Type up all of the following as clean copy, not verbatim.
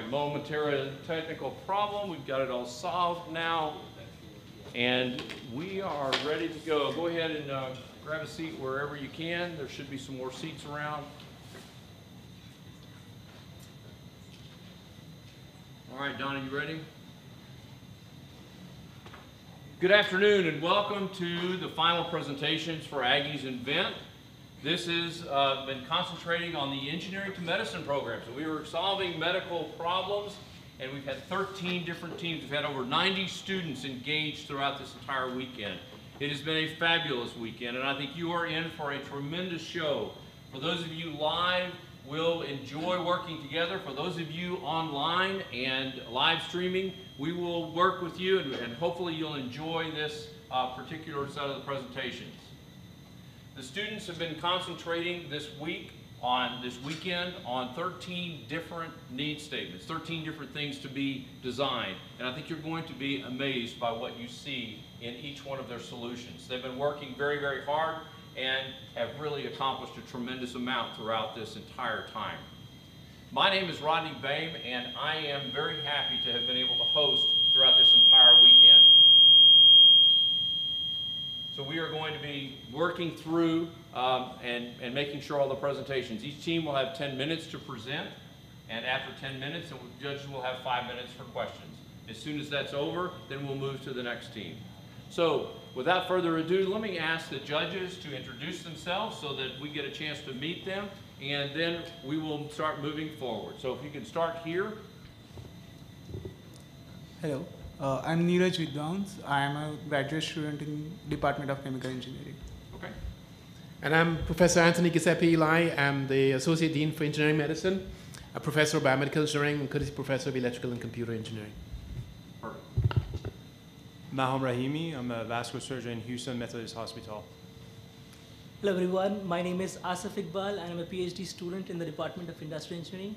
right, momentary technical problem. We've got it all solved now. And we are ready to go. Go ahead and grab a seat wherever you can. There should be some more seats around. All right, Donna, you ready? Good afternoon and welcome to the final presentations for Aggies Invent. This has been concentrating on the engineering to medicine program. So we were solving medical problems, and we've had 13 different teams. We've had over 90 students engaged throughout this entire weekend. It has been a fabulous weekend, and I think you are in for a tremendous show. For those of you live, we'll enjoy working together. For those of you online and live streaming, we will work with you, and hopefully you'll enjoy this particular set of the presentations. The students have been concentrating this weekend on 13 different need statements, 13 different things to be designed. And I think you're going to be amazed by what you see in each one of their solutions. They've been working very, very hard and have really accomplished a tremendous amount throughout this entire time. My name is Rodney Boehm, and I am very happy to have been able to host throughout this entire weekend. So we are going to be working through and making sure all the presentations. Each team will have 10 minutes to present, and after 10 minutes, the judges will have 5 minutes for questions. As soon as that's over, then we'll move to the next team. So without further ado, let me ask the judges to introduce themselves so that we get a chance to meet them, and then we will start moving forward. So if you can start here. Hello. I'm Neeraj Vidwans. I am a graduate student in Department of Chemical Engineering. Okay. And I'm Professor Anthony Giuseppe Eli. I'm the Associate Dean for Engineering Medicine, a Professor of Biomedical Engineering, and Courtesy Professor of Electrical and Computer Engineering. Perfect. Maham Rahimi. I'm a vascular surgeon in Houston Methodist Hospital. Hello everyone, my name is Asif Iqbal and I'm a PhD student in the Department of Industrial Engineering.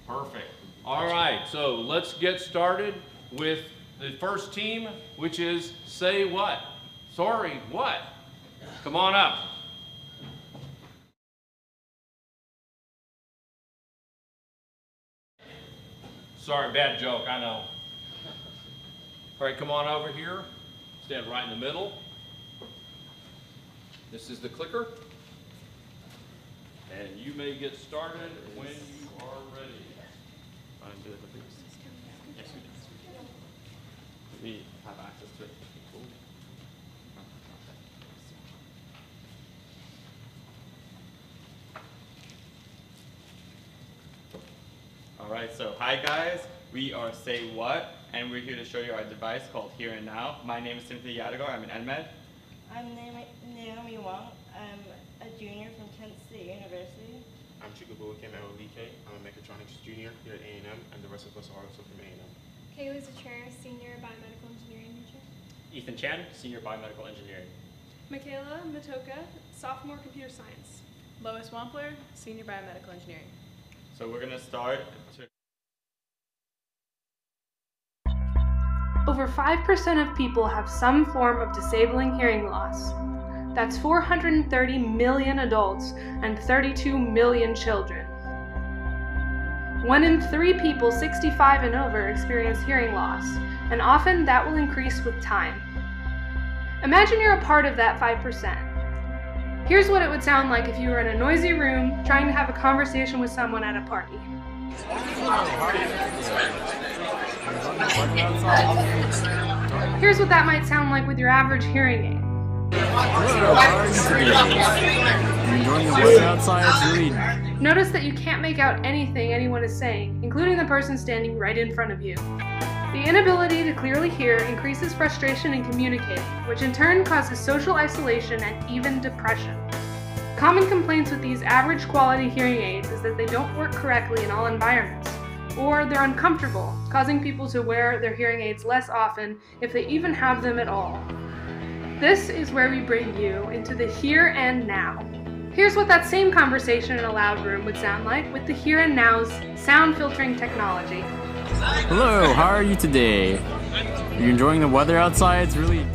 Perfect. All right, so let's get started with the first team, which is Say What? Sorry, what? Come on up. Sorry, bad joke, I know. All right, come on over here. Stand right in the middle. This is the clicker. And you may get started when you are ready. Yes, we have access to it. All right, so hi guys, we are Say What, and we're here to show you our device called Here and Now. My name is Timothy Yadigar, I'm an EnMed. I'm Naomi Wong. I'm a junior from Kent State University. I'm Chikubu Kim Aolike. I'm a mechatronics junior here at A&M, and the rest of us are also from A&M. Kaylee Zatrer, senior biomedical engineering major. Ethan Chan, senior biomedical engineering. Michaela Matoka, sophomore computer science. Lois Wampler, senior biomedical engineering. So we're gonna start. Over 5% of people have some form of disabling hearing loss. That's 430 million adults and 32 million children. 1 in 3 people 65 and over experience hearing loss, and often that will increase with time. Imagine you're a part of that 5%. Here's what it would sound like if you were in a noisy room trying to have a conversation with someone at a party. Here's what that might sound like with your average hearing aid. Enjoying the weather outside, it's really... Notice that you can't make out anything anyone is saying, including the person standing right in front of you. The inability to clearly hear increases frustration in communicating, which in turn causes social isolation and even depression. Common complaints with these average quality hearing aids is that they don't work correctly in all environments, or they're uncomfortable, causing people to wear their hearing aids less often if they even have them at all. This is where we bring you into the here and now. Here's what that same conversation in a loud room would sound like with the Here and Now's sound filtering technology. Hello, how are you today? Are you enjoying the weather outside? It's really...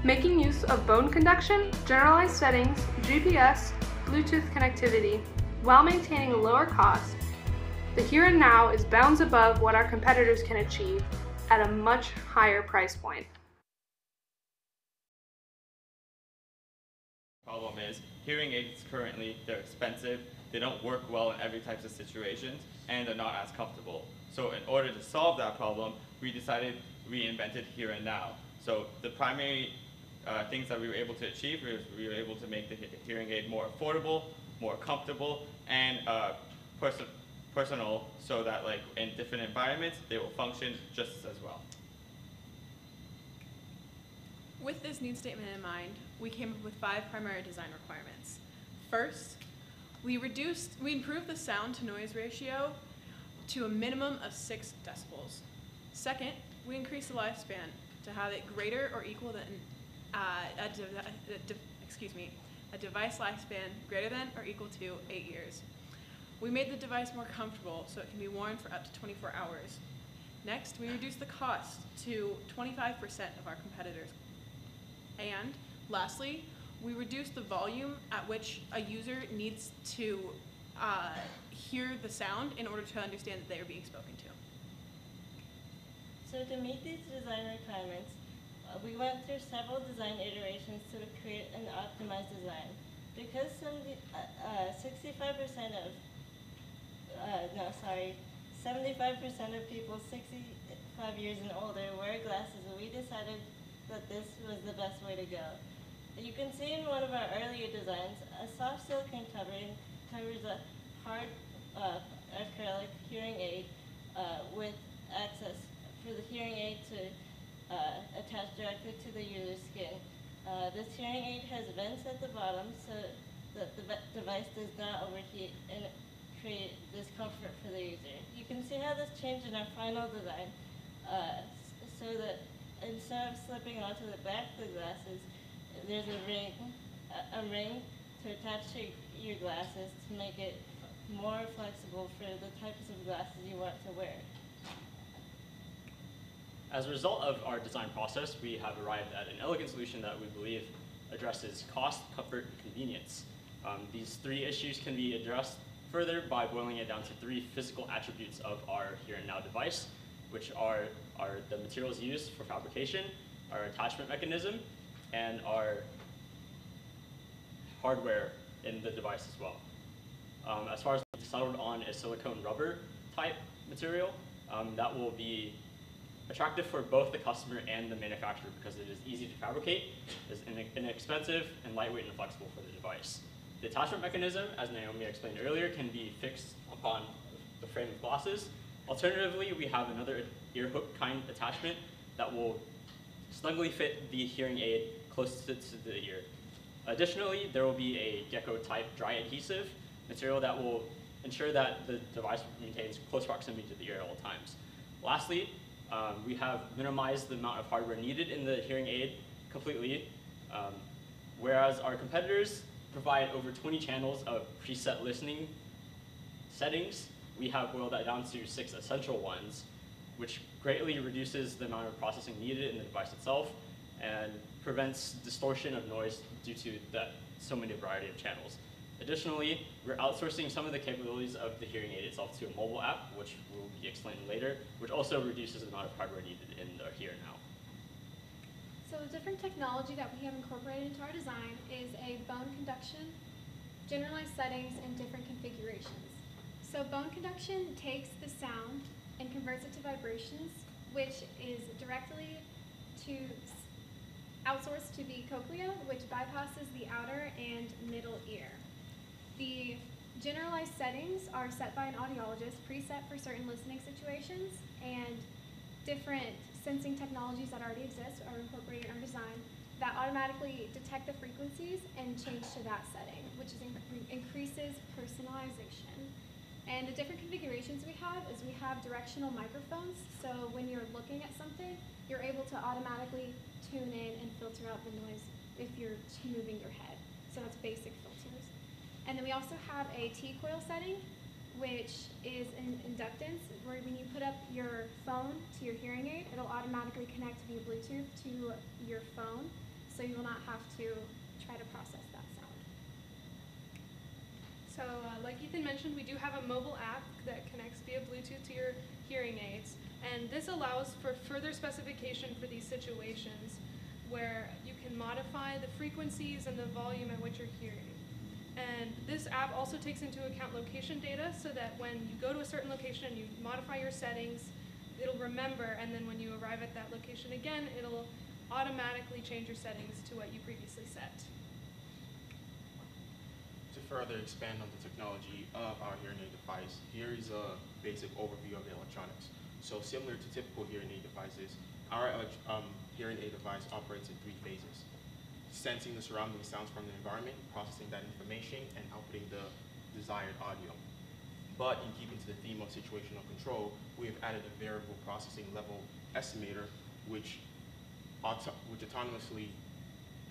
Making use of bone conduction, generalized settings, GPS, Bluetooth connectivity, while maintaining a lower cost, The here and now is bounds above what our competitors can achieve at a much higher price point. Problem is, hearing aids currently, they're expensive, they don't work well in every type of situations, and they're not as comfortable. So in order to solve that problem, we invented here and now. So the primary things that we were able to achieve is we were able to make the hearing aid more affordable, more comfortable, and personal, so that like in different environments, they will function just as well. With this need statement in mind, we came up with 5 primary design requirements. First, we improved the sound to noise ratio to a minimum of 6 decibels. Second, we increased the lifespan to have it greater or equal than a device lifespan greater than or equal to 8 years. We made the device more comfortable so it can be worn for up to 24 hours. Next, we reduced the cost to 25% of our competitors. And lastly, we reduced the volume at which a user needs to hear the sound in order to understand that they are being spoken to. So to meet these design requirements, we went through several design iterations to create an optimized design. Because 75% of people 65 years and older wear glasses, and we decided that this was the best way to go. You can see in one of our earlier designs, a soft silicone covering covers a hard acrylic hearing aid with access for the hearing aid to attach directly to the user's skin. This hearing aid has vents at the bottom so that the device does not overheat and create discomfort for the user. You can see how this changed in our final design so that instead of slipping onto the back of the glasses, there's a ring to attach to your glasses to make it more flexible for the types of glasses you want to wear. As a result of our design process, we have arrived at an elegant solution that we believe addresses cost, comfort, and convenience. These 3 issues can be addressed further by boiling it down to 3 physical attributes of our here and now device, which are the materials used for fabrication, our attachment mechanism, and our hardware in the device as well. As far as we settled on a silicone rubber type material, that will be attractive for both the customer and the manufacturer because it is easy to fabricate, is inexpensive, and lightweight and flexible for the device. The attachment mechanism, as Naomi explained earlier, can be fixed upon the frame of glasses. Alternatively, we have another ear hook kind attachment that will snugly fit the hearing aid close to the ear. Additionally, there will be a gecko type dry adhesive material that will ensure that the device maintains close proximity to the ear at all times. Lastly, we have minimized the amount of hardware needed in the hearing aid completely, whereas our competitors provide over 20 channels of preset listening settings. We have boiled that down to 6 essential ones, which greatly reduces the amount of processing needed in the device itself and prevents distortion of noise due to so many variety of channels. Additionally, we're outsourcing some of the capabilities of the hearing aid itself to a mobile app, which will be explained later, which also reduces the amount of hardware needed in the here and now. So the different technology that we have incorporated into our design is a bone conduction, generalized settings, and different configurations. So bone conduction takes the sound and converts it to vibrations, which is directly outsourced to the cochlea, which bypasses the outer and middle ear. The generalized settings are set by an audiologist, preset for certain listening situations, and different sensing technologies that already exist are incorporated in our design that automatically detect the frequencies and change to that setting, which increases personalization. And the different configurations we have is we have directional microphones, so when you're looking at something, you're able to automatically tune in and filter out the noise if you're moving your head. So that's basic filters. And then we also have a T-coil setting, which is an inductance, where when you put up your phone to your hearing aid, it'll automatically connect via Bluetooth to your phone, so you will not have to try to process that sound. So like Ethan mentioned, we do have a mobile app that connects via Bluetooth to your hearing aids. And this allows for further specification for these situations where you can modify the frequencies and the volume at which you're hearing. And this app also takes into account location data so that when you go to a certain location and you modify your settings, it'll remember, and then when you arrive at that location again, it'll automatically change your settings to what you previously set. To further expand on the technology of our hearing aid device, here is a basic overview of the electronics. So similar to typical hearing aid devices, our hearing aid device operates in 3 phases: sensing the surrounding sounds from the environment, processing that information, and outputting the desired audio. But in keeping to the theme of situational control, we have added a variable processing level estimator, which autonomously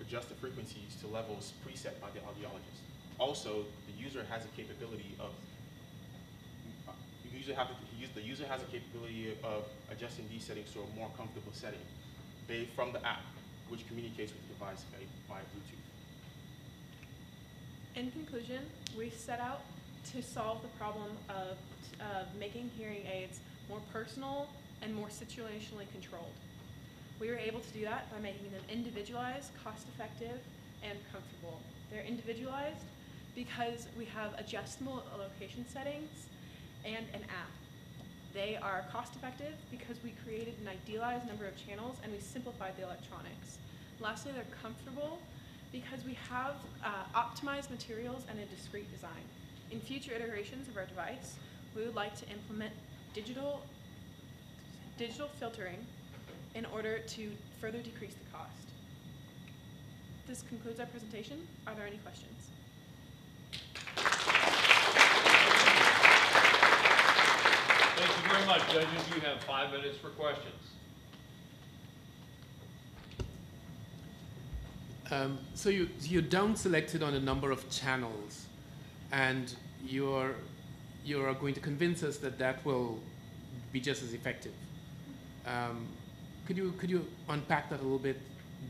adjusts the frequencies to levels preset by the audiologist. Also, the user has a capability of adjusting these settings to a more comfortable setting from the app, which communicates with the device via Bluetooth. In conclusion, we set out to solve the problem of making hearing aids more personal and more situationally controlled. We were able to do that by making them individualized, cost-effective, and comfortable. They're individualized because we have adjustable location settings and an app. They are cost-effective because we created an idealized number of channels and we simplified the electronics. Lastly, they're comfortable because we have optimized materials and a discrete design. In future iterations of our device, we would like to implement digital filtering in order to further decrease the cost. This concludes our presentation. Are there any questions? Thank you very much, judges. You have 5 minutes for questions. So you're down selected on a number of channels, and you are going to convince us that that will be just as effective. Could you unpack that a little bit?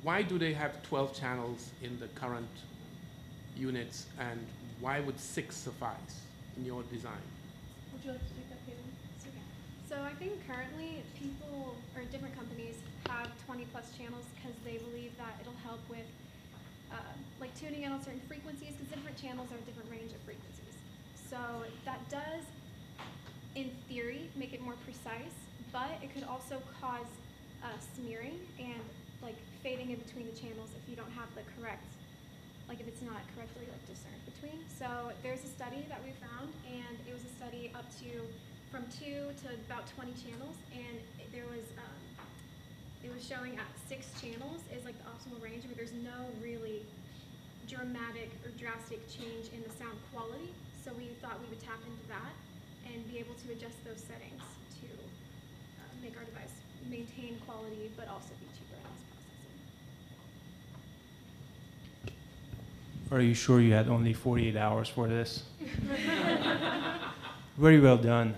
Why do they have 12 channels in the current units, and why would 6 suffice in your design? Would you like to take that, Caitlin? So I think currently people or different companies have 20+ channels because they believe that it'll help with like tuning in on certain frequencies, because different channels have a different range of frequencies. So that does, in theory, make it more precise, but it could also cause smearing and like fading in between the channels if you don't have the correct, like if it's not correctly like discerned between. So there's a study that we found, and it was a study up to from 2 to about 20 channels, and there was it was showing at 6 channels is like the optimal range where there's no really dramatic or drastic change in the sound quality. So we thought we would tap into that and be able to adjust those settings to make our device maintain quality but also be cheaper in this processing. Are you sure you had only 48 hours for this? Very well done.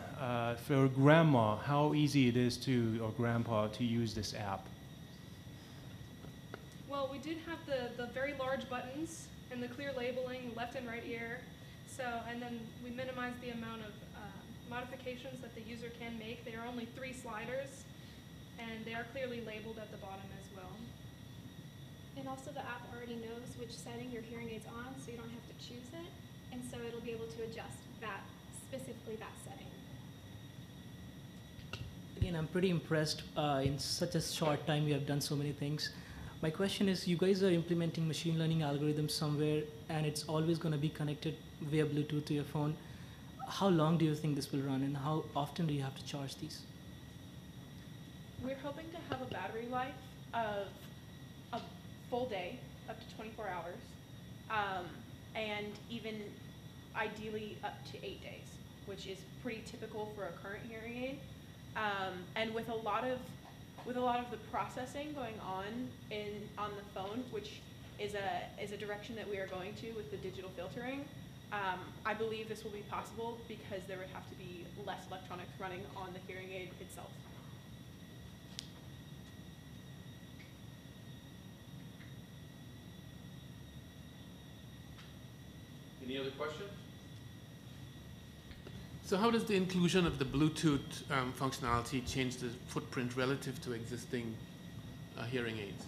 For grandma, how easy it is or grandpa to use this app? Well, we did have the very large buttons and the clear labeling left and right ear. So, and then we minimized the amount of modifications that the user can make. There are only 3 sliders, and they are clearly labeled at the bottom as well. And also the app already knows which setting your hearing aid's on, so you don't have to choose it. And so it'll be able to adjust that, specifically that setting. Again, I'm pretty impressed. In such a short time, you have done so many things. My question is, you guys are implementing machine learning algorithms somewhere, and it's always going to be connected via Bluetooth to your phone. How long do you think this will run, and how often do you have to charge these? We're hoping to have a battery life of a full day, up to 24 hours, and even ideally up to 8 days, which is pretty typical for a current hearing aid. And with a lot of the processing going on the phone, which is a direction that we are going to with the digital filtering, I believe this will be possible because there would have to be less electronics running on the hearing aid itself. Any other questions? So how does the inclusion of the Bluetooth functionality change the footprint relative to existing hearing aids?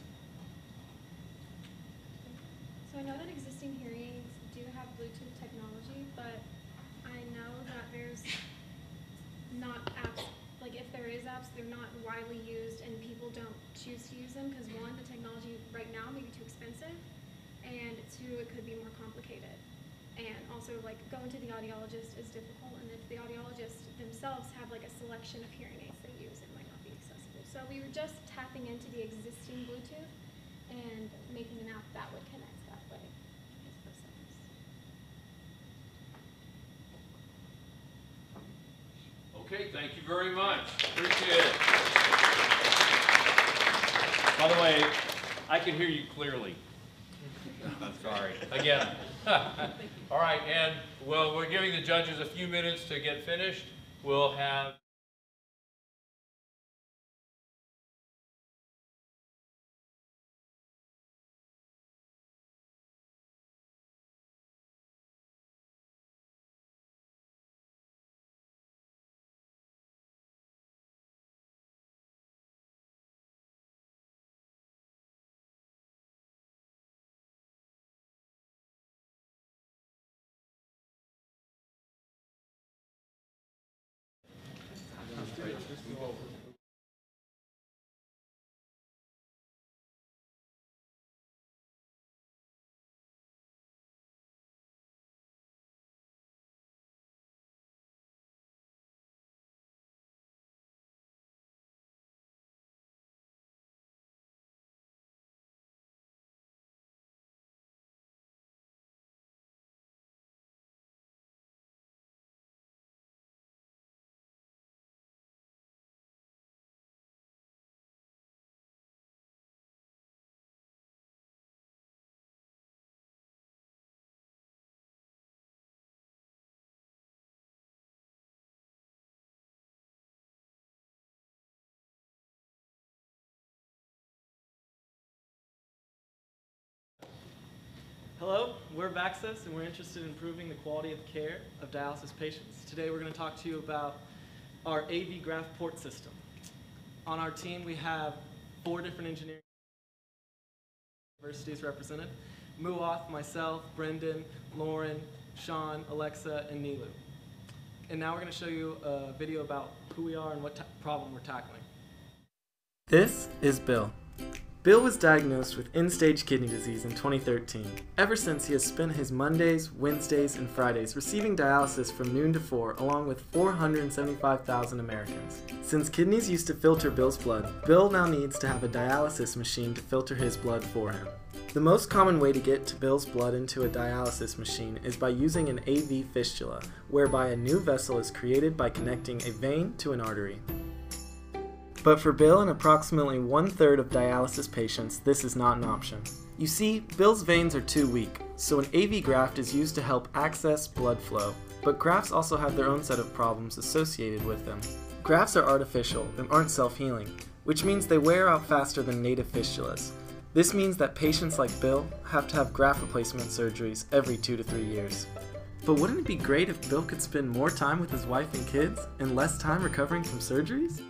So I know that existing hearing aids do have Bluetooth technology, but I know that there's not apps, like if there is apps, they're not widely used and people don't choose to use them because one, the technology right now may be too expensive, and two, it could be more complicated. And also like going to the audiologist is difficult, and if the audiologists themselves have like a selection of hearing aids they use, it might not be accessible. So we were just tapping into the existing Bluetooth and making an app that would connect that way. Okay, thank you very much. Appreciate it. By the way, I can hear you clearly. I'm sorry. Again. All right, and well, we're giving the judges a few minutes to get finished. We'll have Hello, we're Backsets, and we're interested in improving the quality of care of dialysis patients. Today we're going to talk to you about our AV graft port system. On our team we have 4 different engineering universities represented: Muath, myself, Brendan, Lauren, Sean, Alexa, and Nilu. And now we're going to show you a video about who we are and what problem we're tackling. This is Bill. Bill was diagnosed with end-stage kidney disease in 2013. Ever since, he has spent his Mondays, Wednesdays, and Fridays receiving dialysis from noon to 4, along with 475,000 Americans. Since kidneys used to filter Bill's blood, Bill now needs to have a dialysis machine to filter his blood for him. The most common way to get to Bill's blood into a dialysis machine is by using an AV fistula, whereby a new vessel is created by connecting a vein to an artery. But for Bill and approximately 1/3 of dialysis patients, this is not an option. You see, Bill's veins are too weak, so an AV graft is used to help access blood flow. But grafts also have their own set of problems associated with them. Grafts are artificial and aren't self-healing, which means they wear out faster than native fistulas. This means that patients like Bill have to have graft replacement surgeries every 2 to 3 years. But wouldn't it be great if Bill could spend more time with his wife and kids and less time recovering from surgeries?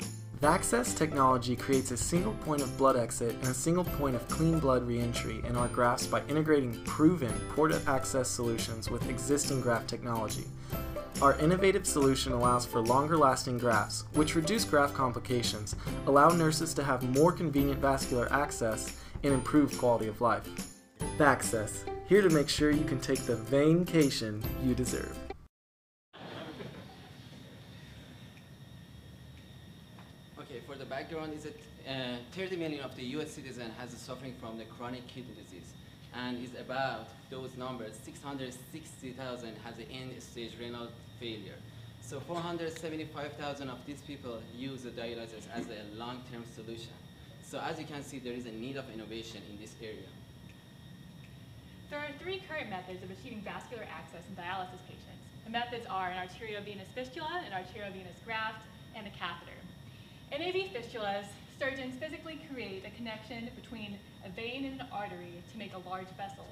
Backsets technology creates a single point of blood exit and a single point of clean blood reentry in our grafts by integrating proven port access solutions with existing graft technology. Our innovative solution allows for longer lasting grafts, which reduce graft complications, allow nurses to have more convenient vascular access, and improve quality of life. Backsets, here to make sure you can take the vacation you deserve. Okay, for the background is that 30 million of the US citizens has suffering from the chronic kidney disease, and is about those numbers, 660,000 has an end-stage renal failure. So 475,000 of these people use the dialysis as a long-term solution. So as you can see, there is a need of innovation in this area. There are 3 current methods of achieving vascular access in dialysis patients. The methods are an arteriovenous fistula, an arteriovenous graft, and a catheter. In AV fistulas, surgeons physically create a connection between a vein and an artery to make a large vessel.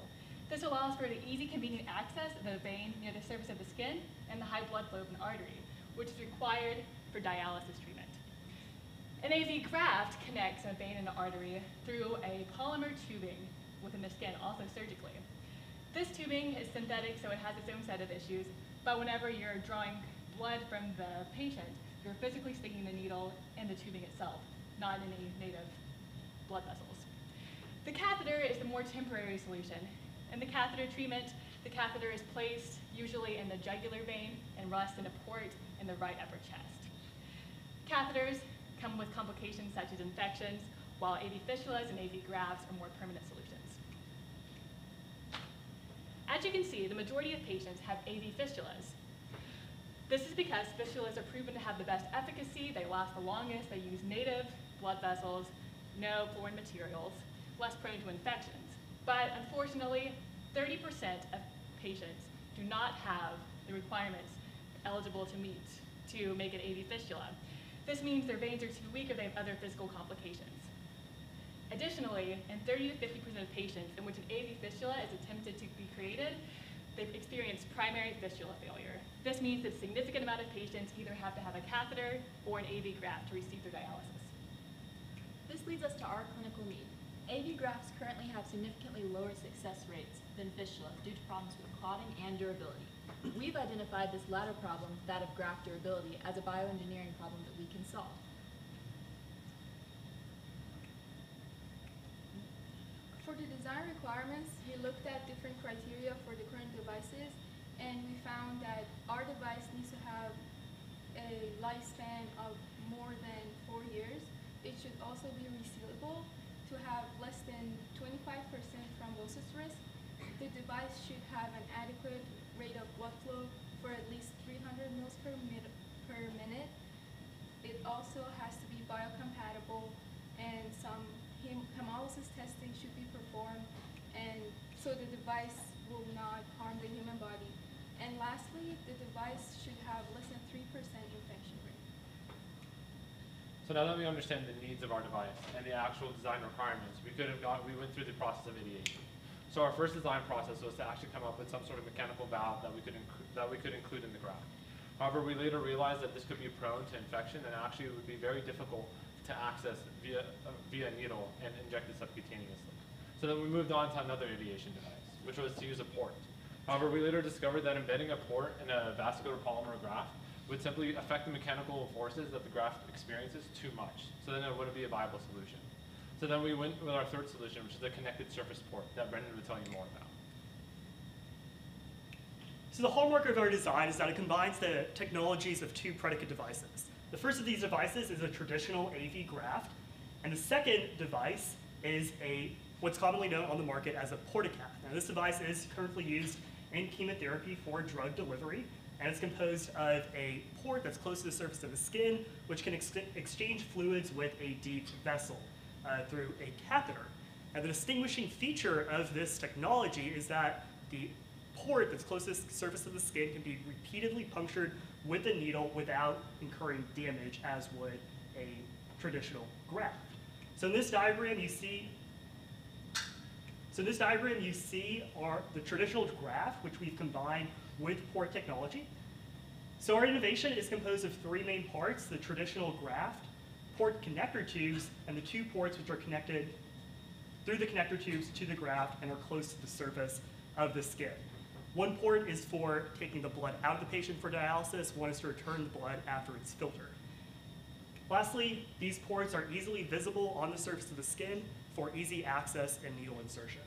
This allows for the easy, convenient access of the vein near the surface of the skin and the high blood flow of an artery. which is required for dialysis treatment. An AV graft connects a vein and an artery through a polymer tubing within the skin, also surgically. This tubing is synthetic, so it has its own set of issues, but whenever you're drawing blood from the patient, you're physically sticking the needle in the tubing itself, not in any native blood vessels. The catheter is the more temporary solution. In the catheter treatment, the catheter is placed usually in the jugular vein and rests in a port in the right upper chest. Catheters come with complications such as infections, while AV fistulas and AV grafts are more permanent solutions. As you can see, the majority of patients have AV fistulas. This is because fistulas are proven to have the best efficacy, they last the longest, they use native blood vessels, no foreign materials, less prone to infections. But unfortunately, 30% of patients do not have the requirements eligible to meet to make an AV fistula. This means their veins are too weak or they have other physical complications. Additionally, in 30 to 50% of patients in which an AV fistula is attempted to be created, they've experienced primary fistula failure. This means that a significant amount of patients either have to have a catheter or an AV graft to receive their dialysis. This leads us to our clinical need. AV grafts currently have significantly lower success rates than fistula due to problems with clotting and durability. We've identified this latter problem, that of graft durability, as a bioengineering problem that we can solve. For the design requirements, we looked at different criteria for the current devices, and we found that our device needs to have a lifespan of more than 4 years. It should also be resealable to have less than 25% thrombosis risk. The device should have an adequate rate of blood flow for at least 300 mils per minute. It also has to be biocompatible, and some hemolysis testing should be performed, and so the device will not harm the human body. And lastly, the device should have less than 3% infection rate. So now that we understand the needs of our device and the actual design requirements, we went through the process of ideation. So our first design process was to actually come up with some sort of mechanical valve that we could include in the graft. However, we later realized that this could be prone to infection and actually it would be very difficult to access via a needle and inject it subcutaneously. So then we moved on to another ideation device, which was to use a port. However, we later discovered that embedding a port in a vascular polymer graft would simply affect the mechanical forces that the graft experiences too much. So then it wouldn't be a viable solution. So then we went with our third solution, which is the connected surface port that Brendan will tell you more about. So the hallmark of our design is that it combines the technologies of two predicate devices. The first of these devices is a traditional AV graft, and the second device is what's commonly known on the market as a portacath. Now this device is currently used in chemotherapy for drug delivery, and it's composed of a port that's close to the surface of the skin, which can exchange fluids with a deep vessel through a catheter. And the distinguishing feature of this technology is that the port that's closest to the surface of the skin can be repeatedly punctured with a needle without incurring damage as would a traditional graft. So in this diagram you see are the traditional graft, which we've combined with port technology. So our innovation is composed of three main parts: the traditional graft, port connector tubes, and the two ports which are connected through the connector tubes to the graft and are close to the surface of the skin. One port is for taking the blood out of the patient for dialysis, one is to return the blood after it's filtered. Lastly, these ports are easily visible on the surface of the skin for easy access and needle insertion.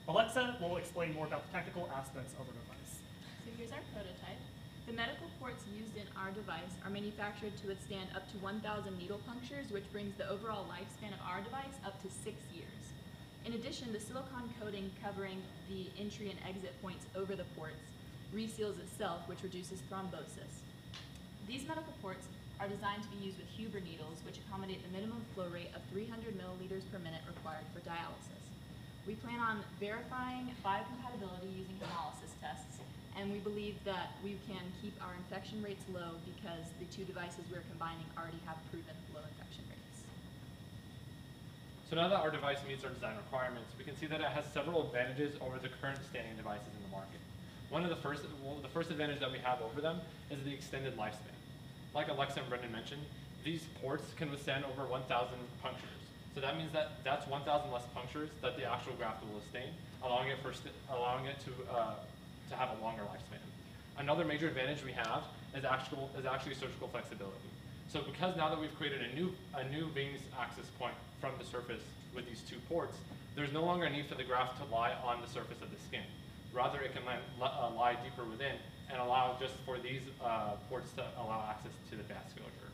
Alexa will explain more about the technical aspects of our device. So here's our prototype. The medical ports used in our device are manufactured to withstand up to 1,000 needle punctures, which brings the overall lifespan of our device up to 6 years. In addition, the silicone coating covering the entry and exit points over the ports reseals itself, which reduces thrombosis. These medical ports are designed to be used with Huber needles, which accommodate the minimum flow rate of 300 milliliters per minute required for dialysis. We plan on verifying biocompatibility using hemolysis tests, and we believe that we can keep our infection rates low because the two devices we're combining already have proven low infection rates. So now that our device meets our design requirements, we can see that it has several advantages over the current standing devices in the market. One of the first advantage that we have over them is the extended lifespan. Like Alexa and Brendan mentioned, these ports can withstand over 1,000 punctures. So that means that that's 1,000 less punctures that the actual graft will withstand, allowing it to have a longer lifespan. Another major advantage we have is actually surgical flexibility. So because now that we've created a new venous access point from the surface with these two ports, there's no longer a need for the graft to lie on the surface of the skin. Rather, it can lie deeper within and allow just for these ports to allow access to the vasculature.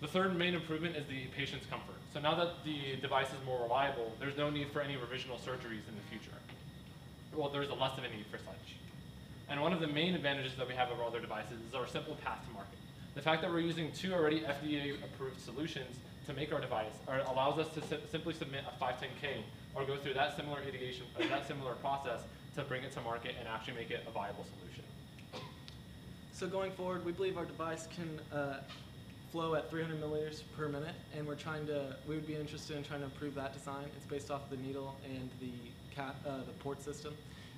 The third main improvement is the patient's comfort. So now that the device is more reliable, there's no need for any revisional surgeries in the future. Well, there's less of a need for such. And one of the main advantages that we have over other devices is our simple path to market. The fact that we're using 2 already FDA-approved solutions to make our device allows us to simply submit a 510K or go through that similar ideation, or that similar process to bring it to market and actually make it a viable solution. So going forward, we believe our device can flow at 300 milliliters per minute, and we would be interested in trying to improve that design. It's based off the needle and the port system.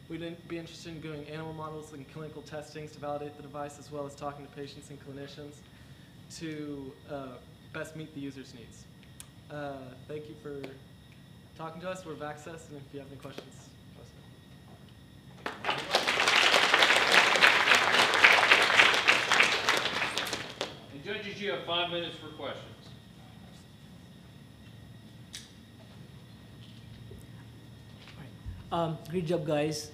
We'd be interested in doing animal models and clinical testings to validate the device, as well as talking to patients and clinicians to best meet the user's needs. Thank you for talking to us. We're Backsets, and if you have any questions, post them. And judges, you have 5 minutes for questions. Great job, guys.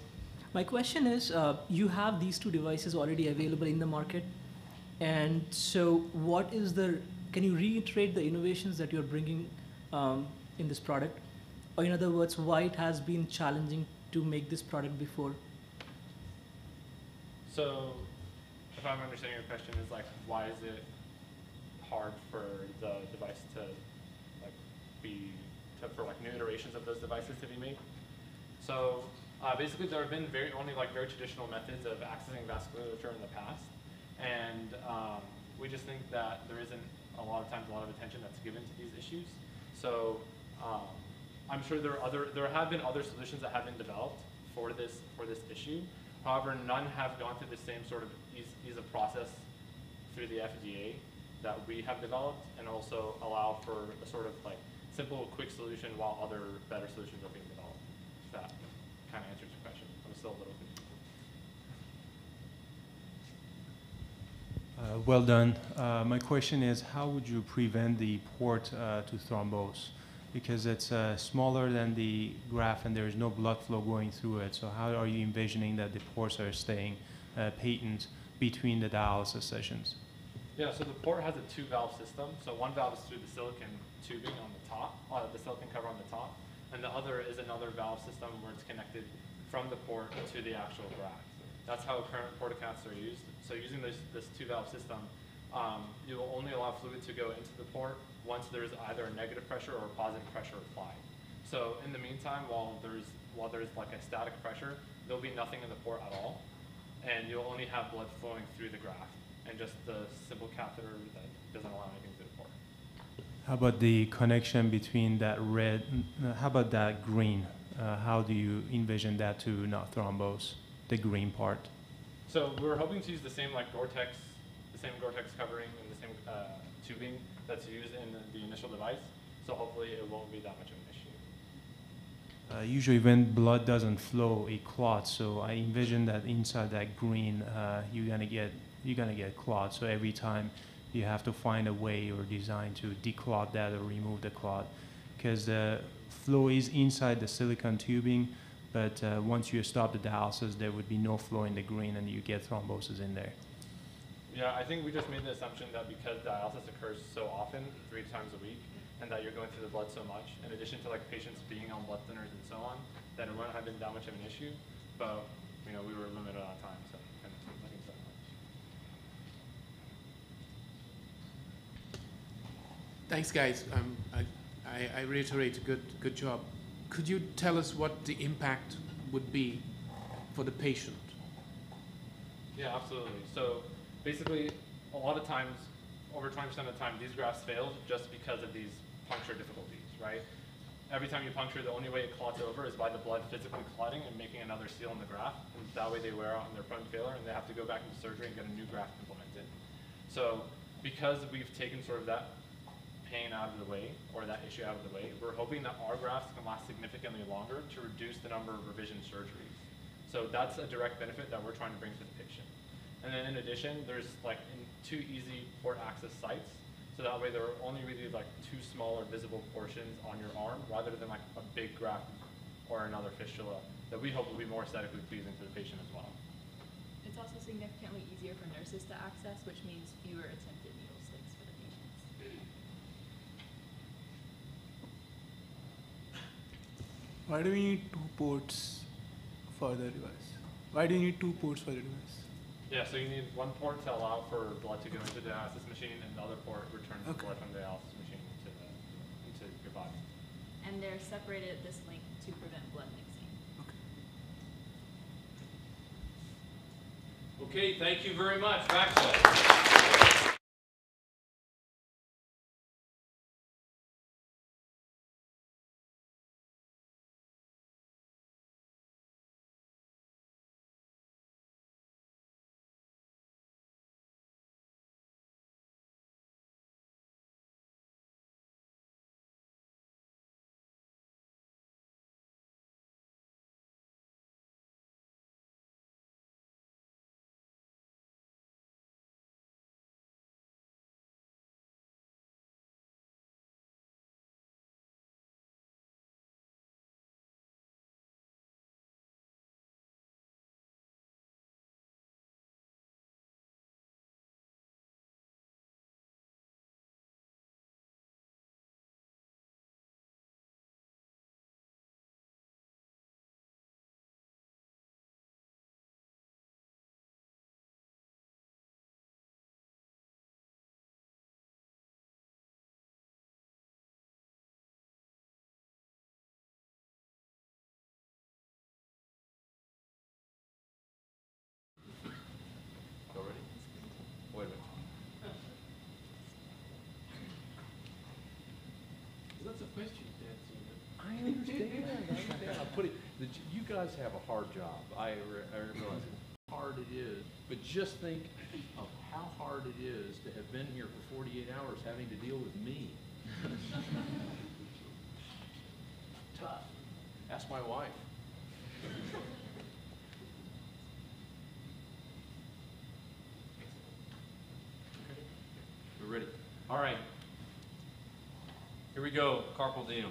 My question is, you have these 2 devices already available in the market, and so can you reiterate the innovations that you're bringing in this product? Or in other words, why it has been challenging to make this product before? So, if I'm understanding your question, is like, why is it hard for the device to for new iterations of those devices to be made? So basically, there have been only very traditional methods of accessing vasculature in the past, and we just think that there isn't a lot of attention that's given to these issues. So I'm sure there have been other solutions that have been developed for this issue. However, none have gone through the same sort of ease of process through the FDA that we have developed, and also allow for a sort of simple, quick solution while other better solutions are being developed. If that kind of answers your question. I'm still a little confused. Well done. My question is, how would you prevent the port to thrombose? Because it's smaller than the graft and there is no blood flow going through it. So how are you envisioning that the ports are staying patent between the dialysis sessions? Yeah, so the port has a 2-valve system. So one valve is through the silicon tubing on the top, the silicon cover on the top, and the other is another valve system where it's connected from the port to the actual graft. That's how current portacats are used. So using this 2-valve system, you will only allow fluid to go into the port once there's either a negative pressure or a positive pressure applied. So in the meantime, while there's like a static pressure, there'll be nothing in the port at all, and you'll only have blood flowing through the graft and just the simple catheter that doesn't allow anything through the port. How about the connection between that red, how about that green? How do you envision that to not thrombose, the green part? So we're hoping to use the same Gore-Tex covering and the same tubing that's used in the initial device. So hopefully it won't be that much of an issue. Usually when blood doesn't flow, it clots. So I envision that inside that green, you're gonna get clots. So every time you have to find a way or design to declot that or remove the clot, because the flow is inside the silicone tubing. But once you stop the dialysis, there would be no flow in the green, and you get thrombosis in there. Yeah, I think we just made the assumption that because dialysis occurs so often, 3 times a week, and that you're going through the blood so much, in addition to patients being on blood thinners and so on, that it wouldn't have been that much of an issue. But we were limited on time, so kind of looking so much. Thanks, guys. I reiterate, good job. Could you tell us what the impact would be for the patient? Yeah, absolutely. So basically, a lot of times, over 20% of the time, these grafts fail just because of these puncture difficulties, right? every time you puncture, the only way it clots over is by the blood physically clotting and making another seal in the graft. And that way they wear out and they're prone to failure and they have to go back into surgery and get a new graft implemented. So because we've taken sort of that pain out of the way, or that issue out of the way, we're hoping that our grafts can last significantly longer to reduce the number of revision surgeries. So that's a direct benefit that we're trying to bring to the patient. And then in addition, there's like 2 easy port access sites. So that way there are only really like 2 smaller visible portions on your arm rather than like a big graft or another fistula that we hope will be more aesthetically pleasing to the patient as well. It's also significantly easier for nurses to access, which means fewer attempted needle sticks for the patients. Why do we need 2 ports for the device? Why do you need 2 ports for the device? Yeah, so you need 1 port to allow for blood to go into the dialysis machine, and the other port returns the blood from the dialysis machine into your body. And they're separated at this link to prevent blood mixing. Okay, thank you very much. Backsets. Wait a minute. That's a question, I understand. I put it. You guys have a hard job. I realize how hard it is, but just think of how hard it is to have been here for 48 hours having to deal with me. Tough. Ask my wife. We're ready. All right. Here we go, Carpool Diem.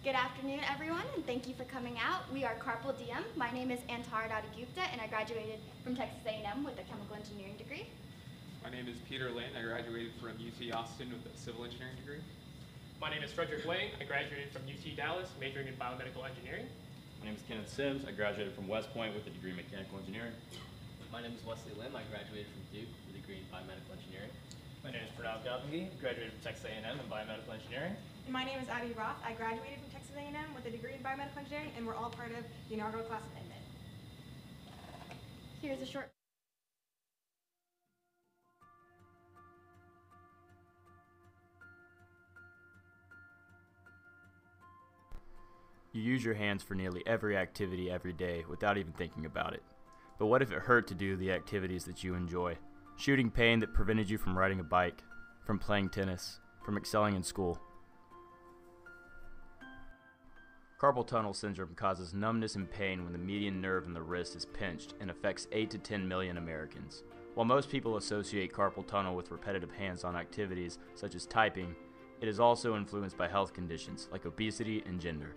Good afternoon, everyone, and thank you for coming out. We are Carpool Diem. My name is Antara Gupta, and I graduated from Texas A&M with a chemical engineering degree. My name is Peter Lane. I graduated from UT Austin with a civil engineering degree. My name is Frederick Wang. I graduated from UT Dallas, majoring in biomedical engineering. My name is Kenneth Sims. I graduated from West Point with a degree in mechanical engineering. My name is Wesley Lim. I graduated from Duke with a degree in biomedical engineering. My name is Pranav Galbangi. I graduated from Texas A&M in biomedical engineering. And my name is Abby Roth. I graduated from Texas A&M with a degree in biomedical engineering, and we're all part of the inaugural class of EnMed. Here's a short. You use your hands for nearly every activity every day without even thinking about it. But what if it hurt to do the activities that you enjoy? Shooting pain that prevented you from riding a bike, from playing tennis, from excelling in school. Carpal tunnel syndrome causes numbness and pain when the median nerve in the wrist is pinched and affects 8 to 10 million Americans. While most people associate carpal tunnel with repetitive hands-on activities such as typing, it is also influenced by health conditions like obesity and gender.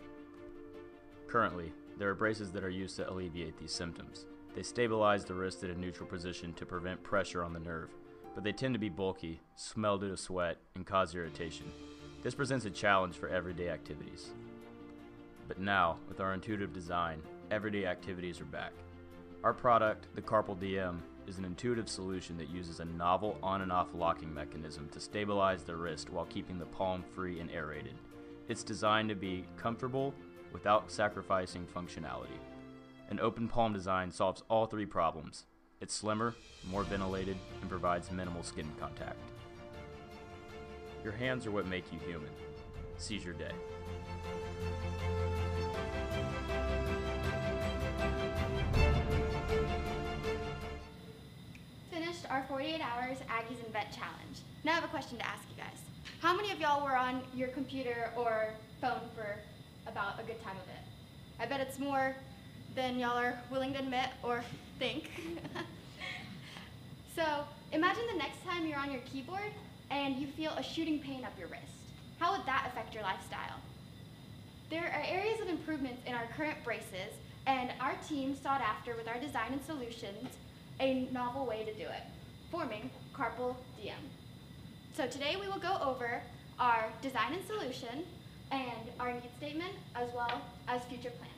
Currently, there are braces that are used to alleviate these symptoms. They stabilize the wrist at a neutral position to prevent pressure on the nerve, but they tend to be bulky, smell due to sweat, and cause irritation. This presents a challenge for everyday activities. But now, with our intuitive design, everyday activities are back. Our product, the Carpool Diem, is an intuitive solution that uses a novel on and off locking mechanism to stabilize the wrist while keeping the palm free and aerated. It's designed to be comfortable without sacrificing functionality. An open palm design solves all 3 problems. It's slimmer, more ventilated, and provides minimal skin contact. Your hands are what make you human. Seize your day. Finished our 48 hours Aggies Invent challenge. Now I have a question to ask you guys. How many of y'all were on your computer or phone for about a good time of it? I bet it's more than y'all are willing to admit or think. So imagine the next time you're on your keyboard and you feel a shooting pain up your wrist. How would that affect your lifestyle? There are areas of improvements in our current braces, and our team sought after, with our design and solutions, a novel way to do it, forming Carpool Diem. So today we will go over our design and solution and our need statement, as well as future plans.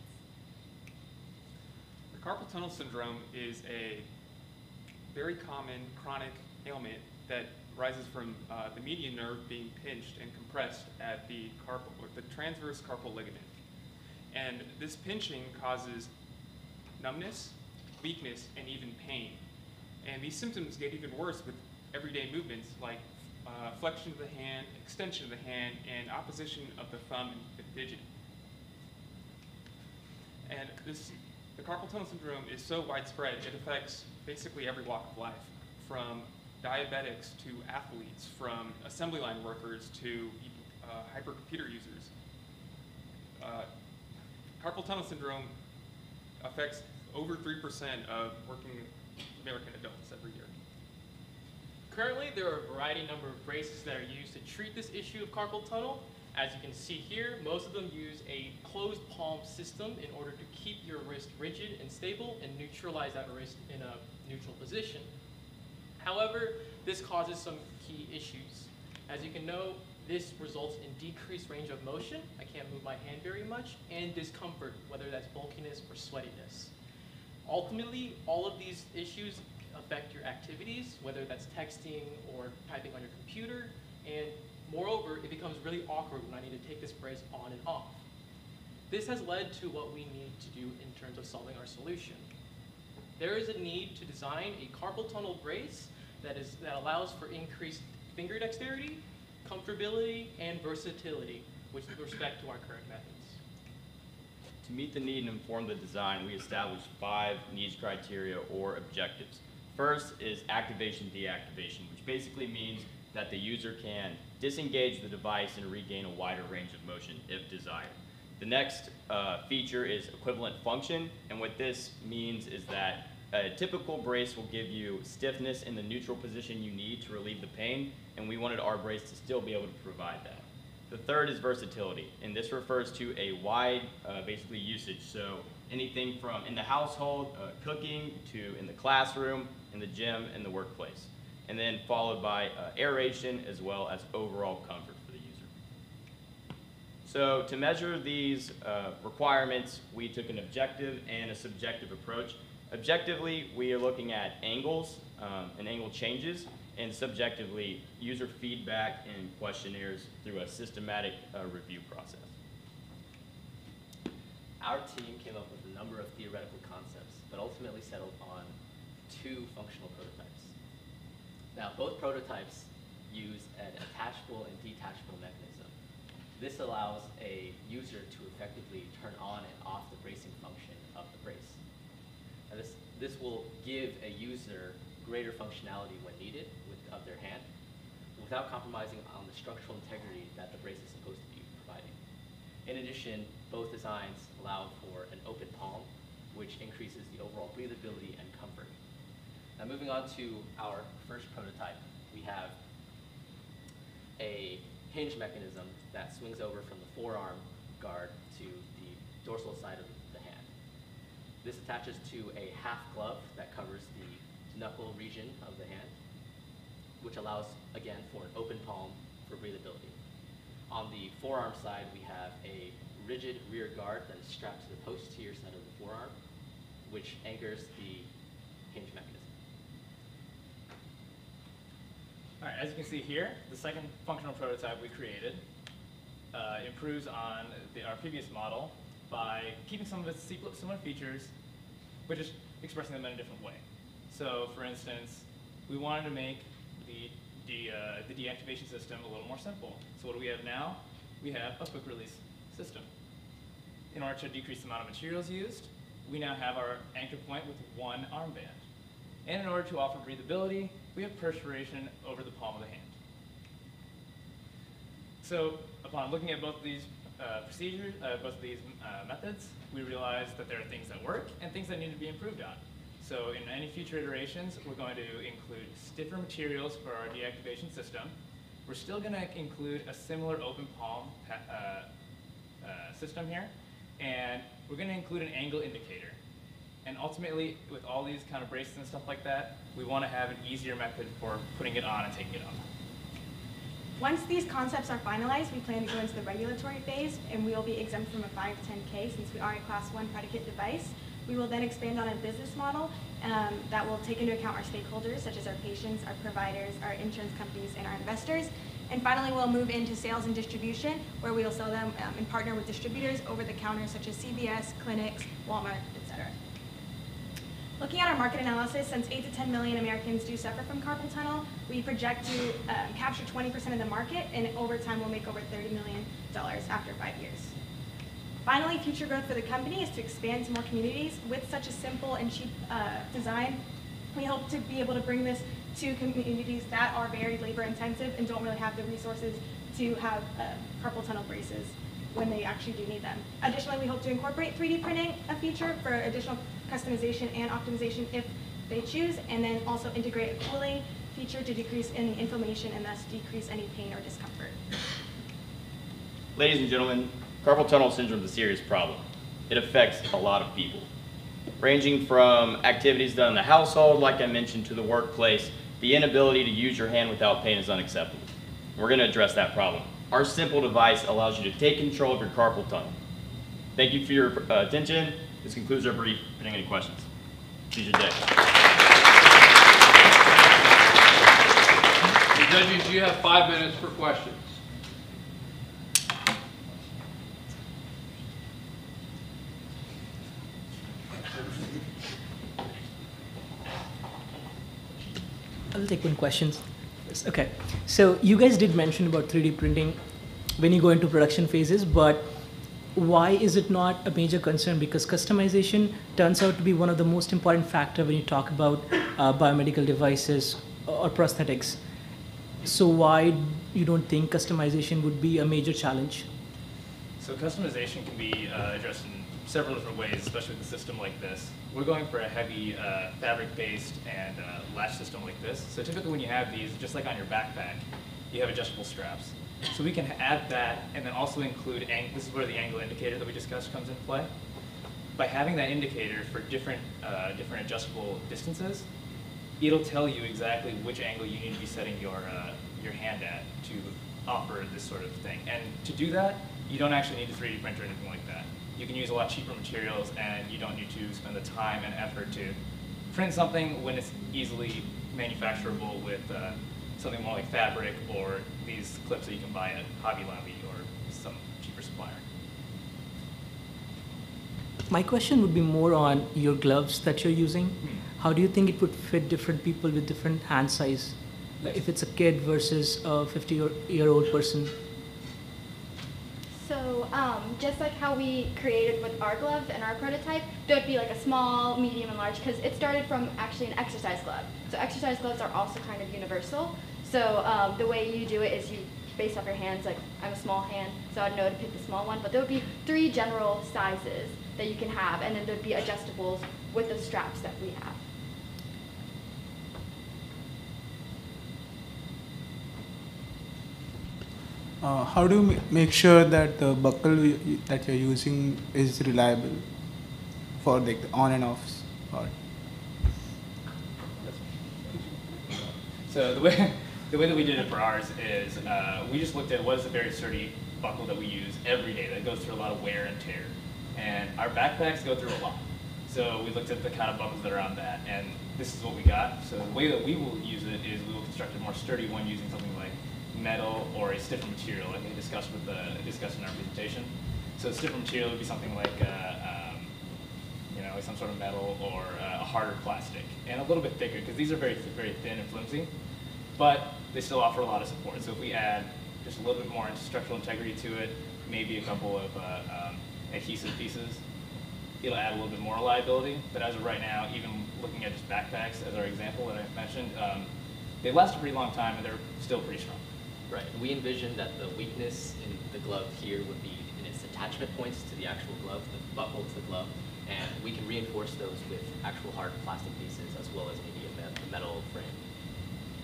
The carpal tunnel syndrome is a very common chronic ailment that arises from the median nerve being pinched and compressed at the transverse carpal ligament. And this pinching causes numbness, weakness, and even pain. And these symptoms get even worse with everyday movements like flexion of the hand, extension of the hand, and opposition of the thumb and fidget. And the carpal tunnel syndrome is so widespread, it affects basically every walk of life, from diabetics to athletes, from assembly line workers to hypercomputer users. Carpal tunnel syndrome affects over 3% of working American adults every year. Currently, there are a variety number of braces that are used to treat this issue of carpal tunnel. As you can see here, most of them use a closed palm system in order to keep your wrist rigid and stable and neutralize that wrist in a neutral position. However, this causes some key issues. As you can know, this results in decreased range of motion, I can't move my hand very much, and discomfort, whether that's bulkiness or sweatiness. Ultimately, all of these issues affect your activities, whether that's texting or typing on your computer, and moreover, it becomes really awkward when I need to take this brace on and off. This has led to what we need to do in terms of solving our solution. There is a need to design a carpal tunnel brace that allows for increased finger dexterity, comfortability, and versatility with respect to our current methods. To meet the need and inform the design, we established 5 needs criteria or objectives. First is activation deactivation, which basically means that the user can disengage the device and regain a wider range of motion if desired. The next feature is equivalent function, and what this means is that a typical brace will give you stiffness in the neutral position you need to relieve the pain, and we wanted our brace to still be able to provide that. The third is versatility, and this refers to a wide, basically usage. So anything from in the household, cooking, to in the classroom, in the gym, and the workplace. And then followed by aeration as well as overall comfort for the user. So to measure these requirements, we took an objective and a subjective approach. Objectively, we are looking at angles and angle changes, and subjectively, user feedback and questionnaires through a systematic review process. Our team came up with a number of theoretical concepts, but ultimately settled on 2 functional prototypes. Now, both prototypes use an attachable and detachable mechanism. This allows a user to effectively turn on and off the bracing function of the brace. Now, this will give a user greater functionality when needed of their hand, without compromising on the structural integrity that the brace is supposed to be providing. In addition, both designs allow for an open palm, which increases the overall breathability and comfort. Now, moving on to our first prototype, we have a hinge mechanism that swings over from the forearm guard to the dorsal side of the hand. This attaches to a half glove that covers the knuckle region of the hand, which allows, again, for an open palm for breathability. On the forearm side, we have a rigid rear guard that is strapped to the posterior side of the forearm, which anchors the hinge mechanism. All right, as you can see here, the second functional prototype we created improves on our previous model by keeping some of its similar features, but just expressing them in a different way. So, for instance, we wanted to make the deactivation system a little more simple. So what do we have now? we have a quick release system. In order to decrease the amount of materials used, we now have our anchor point with one armband. And in order to offer breathability, we have perspiration over the palm of the hand. So upon looking at both of these methods, we realized that there are things that work and things that need to be improved on. So in any future iterations, we're going to include stiffer materials for our deactivation system. We're still going to include a similar open palm system here, and we're going to include an angle indicator. And ultimately, with all these kind of braces and stuff like that, we want to have an easier method for putting it on and taking it off. Once these concepts are finalized, we plan to go into the regulatory phase, and we will be exempt from a 510K since we are a Class 1 predicate device. We will then expand on a business model that will take into account our stakeholders, such as our patients, our providers, our insurance companies, and our investors. And finally, we'll move into sales and distribution, where we will sell them and partner with distributors over the counter, such as CVS, clinics, Walmart, etc. Looking at our market analysis, since 8 to 10 million Americans do suffer from carpal tunnel, we project to capture 20% of the market, and over time we'll make over $30 million after 5 years. Finally, future growth for the company is to expand to more communities. With such a simple and cheap design, we hope to be able to bring this to communities that are very labor intensive and don't really have the resources to have carpal tunnel braces when they actually do need them. Additionally, we hope to incorporate 3D printing, a feature for additional customization and optimization if they choose, and then also integrate a cooling feature to decrease any inflammation and thus decrease any pain or discomfort. Ladies and gentlemen, carpal tunnel syndrome is a serious problem. It affects a lot of people, ranging from activities done in the household, like I mentioned, to the workplace. The inability to use your hand without pain is unacceptable. We're going to address that problem. Our simple device allows you to take control of your carpal tunnel. Thank you for your attention. This concludes our brief. If any questions, seize your day. The judges, you have 5 minutes for questions. I'll take one question. Okay, so you guys did mention about 3D printing when you go into production phases, but why is it not a major concern? Because customization turns out to be one of the most important factors when you talk about biomedical devices or prosthetics. So why you don't think customization would be a major challenge? So customization can be addressed in several different ways, especially with a system like this. We're going for a heavy fabric-based and latch system like this. So typically when you have these, just like on your backpack, you have adjustable straps. So we can add that and then also include, this is where the angle indicator that we discussed comes into play. By having that indicator for different adjustable distances, it'll tell you exactly which angle you need to be setting your hand at to offer this sort of thing. And to do that, you don't actually need a 3D printer or anything like that. You can use a lot cheaper materials, and you don't need to spend the time and effort to print something when it's easily manufacturable with something more like fabric or these clips that you can buy at Hobby Lobby or some cheaper supplier. My question would be more on your gloves that you're using. How do you think it would fit different people with different hand size? Like if it's a kid versus a 50-year-old person? So just like how we created with our gloves and our prototype, there would be like a small, medium, and large, because it started from actually an exercise glove. So exercise gloves are also kind of universal. So the way you do it is you base off your hands. Like I'm a small hand, so I'd know to pick the small one. But there would be 3 general sizes that you can have, and then there'd be adjustables with the straps that we have. How do you make sure that the buckle that you're using is reliable for like the on and offs part? So the way that we did it for ours is we just looked at what is a very sturdy buckle that we use every day that goes through a lot of wear and tear. And our backpacks go through a lot. So we looked at the kind of buckles that are on that, and this is what we got. So the way that we will use it is we will construct a more sturdy one using something like metal or a stiffer material, like we discussed in our presentation. So a stiffer material would be something like like some sort of metal or a harder plastic, and a little bit thicker because these are very, very thin and flimsy, but they still offer a lot of support. So if we add just a little bit more structural integrity to it, maybe a couple of adhesive pieces. It'll add a little bit more reliability, but as of right now, even looking at just backpacks as our example that I mentioned, they last a pretty long time and they're still pretty strong. Right. We envisioned that the weakness in the glove here would be in its attachment points to the actual glove, the buckle to the glove, and we can reinforce those with actual hard plastic pieces as well as maybe a metal frame.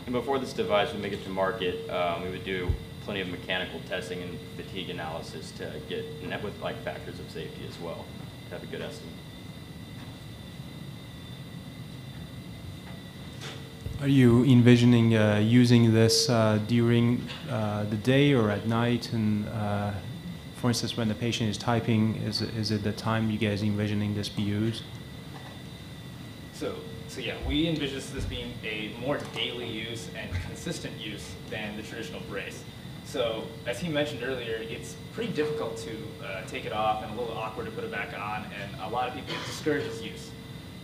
And before this device would make it to market, we would do plenty of mechanical testing and fatigue analysis to get net with like factors of safety as well, to have a good estimate. Are you envisioning using this during the day or at night? And for instance, when the patient is typing, is it the time you guys envisioning this be used? So yeah, we envision this being a more daily use and consistent use than the traditional brace. So as he mentioned earlier, it's pretty difficult to take it off and a little awkward to put it back on, and a lot of people discourage its use.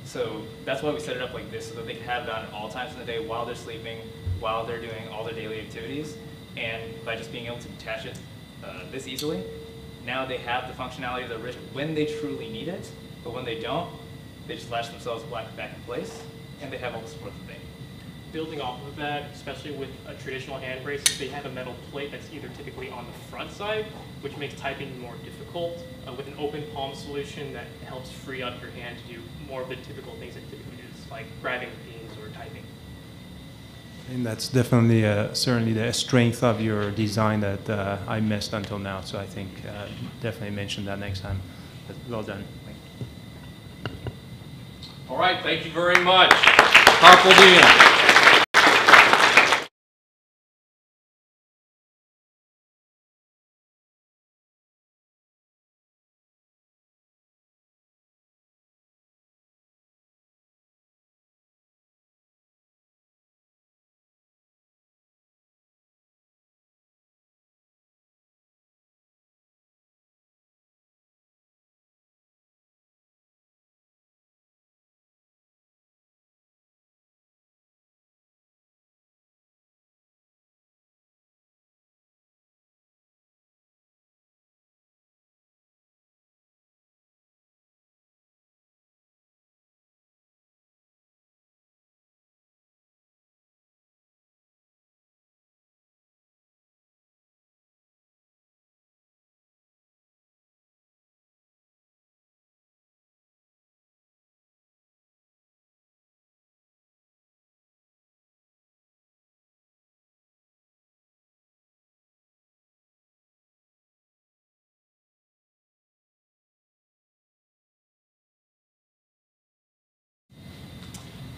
So that's why we set it up like this, so that they can have it on at all times in the day while they're sleeping, while they're doing all their daily activities. And by just being able to detach it this easily, now they have the functionality of the wrist when they truly need it, but when they don't, they just latch themselves back in place, and they have all the support that they need. Building off of that, especially with a traditional hand brace, they have a metal plate that's either typically on the front side, which makes typing more difficult, with an open palm solution that helps free up your hand to do more of the typical things that typically is, like grabbing pins or typing. And that's definitely certainly the strength of your design that I missed until now. So I think definitely mention that next time. But well done. All right, thank you very much. Carpool Diem.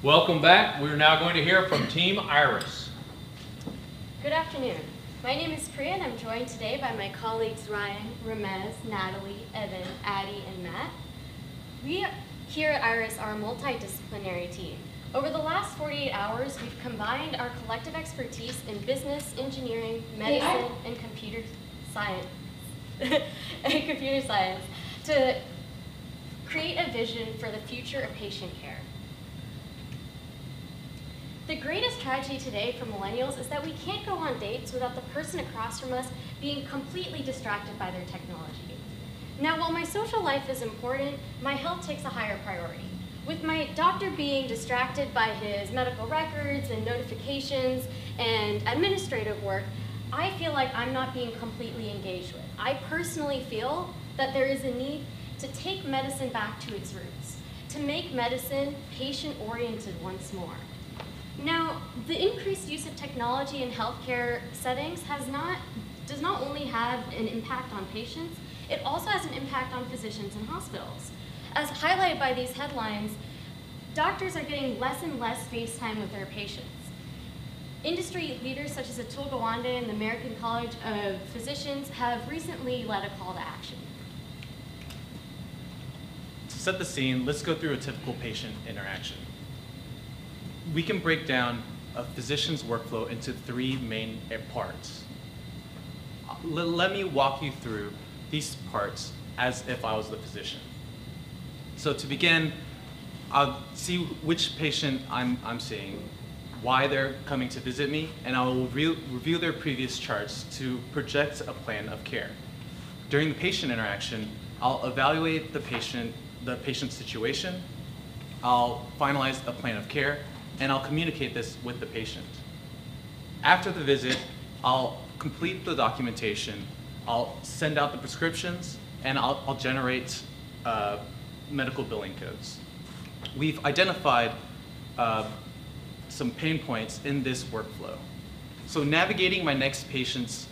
Welcome back. We're now going to hear from Team Iris. Good afternoon. My name is Priya and I'm joined today by my colleagues Ryan, Ramez, Natalie, Evan, Addie, and Matt. We here at Iris are a multidisciplinary team. Over the last 48 hours, we've combined our collective expertise in business, engineering, medicine, and computer science, to create a vision for the future of patient care. The greatest tragedy today for millennials is that we can't go on dates without the person across from us being completely distracted by their technology. Now, while my social life is important, my health takes a higher priority. With my doctor being distracted by his medical records and notifications and administrative work, I feel like I'm not being completely engaged with. I personally feel that there is a need to take medicine back to its roots, to make medicine patient-oriented once more. Now, the increased use of technology in healthcare settings does not only have an impact on patients, it also has an impact on physicians and hospitals. As highlighted by these headlines, doctors are getting less and less face time with their patients. Industry leaders such as Atul Gawande and the American College of Physicians have recently led a call to action. To set the scene, let's go through a typical patient interaction. We can break down a physician's workflow into three main parts. Let me walk you through these parts as if I was the physician. So to begin, I'll see which patient I'm seeing. why they're coming to visit me, and I will review their previous charts to project a plan of care. During the patient interaction, I'll evaluate the patient's situation, I'll finalize a plan of care, and I'll communicate this with the patient. After the visit, I'll complete the documentation, I'll send out the prescriptions, and I'll generate medical billing codes. We've identified some pain points in this workflow. So navigating my next patient's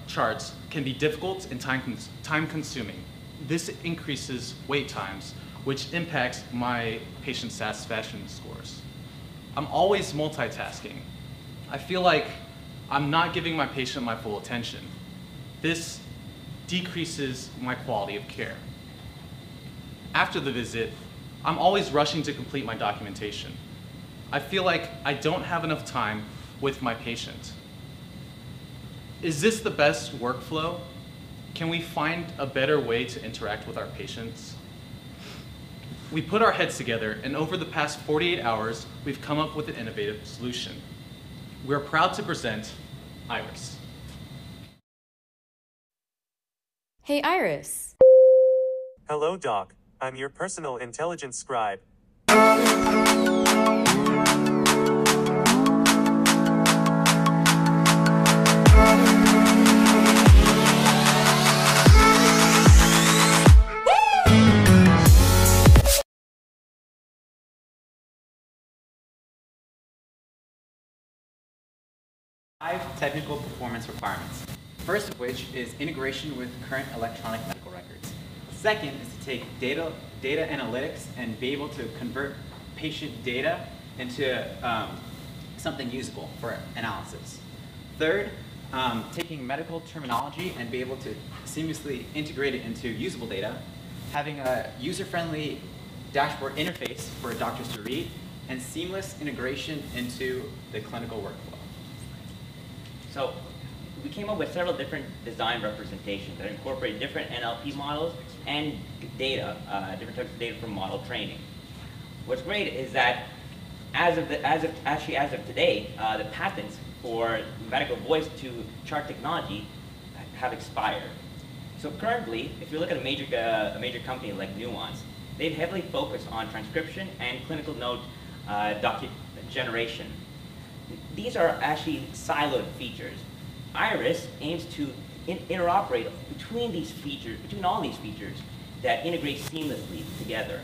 charts can be difficult and time-consuming. This increases wait times, which impacts my patient satisfaction scores. I'm always multitasking. I feel like I'm not giving my patient my full attention. This decreases my quality of care. After the visit, I'm always rushing to complete my documentation. I feel like I don't have enough time with my patient. Is this the best workflow? Can we find a better way to interact with our patients? We put our heads together, and over the past 48 hours, we've come up with an innovative solution. We're proud to present Iris. Hey, Iris. Hello, Doc. I'm your personal intelligence scribe. Five technical performance requirements. First of which is integration with current electronic medical records. Second is to take data analytics and be able to convert patient data into something usable for analysis. Third, taking medical terminology and be able to seamlessly integrate it into usable data, having a user-friendly dashboard interface for doctors to read, and seamless integration into the clinical workflow. So we came up with several different design representations that incorporate different NLP models and data, different types of data from model training. What's great is that as of today, the patents for medical voice to chart technology have expired. So currently, if you look at a major company like Nuance, they've heavily focused on transcription and clinical note document generation. These are actually siloed features. Iris aims to interoperate between all these features that integrate seamlessly together.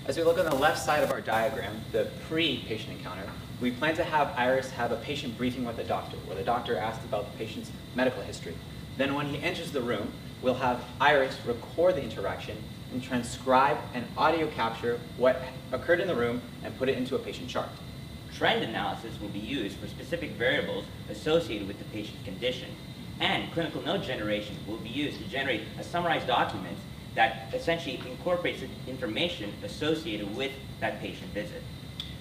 As we look on the left side of our diagram, the pre-patient encounter, we plan to have Iris have a patient briefing with the doctor, where the doctor asks about the patient's medical history. Then when he enters the room, we'll have Iris record the interaction and transcribe and audio capture what occurred in the room and put it into a patient chart. Trend analysis will be used for specific variables associated with the patient's condition, and clinical note generation will be used to generate a summarized document that essentially incorporates the information associated with that patient visit.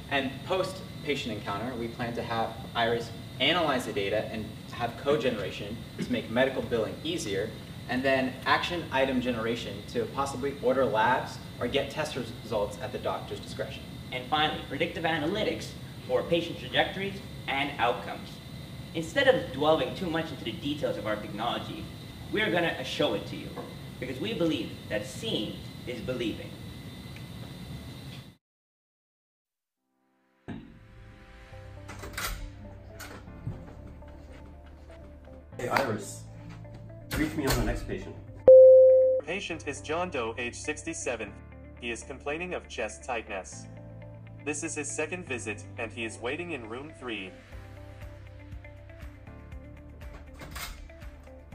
And post-patient encounter, we plan to have Iris analyze the data and have code generation to make medical billing easier, and then action item generation to possibly order labs or get test results at the doctor's discretion. And finally, predictive analytics for patient trajectories and outcomes. Instead of dwelling too much into the details of our technology, we're going to show it to you, because we believe that seeing is believing. Hey Iris, brief me on the next patient. Patient is John Doe, age 67. He is complaining of chest tightness. This is his second visit, and he is waiting in room 3.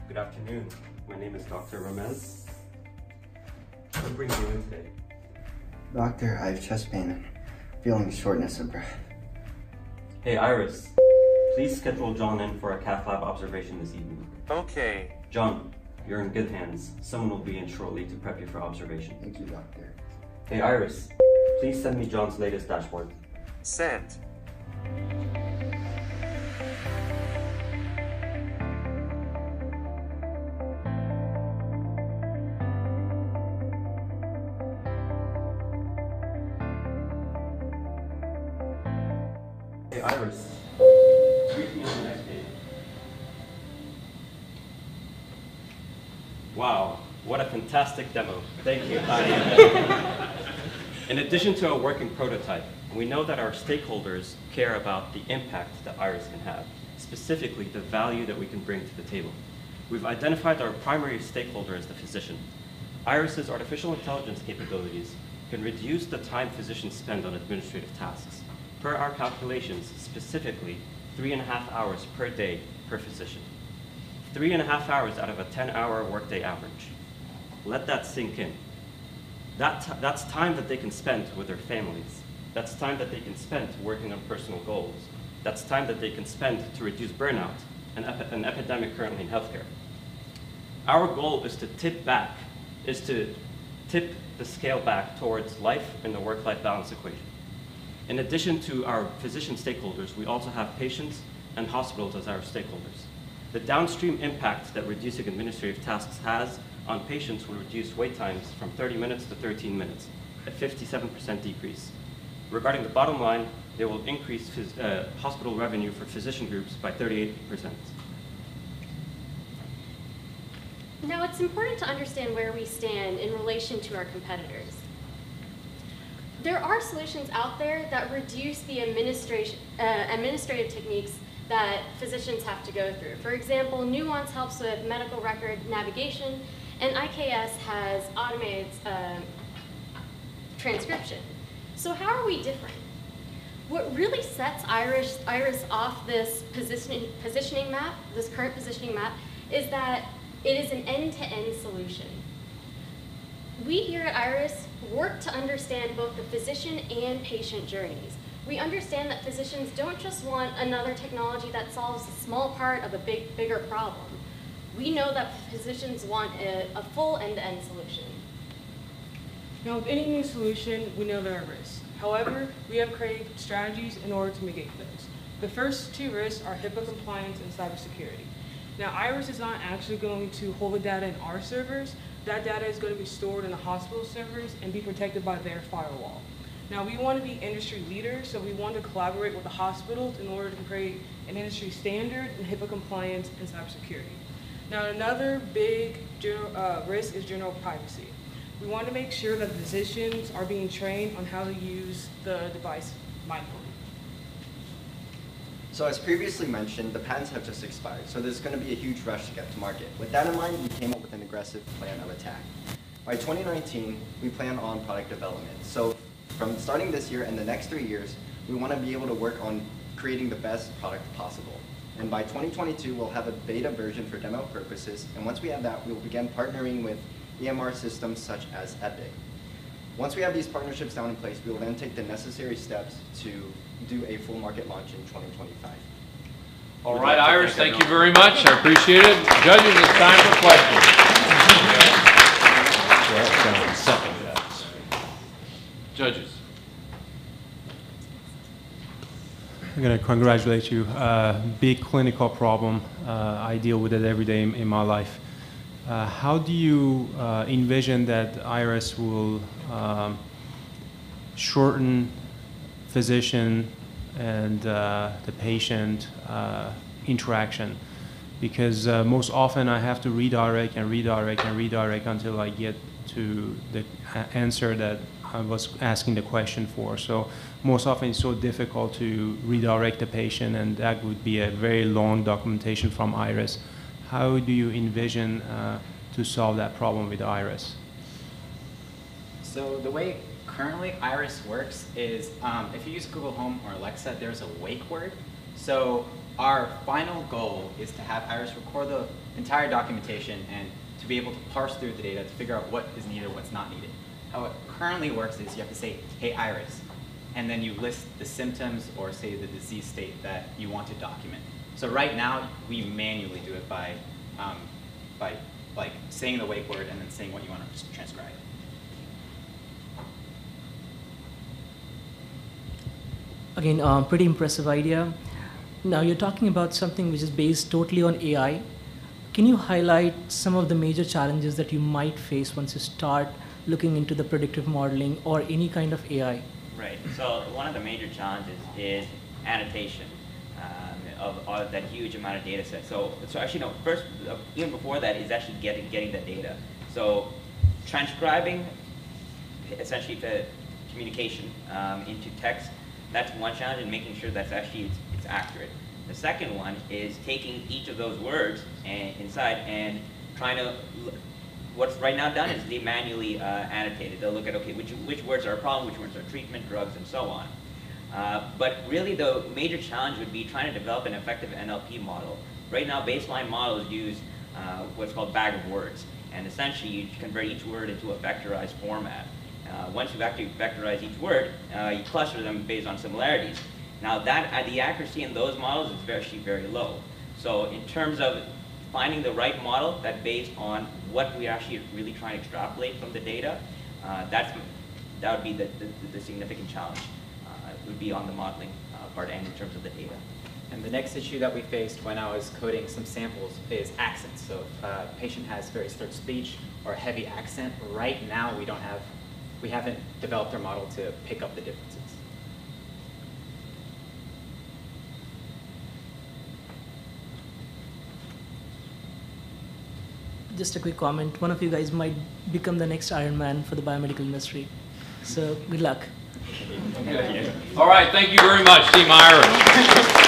Good afternoon. My name is Dr. Ramez. What brings you in today? Doctor, I have chest pain. Feeling shortness of breath. Hey Iris, please schedule John in for a cath lab observation this evening. Okay. John, you're in good hands. Someone will be in shortly to prep you for observation. Thank you, doctor. Hey Iris, please send me John's latest dashboard. Sent. Hey, Iris. Read me on the next page. Wow, what a fantastic demo. Thank you. In addition to a working prototype, we know that our stakeholders care about the impact that Iris can have, specifically the value that we can bring to the table. We've identified our primary stakeholder as the physician. Iris's artificial intelligence capabilities can reduce the time physicians spend on administrative tasks. Per our calculations, specifically 3.5 hours per day per physician. 3.5 hours out of a 10-hour workday average. Let that sink in. That's time that they can spend with their families. That's time that they can spend working on personal goals. That's time that they can spend to reduce burnout, an epidemic currently in healthcare. Our goal is to tip the scale back towards life in the work-life balance equation. In addition to our physician stakeholders, we also have patients and hospitals as our stakeholders. The downstream impact that reducing administrative tasks has on patients will reduce wait times from 30 minutes to 13 minutes, a 57% decrease. Regarding the bottom line, they will increase hospital revenue for physician groups by 38%. Now, it's important to understand where we stand in relation to our competitors. There are solutions out there that reduce the administrative techniques that physicians have to go through. For example, Nuance helps with medical record navigation, and IKS has automated transcription. So how are we different? What really sets Iris off this positioning map, this current positioning map, is that it is an end-to-end solution. We here at Iris work to understand both the physician and patient journeys. We understand that physicians don't just want another technology that solves a small part of a bigger problem. We know that physicians want a full end-to-end solution. Now, with any new solution, we know there are risks. However, we have created strategies in order to mitigate those. The first two risks are HIPAA compliance and cybersecurity. Now, Iris is not actually going to hold the data in our servers. That data is going to be stored in the hospital servers and be protected by their firewall. Now, we want to be industry leaders, so we want to collaborate with the hospitals in order to create an industry standard in HIPAA compliance and cybersecurity. Now, another big risk is general privacy. We want to make sure that physicians are being trained on how to use the device mindfully. So as previously mentioned, the patents have just expired, so there's going to be a huge rush to get to market. With that in mind, we came up with an aggressive plan of attack. By 2019, we plan on product development. So from starting this year and the next 3 years, we want to be able to work on creating the best product possible. And by 2022, we'll have a beta version for demo purposes, and once we have that, we'll begin partnering with EMR systems such as Epic. Once we have these partnerships down in place, we will then take the necessary steps to do a full market launch in 2025. All right, Iris, thank you very much. I appreciate it. Judges, it's time for questions. Judges. I'm going to congratulate you. Big clinical problem. I deal with it every day in my life. How do you envision that Iris will shorten physician and the patient interaction? Because most often I have to redirect until I get to the answer that I was asking the question for. So most often it's so difficult to redirect the patient, and that would be a very long documentation from Iris. How do you envision to solve that problem with Iris? So the way currently Iris works is if you use Google Home or Alexa, there's a wake word. So our final goal is to have Iris record the entire documentation and to be able to parse through the data to figure out what is needed, what's not needed. How it currently works is you have to say, hey Iris, and then you list the symptoms or say the disease state that you want to document. So right now, we manually do it by like saying the wake word and then saying what you want to transcribe. Again, pretty impressive idea. Now you're talking about something which is based totally on AI. Can you highlight some of the major challenges that you might face once you start looking into the predictive modeling or any kind of AI? Right. So one of the major challenges is annotation of that huge amount of data set. So actually, no, first, even before that is actually getting the data. So transcribing essentially the communication into text, that's one challenge, and making sure that's actually it's accurate. The second one is taking each of those words inside and trying to, what's right now done is they manually annotate it. They'll look at, okay, which words are a problem, which words are treatment, drugs, and so on. But really the major challenge would be trying to develop an effective NLP model. Right now, baseline models use what's called bag of words. And essentially, you convert each word into a vectorized format. Once you've actually vectorized each word, you cluster them based on similarities. Now, the accuracy in those models is actually very low. So in terms of finding the right model that's based on what we actually really trying to extrapolate from the data, that would be the significant challenge. It would be on the modeling part and in terms of the data. And the next issue that we faced when I was coding some samples is accents. So if a patient has very slurred speech or a heavy accent, right now we haven't developed our model to pick up the differences. Just a quick comment. One of you guys might become the next Iron Man for the biomedical industry. So good luck. Okay. All right, thank you very much, Team Iris.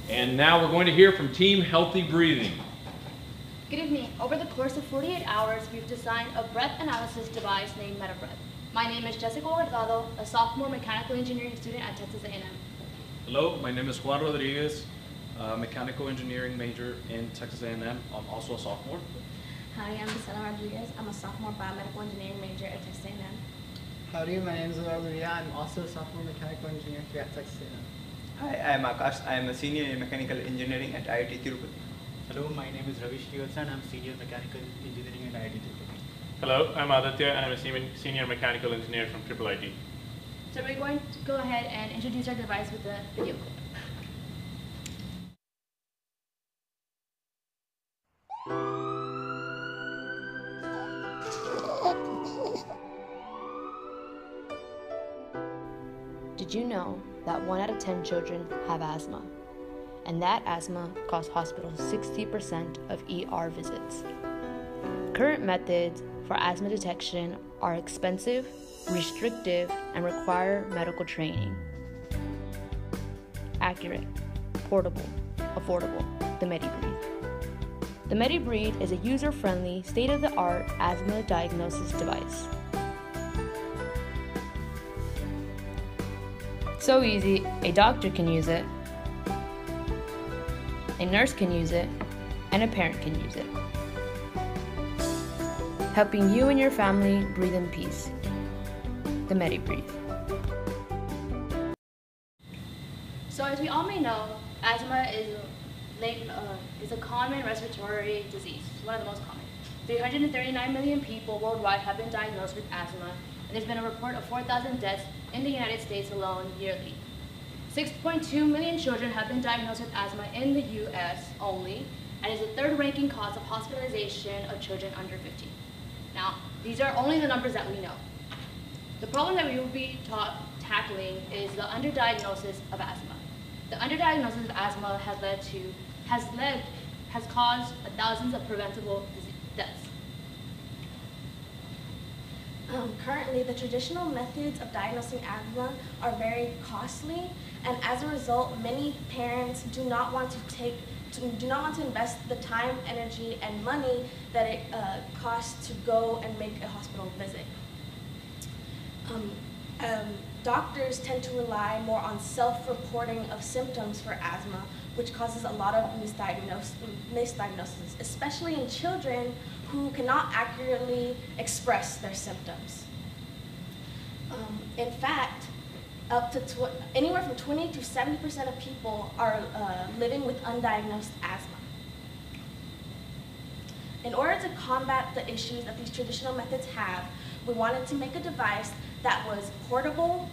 And now we're going to hear from Team Healthy Breathing. Good evening. Over the course of 48 hours, we've designed a breath analysis device named Medi Breath. My name is Jessica Guardado, a sophomore mechanical engineering student at Texas A&M. Hello, my name is Juan Rodriguez, mechanical engineering major in Texas A&M. I'm also a sophomore. Hi, I'm Gisela Rodriguez. I'm a sophomore biomedical engineering major at Texas A&M. Howdy, my name is Maria. I'm also a sophomore mechanical engineer here at Texas A&M. Hi, I am Akash. I am a senior in mechanical engineering at IIT Tirupati. Hello, my name is Ravi Srivatsan. I'm senior mechanical engineering at IIT Tirupati. Hello, I'm Aditya and I'm a senior mechanical engineer from IIIT. So we're going to go ahead and introduce our device with a video clip. Did you know that 1 out of 10 children have asthma? And that asthma costs hospitals 60% of ER visits. Current methods for asthma detection are expensive, restrictive, and require medical training. Accurate, portable, affordable, the Medi Breath. The Medi Breath is a user-friendly, state-of-the-art asthma diagnosis device. So easy, a doctor can use it, a nurse can use it, and a parent can use it. Helping you and your family breathe in peace. The Medi Breath. So as we all may know, asthma is a common respiratory disease. It's one of the most common. 339 million people worldwide have been diagnosed with asthma, and there's been a report of 4,000 deaths in the United States alone yearly. 6.2 million children have been diagnosed with asthma in the US only, and is the third-ranking cause of hospitalization of children under 15. Now, these are only the numbers that we know. The problem that we will be tackling is the underdiagnosis of asthma. The underdiagnosis of asthma has caused thousands of preventable deaths. Currently, the traditional methods of diagnosing asthma are very costly, and as a result, many parents do not want to invest the time, energy, and money that it costs to go and make a hospital visit. Doctors tend to rely more on self-reporting of symptoms for asthma, which causes a lot of misdiagnosis, especially in children who cannot accurately express their symptoms. In fact, anywhere from 20 to 70% of people are living with undiagnosed asthma. In order to combat the issues that these traditional methods have, we wanted to make a device that was portable,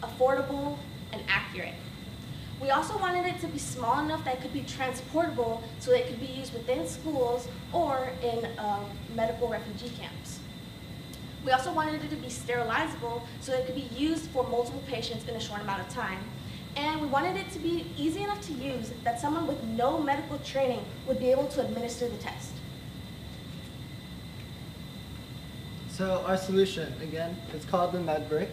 affordable, and accurate. We also wanted it to be small enough that it could be transportable so that it could be used within schools or in medical refugee camps. We also wanted it to be sterilizable so that it could be used for multiple patients in a short amount of time. And we wanted it to be easy enough to use that someone with no medical training would be able to administer the test. So our solution, again, it's called the Medi Breath.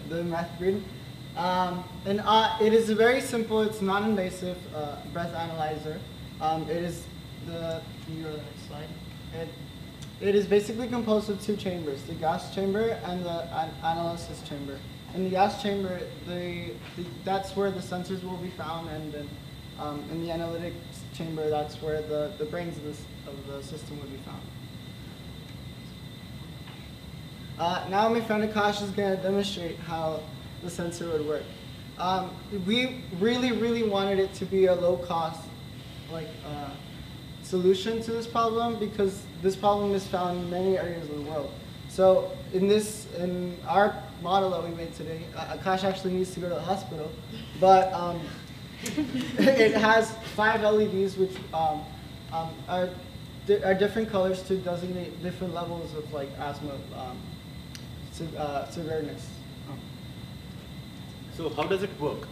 And it is very simple, it's non-invasive breath analyzer. It is can you go to the next slide? It is basically composed of two chambers, the gas chamber and the analysis chamber. In the gas chamber, that's where the sensors will be found, and then in the analytics chamber, that's where the brains of the system will be found. Now my friend Akash is going to demonstrate how the sensor would work. We really wanted it to be a low-cost solution to this problem, because this problem is found in many areas of the world. So in our model that we made today, Akash actually needs to go to the hospital, but it has 5 LEDs which are different colors to designate different levels of asthma severeness. So how does it work?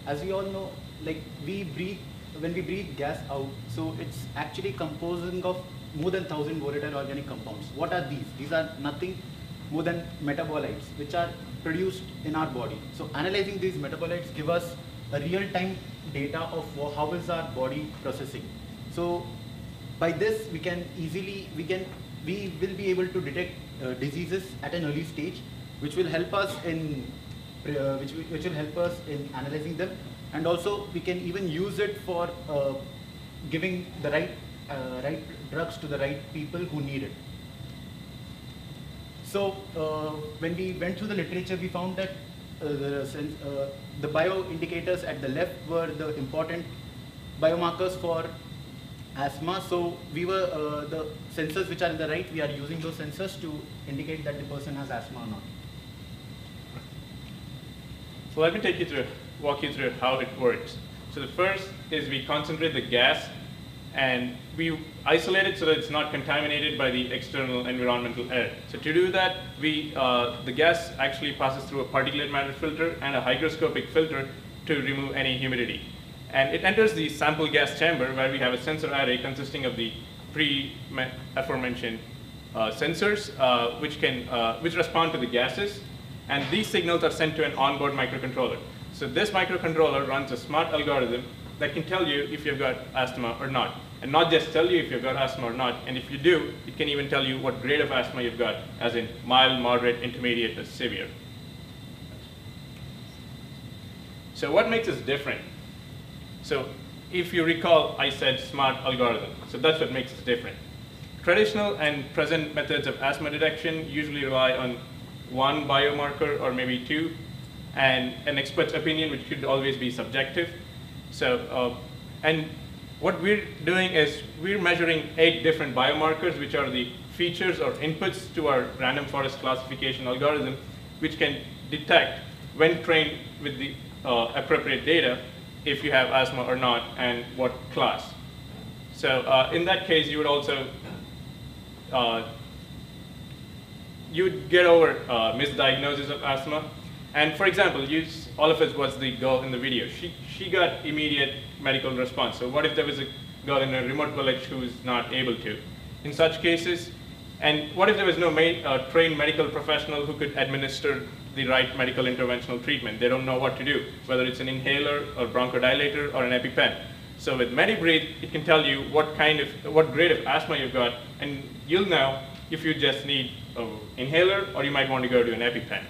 As we all know, when we breathe gas out, so it's actually composing of more than 1,000 volatile organic compounds. What are these? These are nothing more than metabolites, which are produced in our body. So analyzing these metabolites give us a real-time data of how is our body processing. So by this, we will be able to detect diseases at an early stage, which will help us in analyzing them, and also we can even use it for giving the right drugs to the right people who need it. So when we went through the literature, we found that the bio indicators at the left were the important biomarkers for asthma. So the sensors which are in the right, we are using those sensors to indicate that the person has asthma or not. So let me walk you through how it works. So the first is we concentrate the gas and we isolate it so that it's not contaminated by the external environmental air. So to do that, the gas actually passes through a particulate matter filter and a hygroscopic filter to remove any humidity. And it enters the sample gas chamber where we have a sensor array consisting of the aforementioned sensors which respond to the gases. And these signals are sent to an onboard microcontroller. So this microcontroller runs a smart algorithm that can tell you if you've got asthma or not. And not just tell you if you've got asthma or not, and if you do, it can even tell you what grade of asthma you've got, as in mild, moderate, intermediate, or severe. So what makes us different? So if you recall, I said smart algorithm. So that's what makes us different. Traditional and present methods of asthma detection usually rely on one biomarker or maybe two, and an expert's opinion, which could always be subjective. So, and what we're doing is we're measuring 8 different biomarkers, which are the features or inputs to our random forest classification algorithm, which can detect, when trained with the appropriate data, if you have asthma or not, and what class. So in that case, you would also you would get over misdiagnosis of asthma. And for example, all of us was the girl in the video. She got immediate medical response. So what if there was a girl in a remote village who is not able to? In such cases, and what if there was no trained medical professional who could administer the right medical interventional treatment? They don't know what to do, whether it's an inhaler or bronchodilator or an EpiPen. So with Medi Breath, it can tell you what grade of asthma you've got, and you'll know if you just need an inhaler or you might want to go to an EpiPen.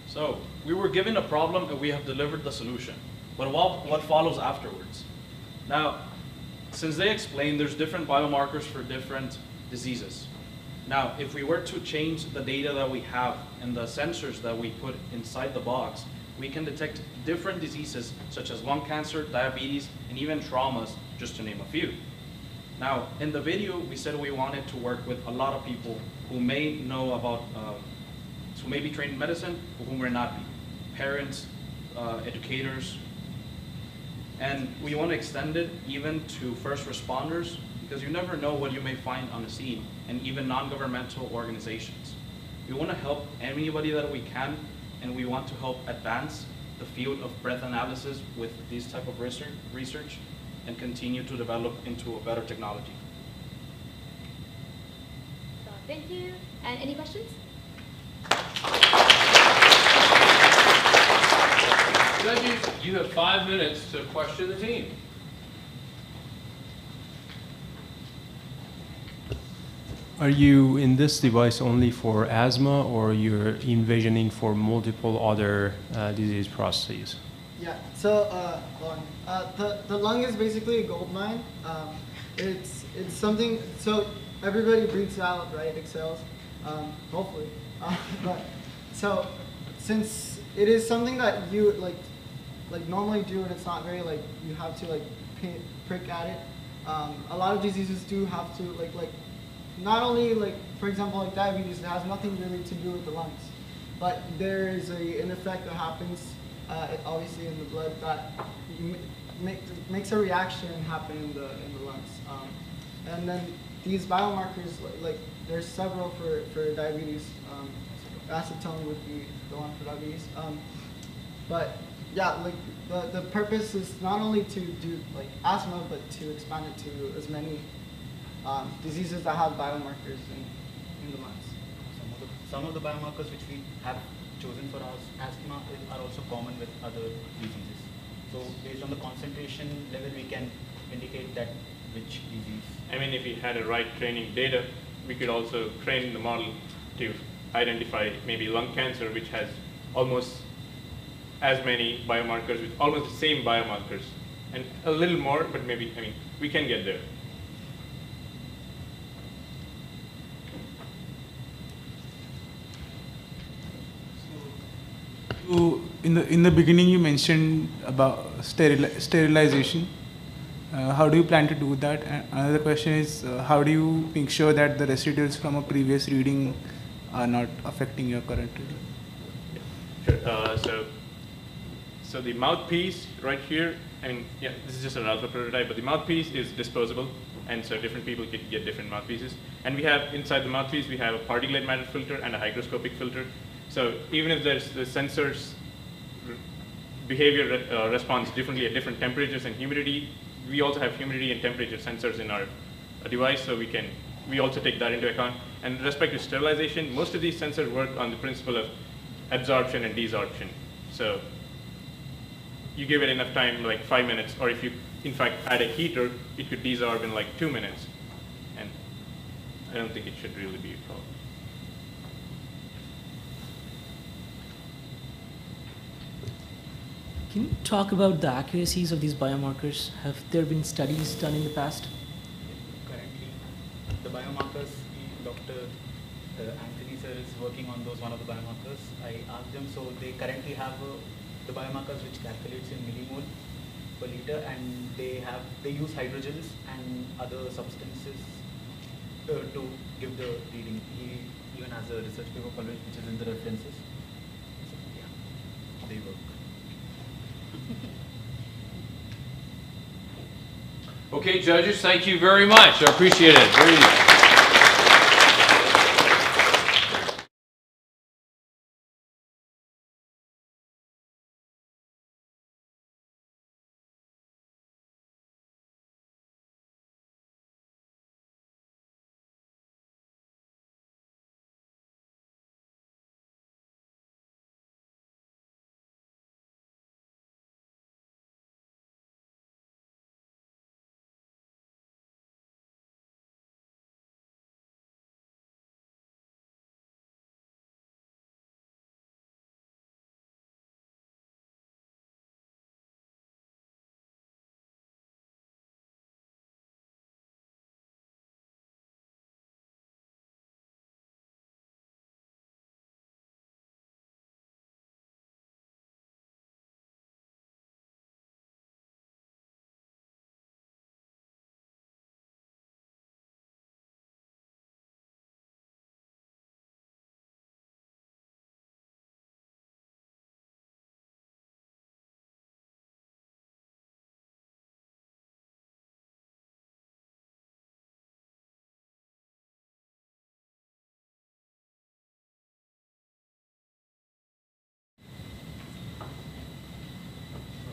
So we were given a problem and we have delivered the solution. But what follows afterwards? Now, since they explained there's different biomarkers for different diseases. Now, if we were to change the data that we have and the sensors that we put inside the box, we can detect different diseases such as lung cancer, diabetes, and even traumas, just to name a few. Now, in the video, we said we wanted to work with a lot of people who may know about, who may be trained in medicine, or who may not be. Parents, educators, and we want to extend it even to first responders, because you never know what you may find on the scene, and even non-governmental organizations. We want to help anybody that we can, and we want to help advance the field of breath analysis with this type of research and continue to develop into a better technology. So, thank you. And any questions? Judges, you have 5 minutes to question the team. Are you in this device only for asthma, or you're envisioning for multiple other disease processes? Yeah, so the lung is basically a gold mine. It's something, so everybody breathes out, right, exhales, hopefully. But so since it is something that you like normally do, and it's not very like, you have to like prick at it, a lot of diseases do have to like not only like, for example, like diabetes, it has nothing really to do with the lungs, but there is an effect that happens obviously in the blood that makes a reaction happen in the lungs, and then these biomarkers, like there's several for diabetes. Acetone would be the one for diabetes, but yeah, like the purpose is not only to do like asthma, but to expand it to as many diseases that have biomarkers in the lungs. Some of the biomarkers which we have chosen for our asthma are also common with other diseases. So based on the concentration level, we can indicate that which disease. I mean, if we had a right training data, we could also train the model to identify maybe lung cancer, which has almost as many biomarkers with almost the same biomarkers, and a little more, but maybe, I mean, we can get there. So in the beginning, you mentioned about sterilization. How do you plan to do that? And another question is, how do you make sure that the residuals from a previous reading are not affecting your current reading? Sure. So the mouthpiece right here, I mean, yeah, this is just an alpha prototype, but the mouthpiece is disposable, and so different people can get different mouthpieces. And we have, inside the mouthpiece, we have a particulate matter filter and a hygroscopic filter. So even if there's the sensors behavior responds differently at different temperatures and humidity, we also have humidity and temperature sensors in our device, so we also take that into account. And with respect to sterilization, most of these sensors work on the principle of absorption and desorption. So you give it enough time, like 5 minutes, or if you in fact add a heater, it could desorb in like 2 minutes. And I don't think it should really be a problem. Can you talk about the accuracies of these biomarkers? Have there been studies done in the past? Currently, the biomarkers, Dr. Anthony sir is working on one of the biomarkers. I asked them, so they currently have the biomarkers which calculates in millimole per liter, and they use hydrogens and other substances to give the reading. He even has a research paper published which is in the references. So yeah, they work. Okay, judges, thank you very much. I appreciate it. Very nice.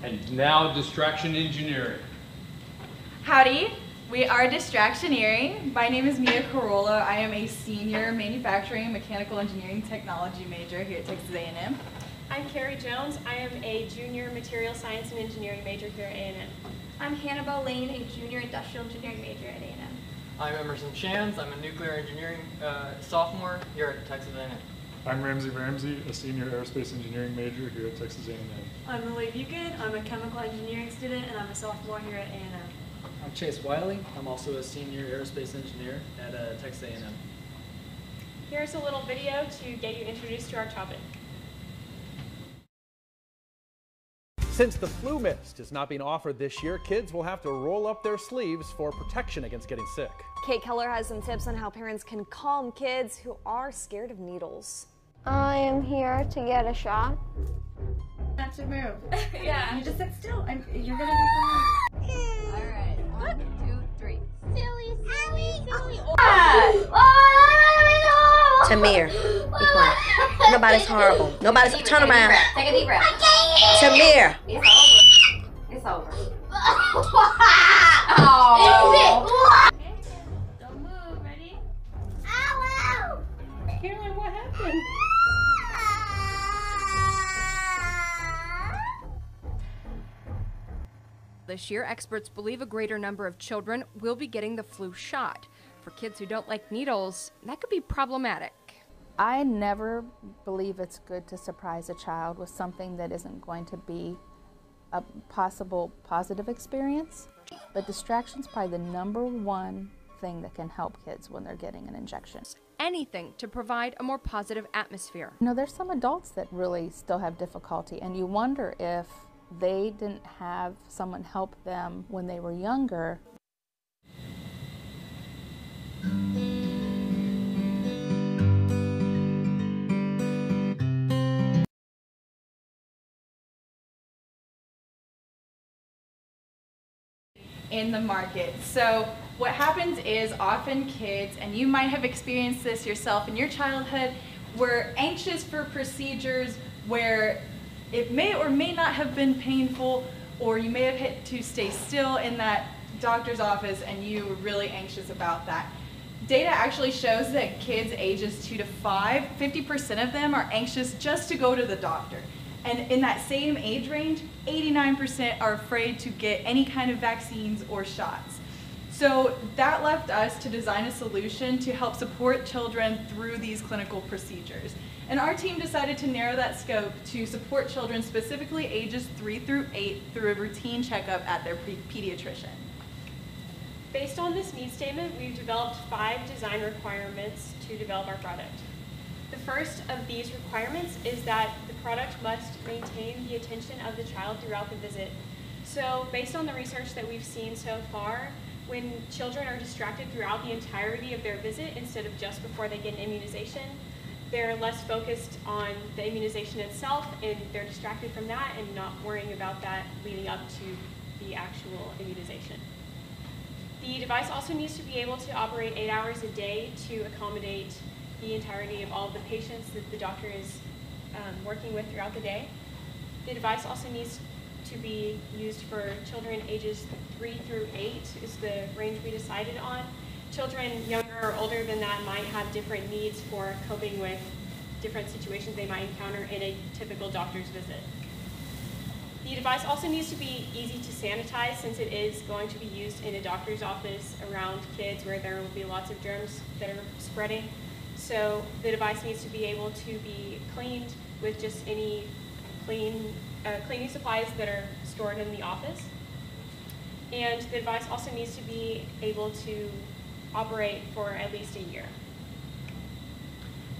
And now distraction engineering. Howdy, we are Distractioneering. My name is Mia Carolla. I am a senior manufacturing and mechanical engineering technology major here at Texas A&M. I'm Carrie Jones. I am a junior material science and engineering major here at A&M. I'm Hannibal Lane, a junior industrial engineering major at A&M. I'm Emerson Shands. I'm a nuclear engineering sophomore here at Texas A&M. I'm Ramsey, a senior aerospace engineering major here at Texas A&M. I'm Lily Buchan. I'm a chemical engineering student, and I'm a sophomore here at A&M. I'm Chase Wiley. I'm also a senior aerospace engineer at Texas A&M. Here's a little video to get you introduced to our topic. Since the flu mist is not being offered this year, kids will have to roll up their sleeves for protection against getting sick. Kate Keller has some tips on how parents can calm kids who are scared of needles. I am here to get a shot. That's your move. Yeah. You just sit still and you're gonna be fine. All right, 1, 2, 3. Silly. Tamir, be quiet. Nobody's horrible. Nobody's, turn around. Take a deep breath. Tamir. It's over. It's over. Oh. Okay, don't move. Ready? Ow! Caroline, what happened? This year, experts believe a greater number of children will be getting the flu shot. For kids who don't like needles, that could be problematic. I never believe it's good to surprise a child with something that isn't going to be a possible positive experience. But distraction's probably the #1 thing that can help kids when they're getting an injection. Anything to provide a more positive atmosphere. You know, there's some adults that really still have difficulty, and you wonder if they didn't have someone help them when they were younger. In the market. So what happens is often kids, and you might have experienced this yourself in your childhood, were anxious for procedures where it may or may not have been painful, or you may have had to stay still in that doctor's office and you were really anxious about that. Data actually shows that kids ages 2 to 5, 50% of them are anxious just to go to the doctor. And in that same age range, 89% are afraid to get any kind of vaccines or shots. So that left us to design a solution to help support children through these clinical procedures. And our team decided to narrow that scope to support children, specifically ages 3 through 8, through a routine checkup at their pediatrician. Based on this needs statement, we've developed 5 design requirements to develop our product. The first of these requirements is that the product must maintain the attention of the child throughout the visit. So based on the research that we've seen so far, when children are distracted throughout the entirety of their visit instead of just before they get an immunization, they're less focused on the immunization itself, and they're distracted from that and not worrying about that leading up to the actual immunization. The device also needs to be able to operate 8 hours a day to accommodate the entirety of all of the patients that the doctor is working with throughout the day. The device also needs to be used for children ages 3 through 8 is the range we decided on. Children younger or older than that might have different needs for coping with different situations they might encounter in a typical doctor's visit. The device also needs to be easy to sanitize since it is going to be used in a doctor's office around kids where there will be lots of germs that are spreading. So the device needs to be able to be cleaned with just any cleaning supplies that are stored in the office. And the device also needs to be able to operate for at least a year.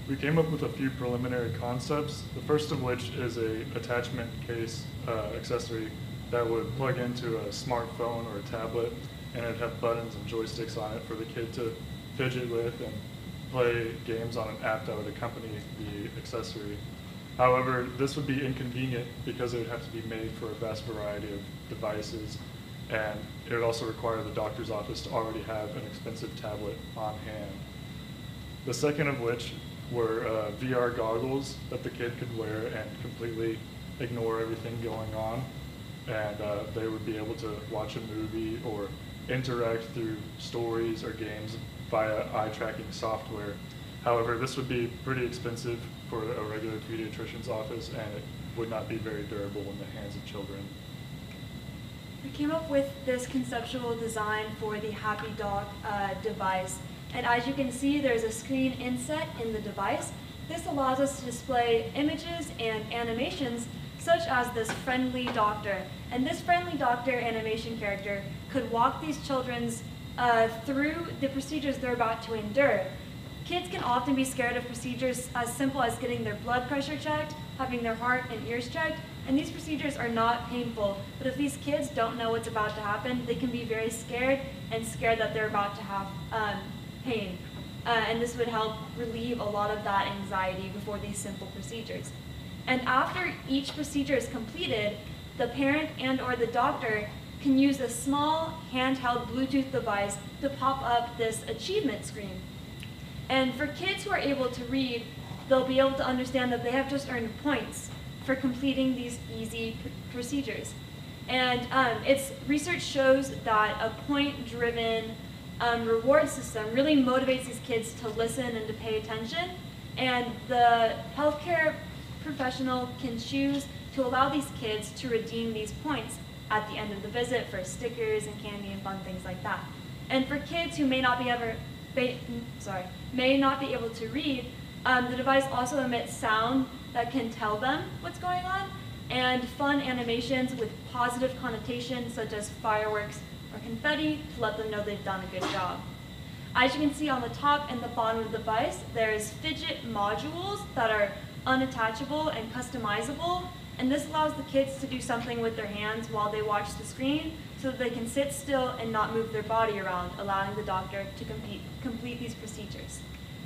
We came up with a few preliminary concepts, the first of which is a attachment case accessory that would plug into a smartphone or a tablet, and it'd have buttons and joysticks on it for the kid to fidget with and play games on an app that would accompany the accessory. However, this would be inconvenient because it would have to be made for a vast variety of devices, and it would also require the doctor's office to already have an expensive tablet on hand. The second of which were VR goggles that the kid could wear and completely ignore everything going on, and they would be able to watch a movie or interact through stories or games via eye tracking software. However, this would be pretty expensive for a regular pediatrician's office, and it would not be very durable in the hands of children. We came up with this conceptual design for the Happy Dog device. And as you can see, there's a screen inset in the device. This allows us to display images and animations such as this friendly doctor. And this friendly doctor animation character could walk these children through the procedures they're about to endure. Kids can often be scared of procedures as simple as getting their blood pressure checked, having their heart and ears checked, and these procedures are not painful. But if these kids don't know what's about to happen, they can be very scared that they're about to have pain. And this would help relieve a lot of that anxiety before these simple procedures. And after each procedure is completed, the parent and or the doctor can use a small handheld Bluetooth device to pop up this achievement screen. And for kids who are able to read, they'll be able to understand that they have just earned points for completing these easy procedures. And research shows that a point-driven reward system really motivates these kids to listen and to pay attention. And the healthcare professional can choose to allow these kids to redeem these points at the end of the visit for stickers and candy and fun things like that. And for kids who may not be able to read, the device also emits sound that can tell them what's going on, and fun animations with positive connotations such as fireworks or confetti to let them know they've done a good job. As you can see on the top and the bottom of the device, there's fidget modules that are unattachable and customizable, and this allows the kids to do something with their hands while they watch the screen so that they can sit still and not move their body around, allowing the doctor to complete these procedures.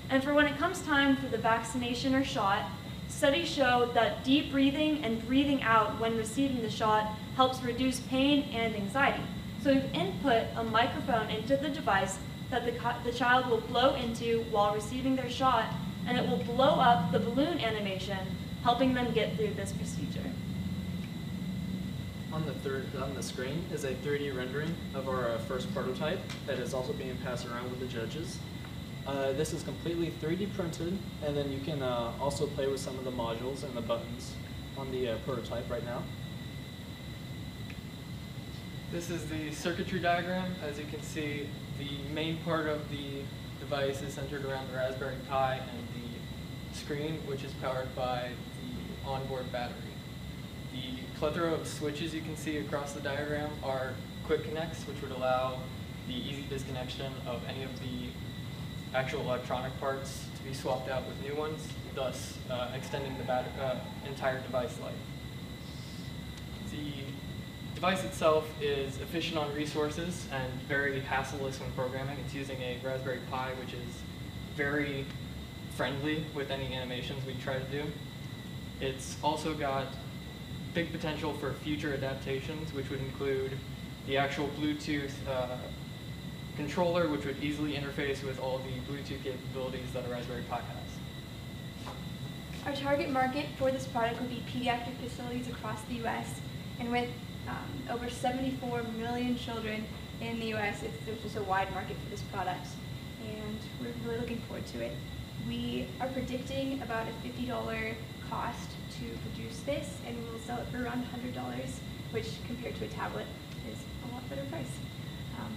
And for when it comes time for the vaccination or shot, studies show that deep breathing and breathing out when receiving the shot helps reduce pain and anxiety. So we've input a microphone into the device that the child will blow into while receiving their shot, and it will blow up the balloon animation, helping them get through this procedure. On the screen is a 3D rendering of our first prototype that is also being passed around with the judges. This is completely 3D printed, and then you can also play with some of the modules and the buttons on the prototype right now. This is the circuitry diagram. As you can see, the main part of the device is centered around the Raspberry Pi and the screen, which is powered by the onboard battery. The plethora of switches you can see across the diagram are quick connects, which would allow the easy disconnection of any of the actual electronic parts to be swapped out with new ones, thus extending the entire device life. The device itself is efficient on resources and very hassleless when programming. It's using a Raspberry Pi, which is very friendly with any animations we try to do. It's also got big potential for future adaptations, which would include the actual Bluetooth controller, which would easily interface with all the Bluetooth capabilities that a Raspberry Pi has. Our target market for this product would be pediatric facilities across the U.S. And with over 74 million children in the U.S., there's just a wide market for this product. And we're really looking forward to it. We are predicting about a $50 cost to produce this, and we'll sell it for around $100, which compared to a tablet is a lot better price.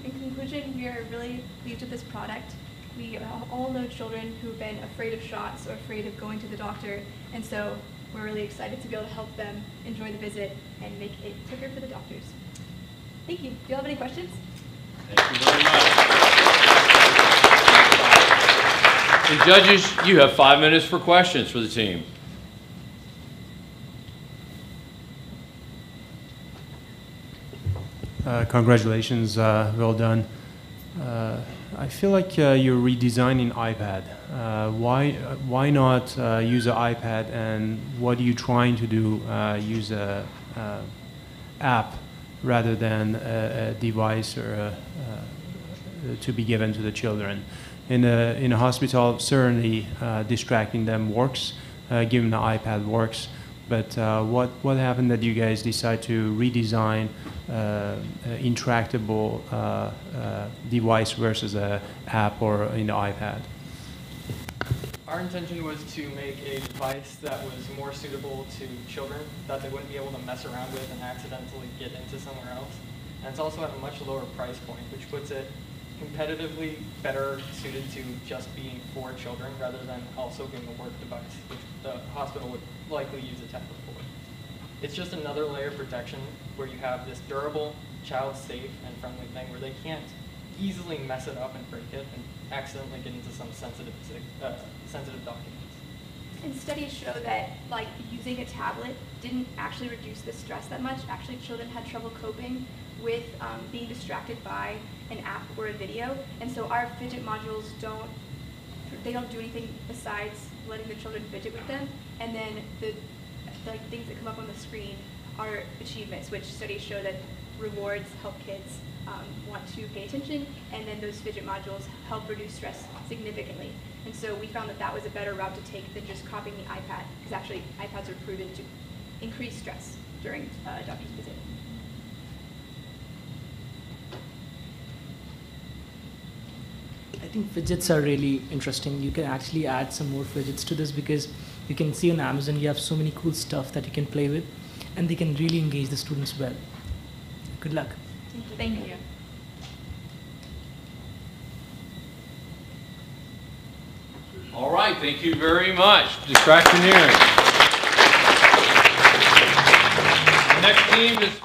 In conclusion, we are really pleased with this product. We all know children who've been afraid of shots or afraid of going to the doctor, and so we're really excited to be able to help them enjoy the visit and make it quicker for the doctors. Thank you. Do you have any questions? Thank you very much. And judges, you have 5 minutes for questions for the team. Congratulations, well done. I feel like you're redesigning iPad. Why not use an iPad, and what are you trying to do? Use a app rather than a device or to be given to the children. In a hospital, certainly distracting them works. Giving the iPad works. But what happened that you guys decide to redesign intractable device versus an app or an iPad? Our intention was to make a device that was more suitable to children, that they wouldn't be able to mess around with and accidentally get into somewhere else. And it's also at a much lower price point, which puts it competitively better suited to just being for children rather than also being a work device, which the hospital would likely use a tablet for. It's just another layer of protection where you have this durable, child-safe, and friendly thing where they can't easily mess it up and break it and accidentally get into some sensitive documents. And studies show that using a tablet didn't actually reduce the stress that much. Actually, children had trouble coping with being distracted by an app or a video. And so our fidget modules don't do anything besides letting the children fidget with them. And then the things that come up on the screen are achievements, which studies show that rewards help kids want to pay attention, and then those fidget modules help reduce stress significantly. And so we found that that was a better route to take than just copying the iPad, because actually iPads are proven to increase stress during a doctor's visit. I think fidgets are really interesting. You can actually add some more fidgets to this, because you can see on Amazon you have so many cool stuff that you can play with, and they can really engage the students well. Good luck. Thank you. All right, thank you very much. Distractioneering. The next team is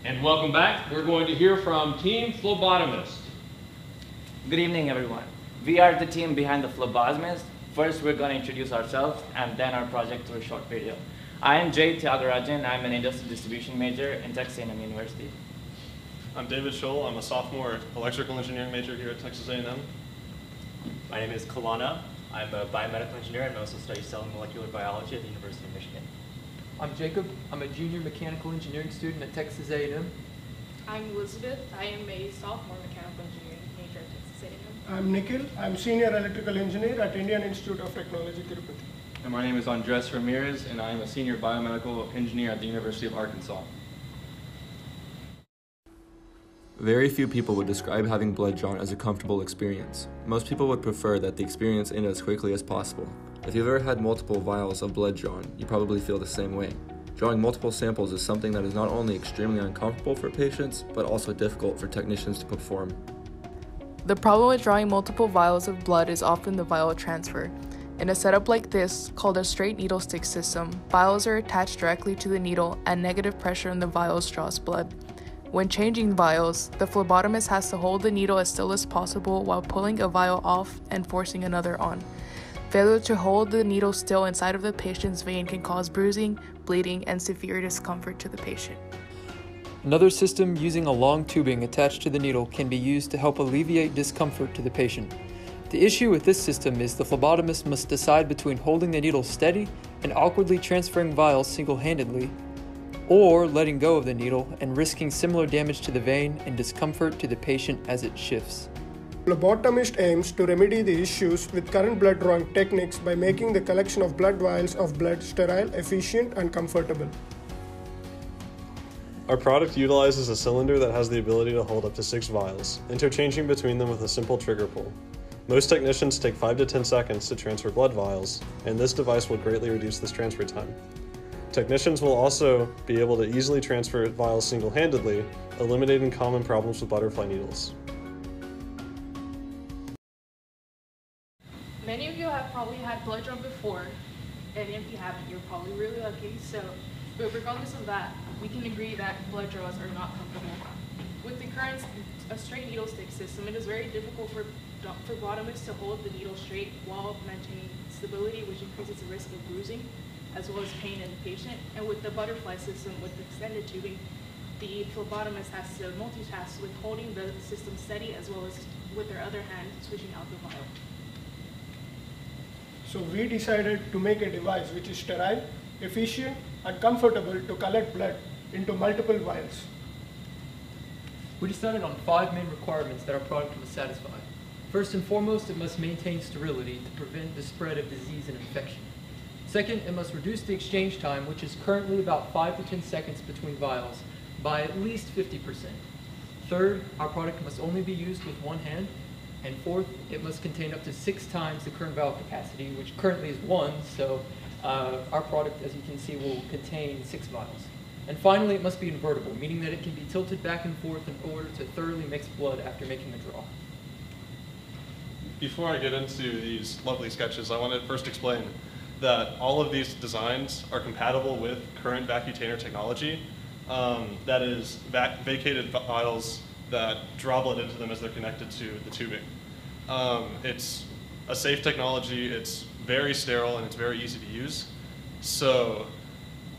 and welcome back. We're going to hear from Team Phlebotomist. Good evening, everyone. We are the team behind the Phlebotomist. First, we're going to introduce ourselves and then our project through a short video. I am Jay Tyagarajan. I'm an industrial distribution major in Texas A&M University. I'm David Scholl. I'm a sophomore electrical engineering major here at Texas A&M. My name is Kalana. I'm a biomedical engineer and I also study cell and molecular biology at the University of Michigan. I'm Jacob. I'm a junior mechanical engineering student at Texas A&M. I'm Elizabeth. I am a sophomore mechanical engineering major Major at Texas A&M. I'm Nikhil. I'm Senior Electrical Engineer at Indian Institute of Technology, Tirupati. And my name is Andres Ramirez, and I am a Senior Biomedical Engineer at the University of Arkansas. Very few people would describe having blood drawn as a comfortable experience. Most people would prefer that the experience end as quickly as possible. If you've ever had multiple vials of blood drawn, you probably feel the same way. Drawing multiple samples is something that is not only extremely uncomfortable for patients, but also difficult for technicians to perform. The problem with drawing multiple vials of blood is often the vial transfer. In a setup like this, called a straight needle stick system, vials are attached directly to the needle and negative pressure in the vials draws blood. When changing vials, the phlebotomist has to hold the needle as still as possible while pulling a vial off and forcing another on. Failure to hold the needle still inside of the patient's vein can cause bruising, bleeding, and severe discomfort to the patient. Another system using a long tubing attached to the needle can be used to help alleviate discomfort to the patient. The issue with this system is the phlebotomist must decide between holding the needle steady and awkwardly transferring vials single-handedly, or letting go of the needle and risking similar damage to the vein and discomfort to the patient as it shifts. Phlebotomist aims to remedy the issues with current blood drawing techniques by making the collection of blood vials of blood sterile, efficient, and comfortable. Our product utilizes a cylinder that has the ability to hold up to 6 vials, interchanging between them with a simple trigger pull. Most technicians take 5 to 10 seconds to transfer blood vials, and this device will greatly reduce this transfer time. Technicians will also be able to easily transfer vials single-handedly, eliminating common problems with butterfly needles. Many of you have probably had blood drawn before, and if you haven't, you're probably really lucky. But regardless of that, we can agree that blood draws are not comfortable. With the current straight needle stick system, it is very difficult for phlebotomists to hold the needle straight while maintaining stability, which increases the risk of bruising, as well as pain in the patient. And with the butterfly system, with the extended tubing, the phlebotomist has to multitask with holding the system steady, as well as with their other hand switching out the vial. So we decided to make a device which is sterile, efficient, and comfortable to collect blood into multiple vials. We decided on 5 main requirements that our product must satisfy. First and foremost, it must maintain sterility to prevent the spread of disease and infection. Second, it must reduce the exchange time, which is currently about 5 to 10 seconds between vials, by at least 50%. Third, our product must only be used with one hand. And fourth, it must contain up to 6 times the current vial capacity, which currently is 1, so our product, as you can see, will contain 6 vials. And finally, it must be invertible, meaning that it can be tilted back and forth in order to thoroughly mix blood after making a draw. Before I get into these lovely sketches, I want to first explain that all of these designs are compatible with current vacutainer technology, that is vacated vials that draw blood into them as they're connected to the tubing. It's a safe technology, it's very sterile, and it's very easy to use. So,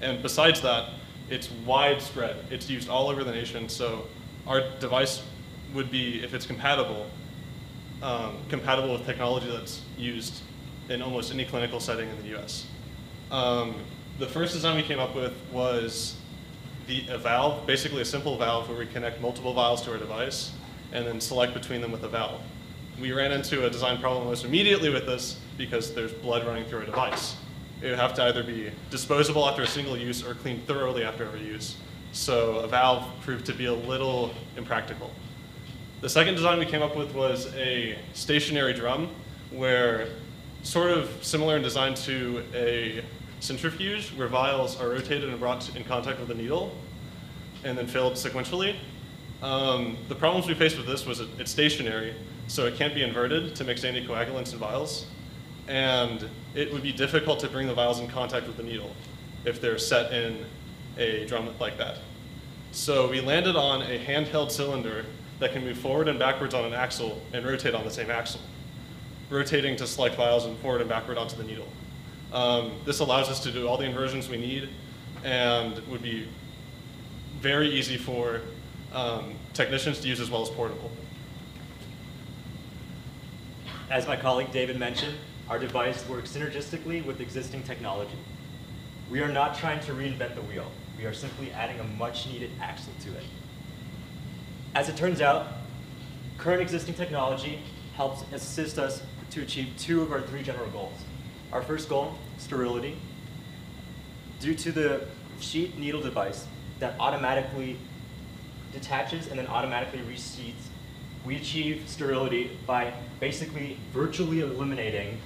and besides that, it's widespread. It's used all over the nation, so our device would be, if it's compatible, compatible with technology that's used in almost any clinical setting in the US. The first design we came up with was a valve, basically a simple valve where we connect multiple vials to our device and then select between them with a valve. We ran into a design problem almost immediately with this because there's blood running through a device. It would have to either be disposable after a single use or cleaned thoroughly after every use. So a valve proved to be a little impractical. The second design we came up with was a stationary drum where, sort of similar in design to a centrifuge, where vials are rotated and brought in contact with the needle and then filled sequentially. The problems we faced with this was it's stationary, so it can't be inverted to mix anticoagulants in vials, and it would be difficult to bring the vials in contact with the needle if they're set in a drum like that. So we landed on a handheld cylinder that can move forward and backwards on an axle and rotate on the same axle, rotating to select vials and forward and backward onto the needle. This allows us to do all the inversions we need and would be very easy for technicians to use as well as portable. As my colleague David mentioned, our device works synergistically with existing technology. We are not trying to reinvent the wheel. We are simply adding a much needed axle to it. As it turns out, Current existing technology helps assist us to achieve 2 of our 3 general goals. Our first goal, sterility. Due to the sheet needle device that automatically detaches and then automatically resheets, we achieve sterility by basically virtually eliminating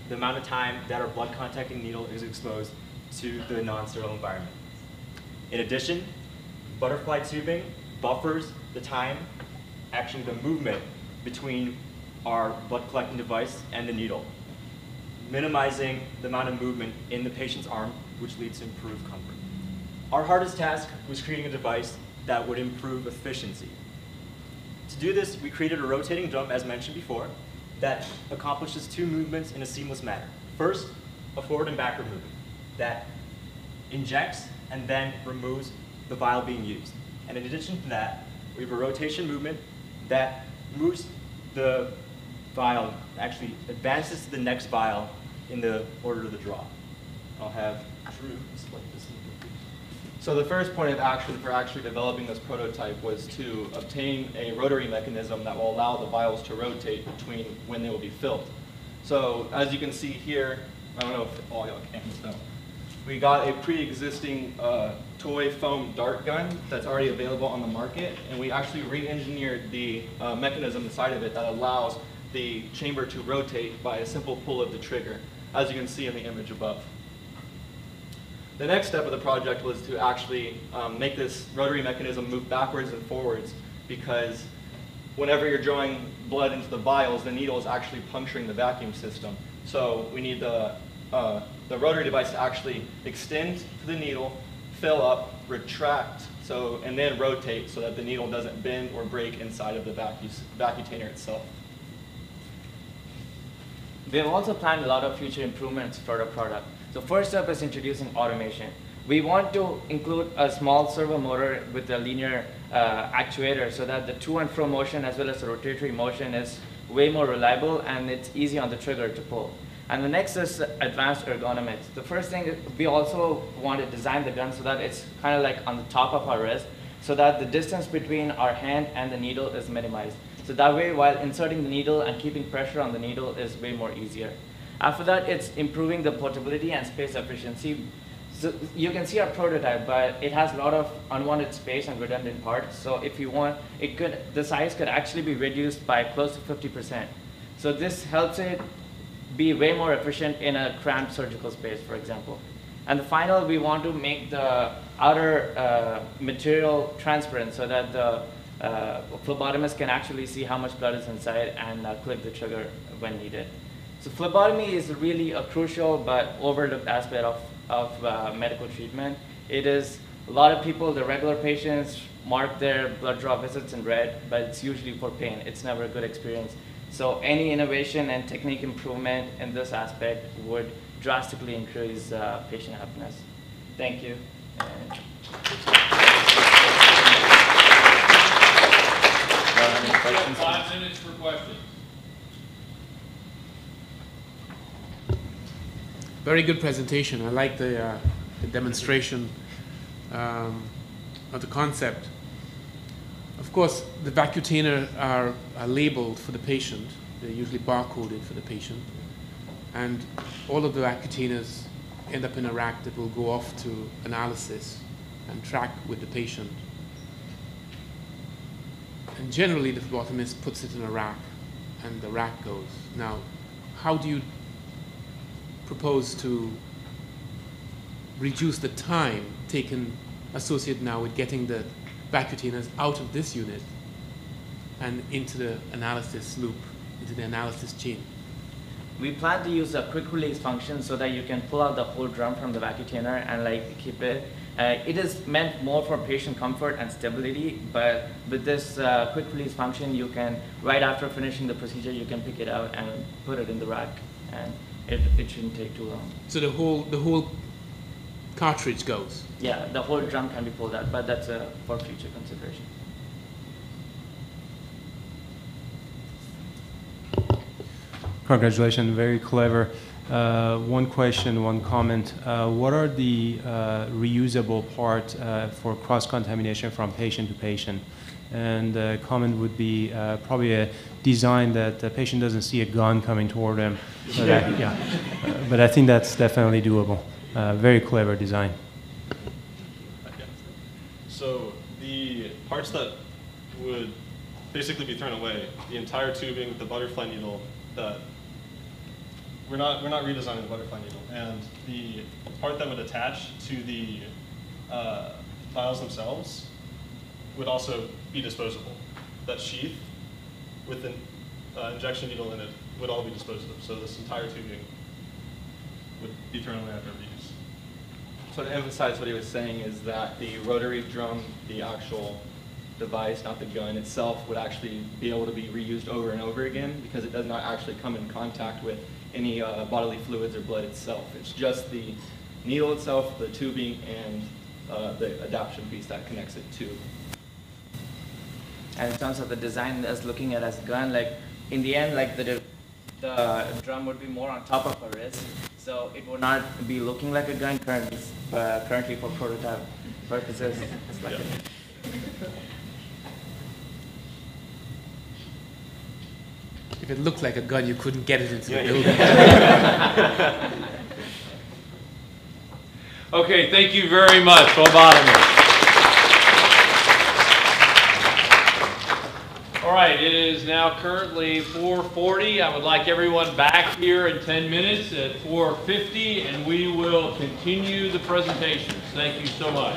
the amount of time that our blood contacting needle is exposed to the non-sterile environment. In addition, butterfly tubing buffers the time, actually the movement between our blood collecting device and the needle, minimizing the amount of movement in the patient's arm, which leads to improved comfort. Our hardest task was creating a device that would improve efficiency. To do this, we created a rotating drum, as mentioned before, that accomplishes 2 movements in a seamless manner. First, a forward and backward movement that injects and then removes the vial being used. And in addition to that, we have a rotation movement that moves the vial, actually advances to the next vial in the order of the draw. I'll have Drew explain this. So the first point of action for actually developing this prototype was to obtain a rotary mechanism that will allow the vials to rotate between when they will be filled. So as you can see here, I don't know if all y'all can, so we got a pre-existing toy foam dart gun that's already available on the market, and we actually re-engineered the mechanism inside of it that allows the chamber to rotate by a simple pull of the trigger, as you can see in the image above. The next step of the project was to actually make this rotary mechanism move backwards and forwards, because whenever you're drawing blood into the vials, the needle is actually puncturing the vacuum system. So we need the rotary device to actually extend to the needle, fill up, retract, and then rotate so that the needle doesn't bend or break inside of the vacutainer itself. We have also planned a lot of future improvements for the product. So first up is introducing automation. We want to include a small servo motor with a linear actuator so that the to and fro motion as well as the rotatory motion is way more reliable and it's easy on the trigger to pull. And the next is advanced ergonomics. The first thing, we also want to design the gun so that it's kind of like on the top of our wrist so that the distance between our hand and the needle is minimized. So that way, while inserting the needle and keeping pressure on the needle is way more easier. After that, it's improving the portability and space efficiency. So you can see our prototype, but it has a lot of unwanted space and redundant parts. So if you want, the size could actually be reduced by close to 50%. So this helps it be way more efficient in a cramped surgical space, for example. And the final, we want to make the outer material transparent so that the phlebotomist can actually see how much blood is inside and click the trigger when needed. So phlebotomy is really a crucial but overlooked aspect of medical treatment. It is, a lot of people, the regular patients, mark their blood draw visits in red, but it's usually for pain. It's never a good experience. So any innovation and technique improvement in this aspect would drastically increase patient happiness. Thank you. We have 5 minutes for questions. Very good presentation. I like the demonstration of the concept. Of course, the vacutainer are labeled for the patient. They're usually barcoded for the patient. And all of the vacutainers end up in a rack that will go off to analysis and track with the patient. And generally, the phlebotomist puts it in a rack, and the rack goes. Now, how do you propose to reduce the time taken associated now with getting the vacutainers out of this unit and into the analysis loop, into the analysis chain? We plan to use a quick release function so that you can pull out the whole drum from the vacutainer and keep it. It is meant more for patient comfort and stability, but with this quick release function, you can, right after finishing the procedure, you can pick it out and put it in the rack, and it shouldn't take too long. So the whole cartridge goes? Yeah, the whole drum can be pulled out, but that's for future consideration. Congratulations, very clever. One question, one comment. What are the reusable parts for cross-contamination from patient to patient? And the comment would be probably a design that the patient doesn't see a gun coming toward them. But, yeah. But I think that's definitely doable. Very clever design. So the parts that would basically be thrown away, the entire tubing, the butterfly needle, we're not redesigning the butterfly needle, and the part that would attach to the vials themselves would also be disposable. That sheath with an injection needle in it would all be disposed of. So this entire tubing would be thrown away after use. So to emphasize what he was saying is that the rotary drum, the actual device, not the gun itself, would actually be able to be reused over and over again because it does not actually come in contact with any bodily fluids or blood itself. It's just the needle itself, the tubing, and the adaptation piece that connects it to. And in terms of the design as looking at as gun, like in the end, like the drum would be more on top of a wrist, so it would not be looking like a gun currently for prototype purposes. It's like If it looked like a gun, you couldn't get it into the building. Okay, thank you very much, Phlebotomist. All right, it is now currently 4:40. I would like everyone back here in 10 minutes at 4:50, and we will continue the presentations. Thank you so much.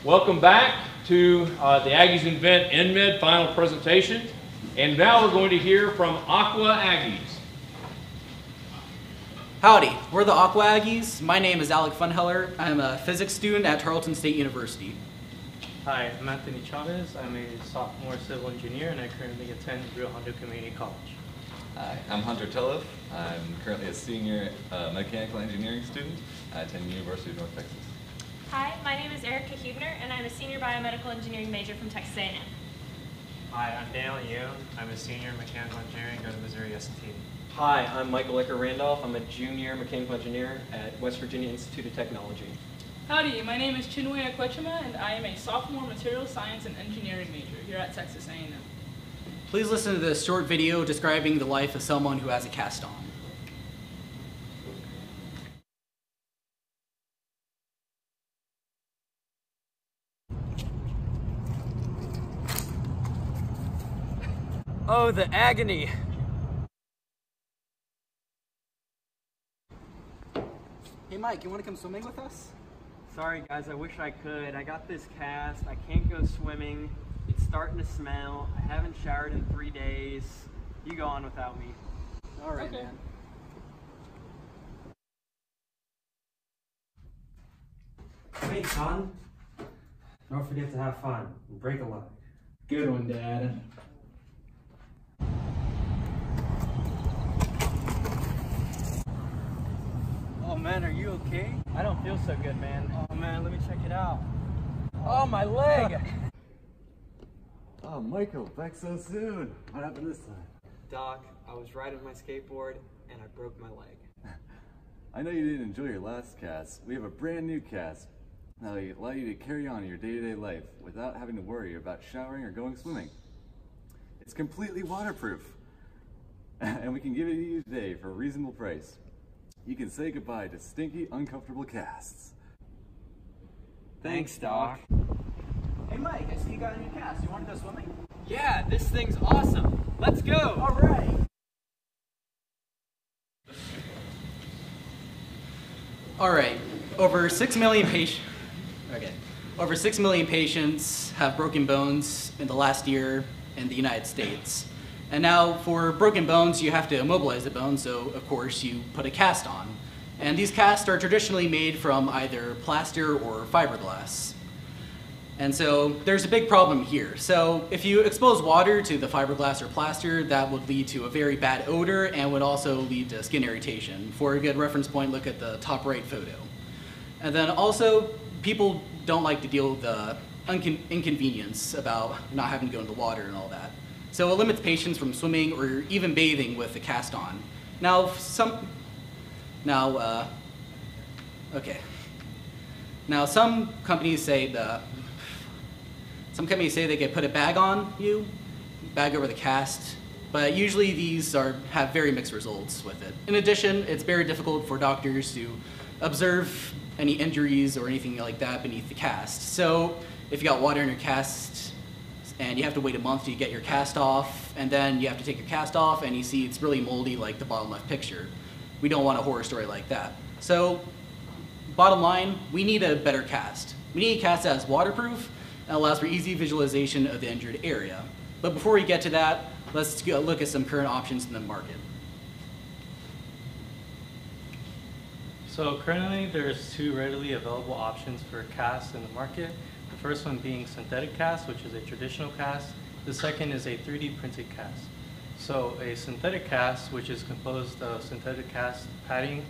Welcome back to the Aggies Invent EnMed final presentation. And now we're going to hear from Aqua Aggies. Howdy, we're the Aqua Aggies. My name is Alec Funheller. I'm a physics student at Tarleton State University. Hi, I'm Anthony Chavez. I'm a sophomore civil engineer and I currently attend Rio Hondo Community College. Hi, I'm Hunter Tilleff. I'm currently a senior mechanical engineering student. I attend the University of North Texas. Hi, my name is Erica Hubner, and I'm a senior biomedical engineering major from Texas A&M. Hi, I'm Daniel Yoon. I'm a senior mechanical engineering at Missouri S&T. Hi, I'm Michael Ecker-Randolph. I'm a junior mechanical engineer at West Virginia Institute of Technology. Howdy, my name is Chinwe Akwechima, and I am a sophomore material science and engineering major here at Texas A&M. Please listen to this short video describing the life of someone who has a cast on. Oh, the agony. Hey Mike, you want to come swimming with us? Sorry guys, I wish I could. I got this cast, I can't go swimming. It's starting to smell. I haven't showered in 3 days. You go on without me. All right, man. Hey, son. Don't forget to have fun and break a leg. Good one, Dad. Oh man, are you okay? I don't feel so good, man. Oh man, let me check it out. Oh, my leg! Oh, Michael, back so soon. What happened this time? Doc, I was riding my skateboard and I broke my leg. I know you didn't enjoy your last cast. We have a brand new cast that'll allow you to carry on your day-to-day life without having to worry about showering or going swimming. It's completely waterproof, and we can give it to you today for a reasonable price. You can say goodbye to stinky, uncomfortable casts. Thanks, Doc. Hey Mike, I see you got a new cast. You want to go swimming? Yeah, this thing's awesome. Let's go. All right. All right. Over 6 million patients. Okay. Over 6 million patients have broken bones in the last year in the United States. And now for broken bones, you have to immobilize the bone, so of course you put a cast on. And these casts are traditionally made from either plaster or fiberglass. And so there's a big problem here. So if you expose water to the fiberglass or plaster, that would lead to a very bad odor and would also lead to skin irritation. For a good reference point, look at the top right photo. And then also, people don't like to deal with the inconvenience about not having to go in the water and all that. So it limits patients from swimming or even bathing with the cast on. Now, some companies say they can put a bag on you, bag over the cast, but usually these have very mixed results with it. In addition, it's very difficult for doctors to observe any injuries or anything like that beneath the cast. So if you got water in your cast and you have to wait a month to get your cast off, and then you have to take your cast off and you see it's really moldy like the bottom left picture. We don't want a horror story like that. So bottom line, we need a better cast. We need a cast that is waterproof and allows for easy visualization of the injured area. But before we get to that, let's look at some current options in the market. So currently there's 2 readily available options for casts in the market. The first one being synthetic cast, which is a traditional cast. The second is a 3D printed cast. So a synthetic cast, which is composed of synthetic cast padding,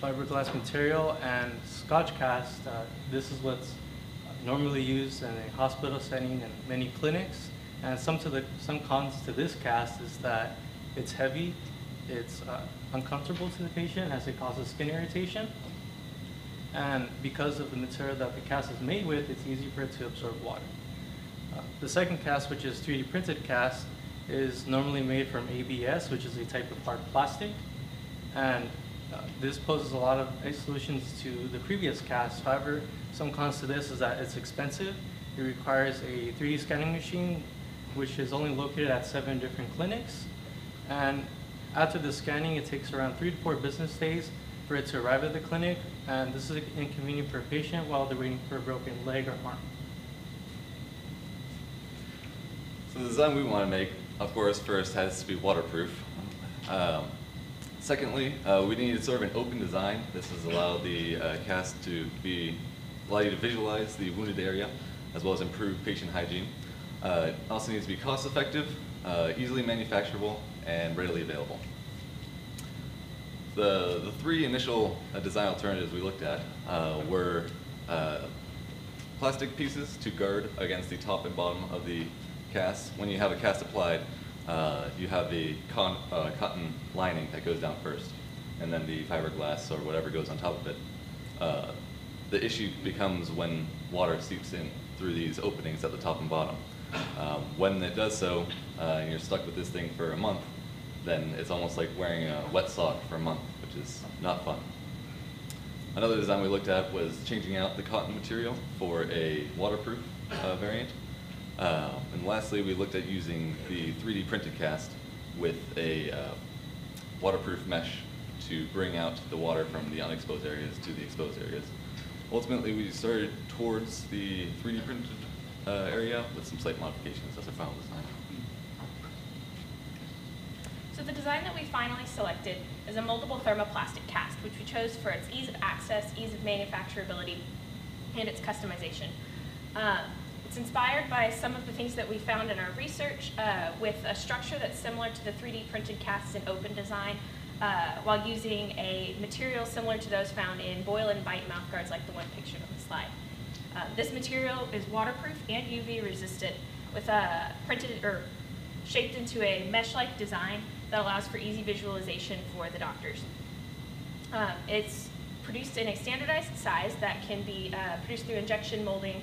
fiberglass material, and Scotch cast. This is what's normally used in a hospital setting and many clinics. And some cons to this cast is that it's heavy, it's uncomfortable to the patient as it causes skin irritation. And because of the material that the cast is made with, it's easy for it to absorb water. The second cast, which is 3D printed cast, is normally made from ABS, which is a type of hard plastic. And this poses a lot of solutions to the previous cast. However, some cons to this is that it's expensive. It requires a 3D scanning machine, which is only located at 7 different clinics. And after the scanning, it takes around 3 to 4 business days for it to arrive at the clinic, and this is inconvenient for a patient while they're waiting for a broken leg or arm. So the design we want to make, of course, first has to be waterproof. Secondly, we need sort of an open design. This has allowed the cast to allow you to visualize the wounded area, as well as improve patient hygiene. It also needs to be cost effective, easily manufacturable, and readily available. The three initial design alternatives we looked at were plastic pieces to guard against the top and bottom of the cast. When you have a cast applied, you have the cotton lining that goes down first, and then the fiberglass or whatever goes on top of it. The issue becomes when water seeps in through these openings at the top and bottom. When it does so, and you're stuck with this thing for a month, then it's almost like wearing a wet sock for a month, which is not fun. Another design we looked at was changing out the cotton material for a waterproof variant. And lastly, we looked at using the 3D printed cast with a waterproof mesh to bring out the water from the unexposed areas to the exposed areas. Ultimately, we started towards the 3D printed area with some slight modifications as our final design. So the design that we finally selected is a moldable thermoplastic cast, which we chose for its ease of access, ease of manufacturability, and its customization. It's inspired by some of the things that we found in our research with a structure that's similar to the 3D printed casts in open design, while using a material similar to those found in boil and bite mouthguards like the one pictured on the slide. This material is waterproof and UV resistant with a shaped into a mesh-like design that allows for easy visualization for the doctors. It's produced in a standardized size that can be produced through injection molding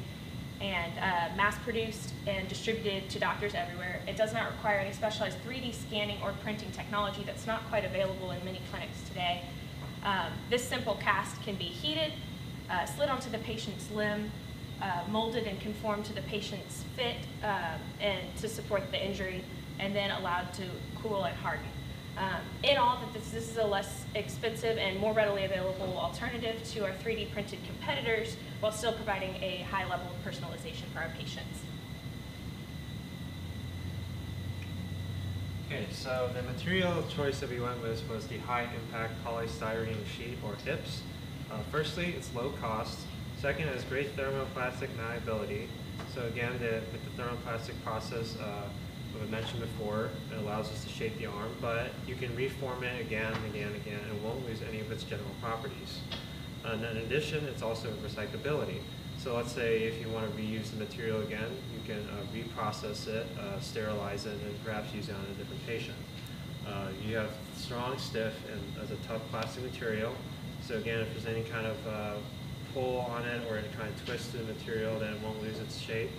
and mass-produced and distributed to doctors everywhere. It does not require any specialized 3D scanning or printing technology that's not quite available in many clinics today. This simple cast can be heated, slid onto the patient's limb, molded and conformed to the patient's fit and to support the injury, and then allowed to cool and harden. In all, this is a less expensive and more readily available alternative to our 3D printed competitors, while still providing a high level of personalization for our patients. Okay, so the material choice that we went with was the high impact polystyrene sheet, or HIPS. Firstly, it's low cost. Second, it has great thermoplastic malleability. So again, with the thermoplastic process, we mentioned before, it allows us to shape the arm, but you can reform it again and again and again, and it won't lose any of its general properties. And in addition, it's also recyclability. So let's say if you want to reuse the material again, you can reprocess it, sterilize it, and perhaps use it on a different patient. You have strong, stiff, and as a tough plastic material. So again, if there's any kind of pull on it or any kind of twist to the material, then it won't lose its shape.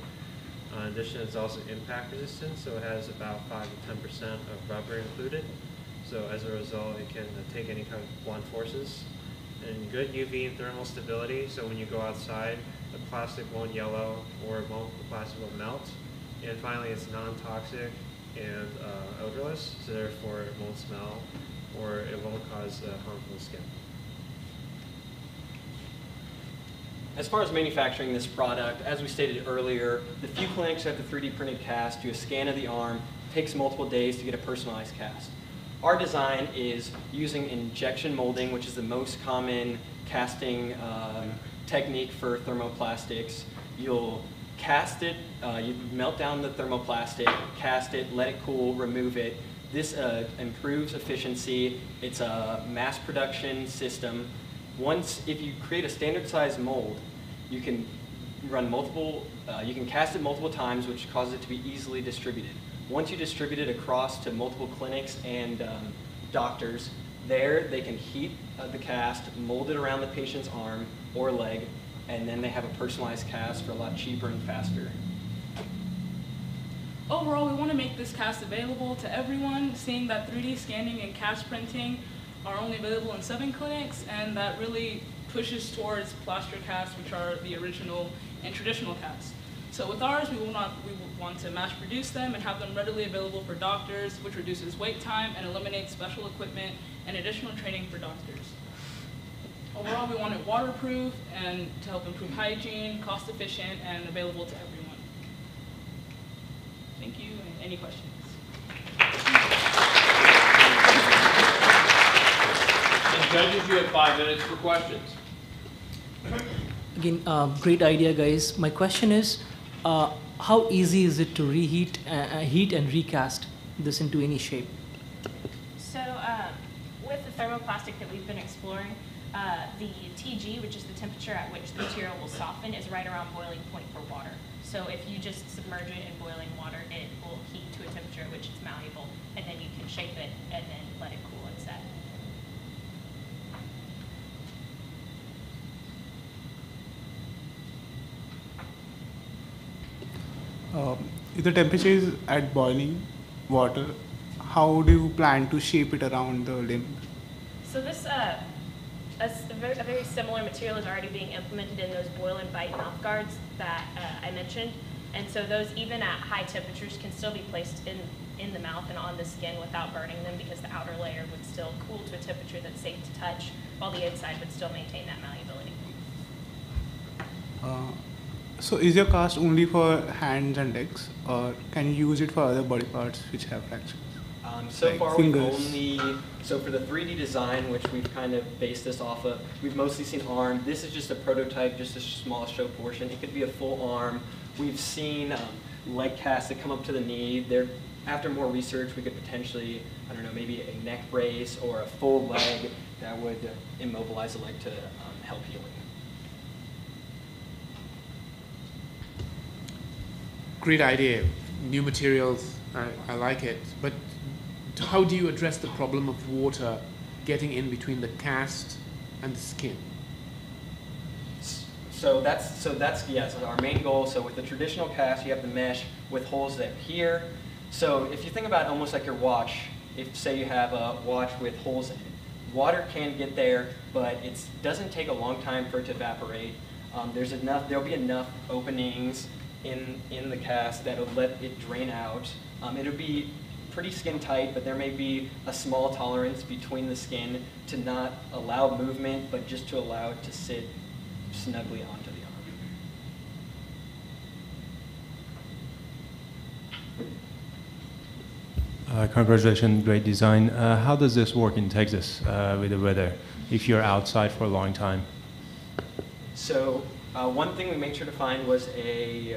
In addition, it's also impact resistant, so it has about 5 to 10% of rubber included. So as a result, it can take any kind of blunt forces. And good UV and thermal stability, so when you go outside, the plastic won't yellow or the plastic will melt. And finally, it's non-toxic and odorless, so therefore it won't smell or it won't cause harm to the skin. As far as manufacturing this product, as we stated earlier, the few clinics that have the 3D printed cast do a scan of the arm. It takes multiple days to get a personalized cast. Our design is using injection molding, which is the most common casting technique for thermoplastics. You'll cast it, you melt down the thermoplastic, cast it, let it cool, remove it. This improves efficiency. It's a mass production system. If you create a standard size mold, you can run you can cast it multiple times, which causes it to be easily distributed. Once you distribute it across to multiple clinics and doctors, they can heat the cast, mold it around the patient's arm or leg, and then they have a personalized cast for a lot cheaper and faster. Overall, we want to make this cast available to everyone, seeing that 3D scanning and cast printing are only available in 7 clinics, and that really pushes towards plaster casts, which are the original and traditional casts. So with ours, we want to mass produce them and have them readily available for doctors, which reduces wait time and eliminates special equipment and additional training for doctors. Overall, we want it waterproof and to help improve hygiene, cost efficient, and available to everyone. Thank you, and any questions? And judges, you have 5 minutes for questions. Again, great idea, guys. My question is, how easy is it to reheat, heat and recast this into any shape? So with the thermoplastic that we've been exploring, the TG, which is the temperature at which the material will soften, is right around boiling point for water. So if you just submerge it in boiling water, it will heat to a temperature at which it's malleable, and then you can shape it and then let it cool and set. If the temperature is at boiling water, how do you plan to shape it around the limb? So this, a very similar material is already being implemented in those boil and bite mouth guards that I mentioned. And so those, even at high temperatures, can still be placed in the mouth and on the skin without burning them, because the outer layer would still cool to a temperature that's safe to touch, while the inside would still maintain that malleability. So is your cast only for hands and legs, or can you use it for other body parts which have fractures? So like far fingers? we've only, so for the 3D design, which we've kind of based this off of, we've mostly seen arm. This is just a prototype, just a small show portion. It could be a full arm. We've seen leg casts that come up to the knee. After more research, we could potentially, I don't know, maybe a neck brace or a full leg that would immobilize the leg to help healing. Great idea. New materials, I like it. But how do you address the problem of water getting in between the cast and the skin? So that's yes, our main goal. So with the traditional cast, you have the mesh with holes that here. So if you think about it almost like your watch, if say you have a watch with holes in it, water can get there, but it doesn't take a long time for it to evaporate. There'll be enough openings in the cast that'll let it drain out. It'll be pretty skin tight, but there may be a small tolerance between the skin to not allow movement, but just to allow it to sit snugly onto the arm. Congratulations, great design. How does this work in Texas with the weather if you're outside for a long time? So one thing we made sure to find was a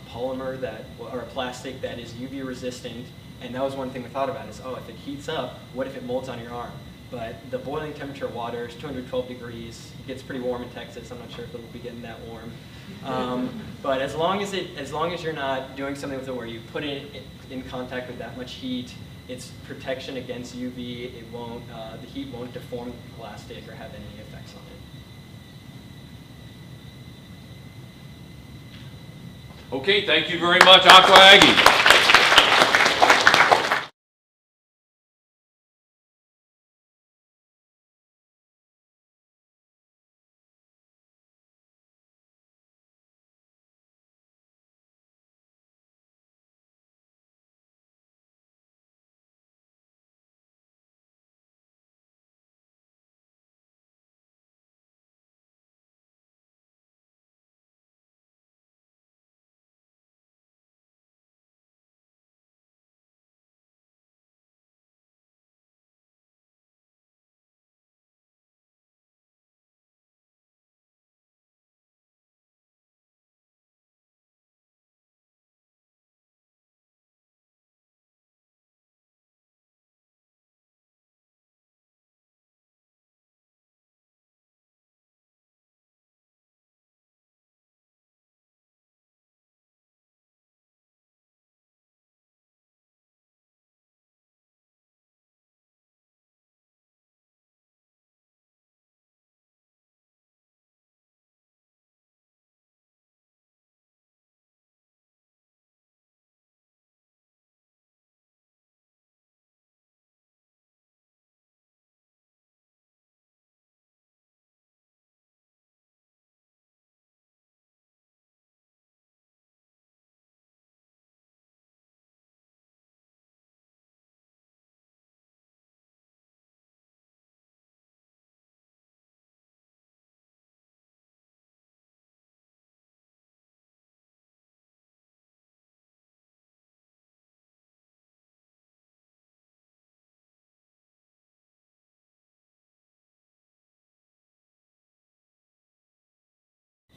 polymer or a plastic that is UV resistant, and that was one thing we thought about is, oh, if it heats up, what if it molds on your arm? But the boiling temperature of water is 212 degrees. It gets pretty warm in Texas. I'm not sure if it'll be getting that warm. But as long as you're not doing something with it where you put it in contact with that much heat, it's protection against UV. It won't, the heat won't deform the plastic or have any effects on it. Okay, thank you very much, Aqua Aggies.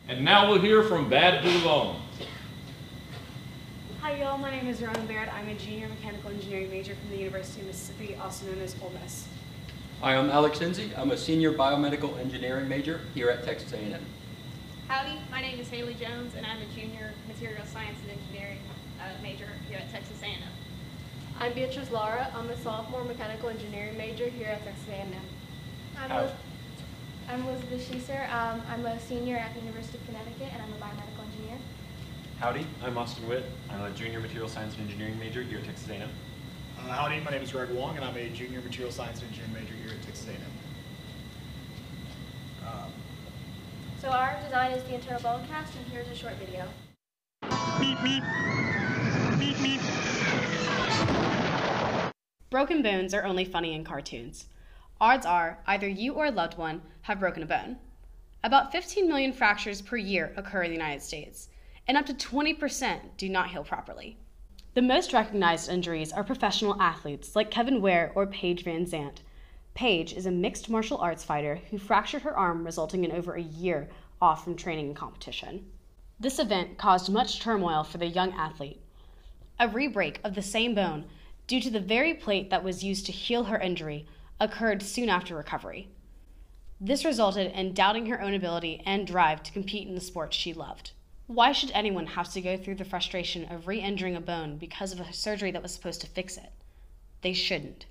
And now we'll hear from Bad Blue Bone. Hi y'all, my name is Ronan Baird. I'm a junior mechanical engineering major from the University of Mississippi, also known as Ole Miss. Hi, I'm Alex Lindsay. I'm a senior biomedical engineering major here at Texas A&M. Howdy, my name is Haley Jones, and I'm a junior material science and engineering major here at Texas A&M. I'm Beatrice Lara. I'm a sophomore mechanical engineering major here at Texas A&M. I'm Elizabeth Schieser. I'm a senior at the University of Connecticut, and I'm a biomedical engineer. Howdy, I'm Austin Witt. I'm a junior material science and engineering major here at Texas A&M. Howdy, my name is Greg Wong, and I'm a junior material science and engineering major here at Texas A&M. So our design is the internal bone cast, and here's a short video. Meep, meep. Meep, meep. Broken bones are only funny in cartoons. Odds are either you or a loved one have broken a bone. About 15 million fractures per year occur in the United States, and up to 20% do not heal properly. The most recognized injuries are professional athletes like Kevin Ware or Paige Van Zandt. Paige is a mixed martial arts fighter who fractured her arm, resulting in over a year off from training and competition. This event caused much turmoil for the young athlete. A re-break of the same bone, due to the very plate that was used to heal her injury, occurred soon after recovery. This resulted in doubting her own ability and drive to compete in the sport she loved. Why should anyone have to go through the frustration of re-injuring a bone because of a surgery that was supposed to fix it? They shouldn't.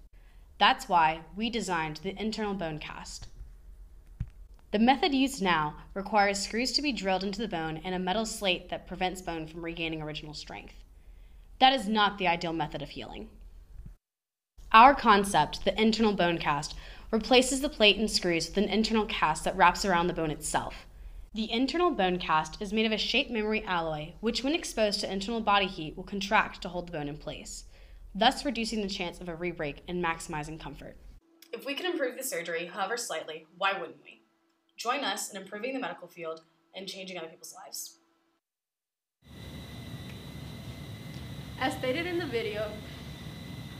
That's why we designed the internal bone cast. The method used now requires screws to be drilled into the bone and a metal slate that prevents bone from regaining original strength. That is not the ideal method of healing. Our concept, the internal bone cast, replaces the plate and screws with an internal cast that wraps around the bone itself. The internal bone cast is made of a shape memory alloy, which when exposed to internal body heat will contract to hold the bone in place, thus reducing the chance of a re-break and maximizing comfort. If we can improve the surgery, however slightly, why wouldn't we? Join us in improving the medical field and changing other people's lives. As stated in the video,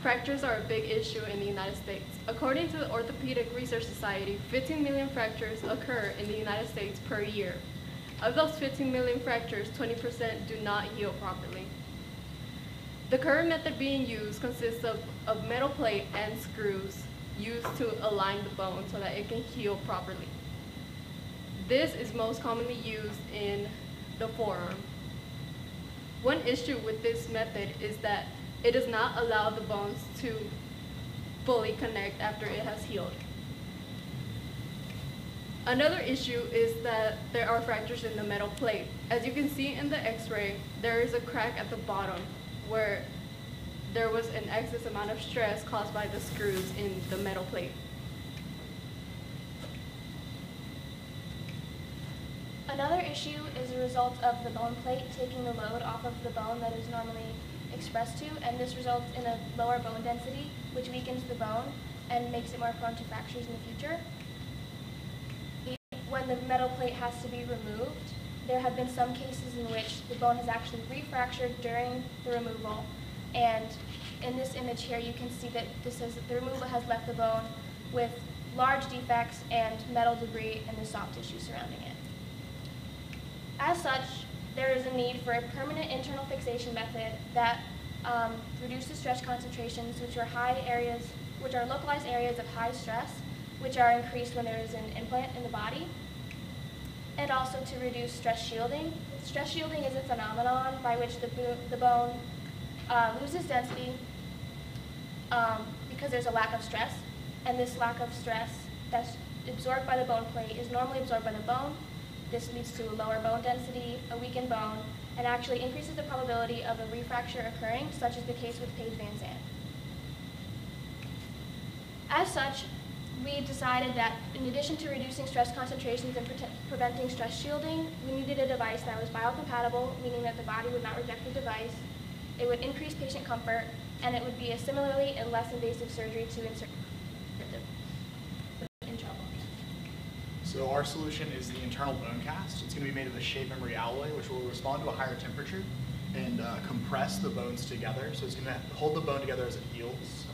fractures are a big issue in the United States. According to the Orthopedic Research Society, 15 million fractures occur in the United States per year. Of those 15 million fractures, 20% do not heal properly. The current method being used consists of a metal plate and screws used to align the bone so that it can heal properly. This is most commonly used in the forearm. One issue with this method is that it does not allow the bones to fully connect after it has healed. Another issue is that there are fractures in the metal plate. As you can see in the x-ray, there is a crack at the bottom where there was an excess amount of stress caused by the screws in the metal plate. Another issue is a result of the bone plate taking the load off of the bone that is normally expressed to, and this results in a lower bone density, which weakens the bone and makes it more prone to fractures in the future. When the metal plate has to be removed, there have been some cases in which the bone has actually refractured during the removal, and in this image here you can see that the removal has left the bone with large defects and metal debris in the soft tissue surrounding it. As such, there is a need for a permanent internal fixation method that reduces stress concentrations, which are localized areas of high stress, which are increased when there is an implant in the body, and also to reduce stress shielding. Stress shielding is a phenomenon by which the bone loses density because there's a lack of stress, and this lack of stress that's absorbed by the bone plate is normally absorbed by the bone. This leads to a lower bone density, a weakened bone, and actually increases the probability of a refracture occurring, such as the case with Paige Van Zandt. As such, we decided that in addition to reducing stress concentrations and preventing stress shielding, we needed a device that was biocompatible, meaning that the body would not reject the device, it would increase patient comfort, and it would be a similarly and less invasive surgery to insert the internal bone. So our solution is the internal bone cast. It's going to be made of a shape memory alloy, which will respond to a higher temperature and compress the bones together. So it's going to hold the bone together as it heals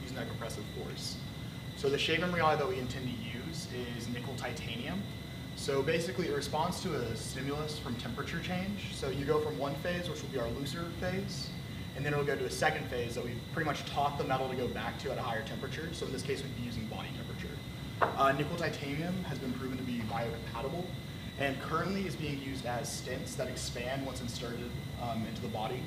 using that compressive force. So the shape memory alloy that we intend to use is nickel titanium. So basically it responds to a stimulus from temperature change. So you go from one phase, which will be our looser phase, and then it'll go to a second phase that we've pretty much taught the metal to go back to at a higher temperature. So in this case, we'd be using body temperature. Nickel titanium has been proven to be biocompatible, and currently is being used as stents that expand once inserted into the body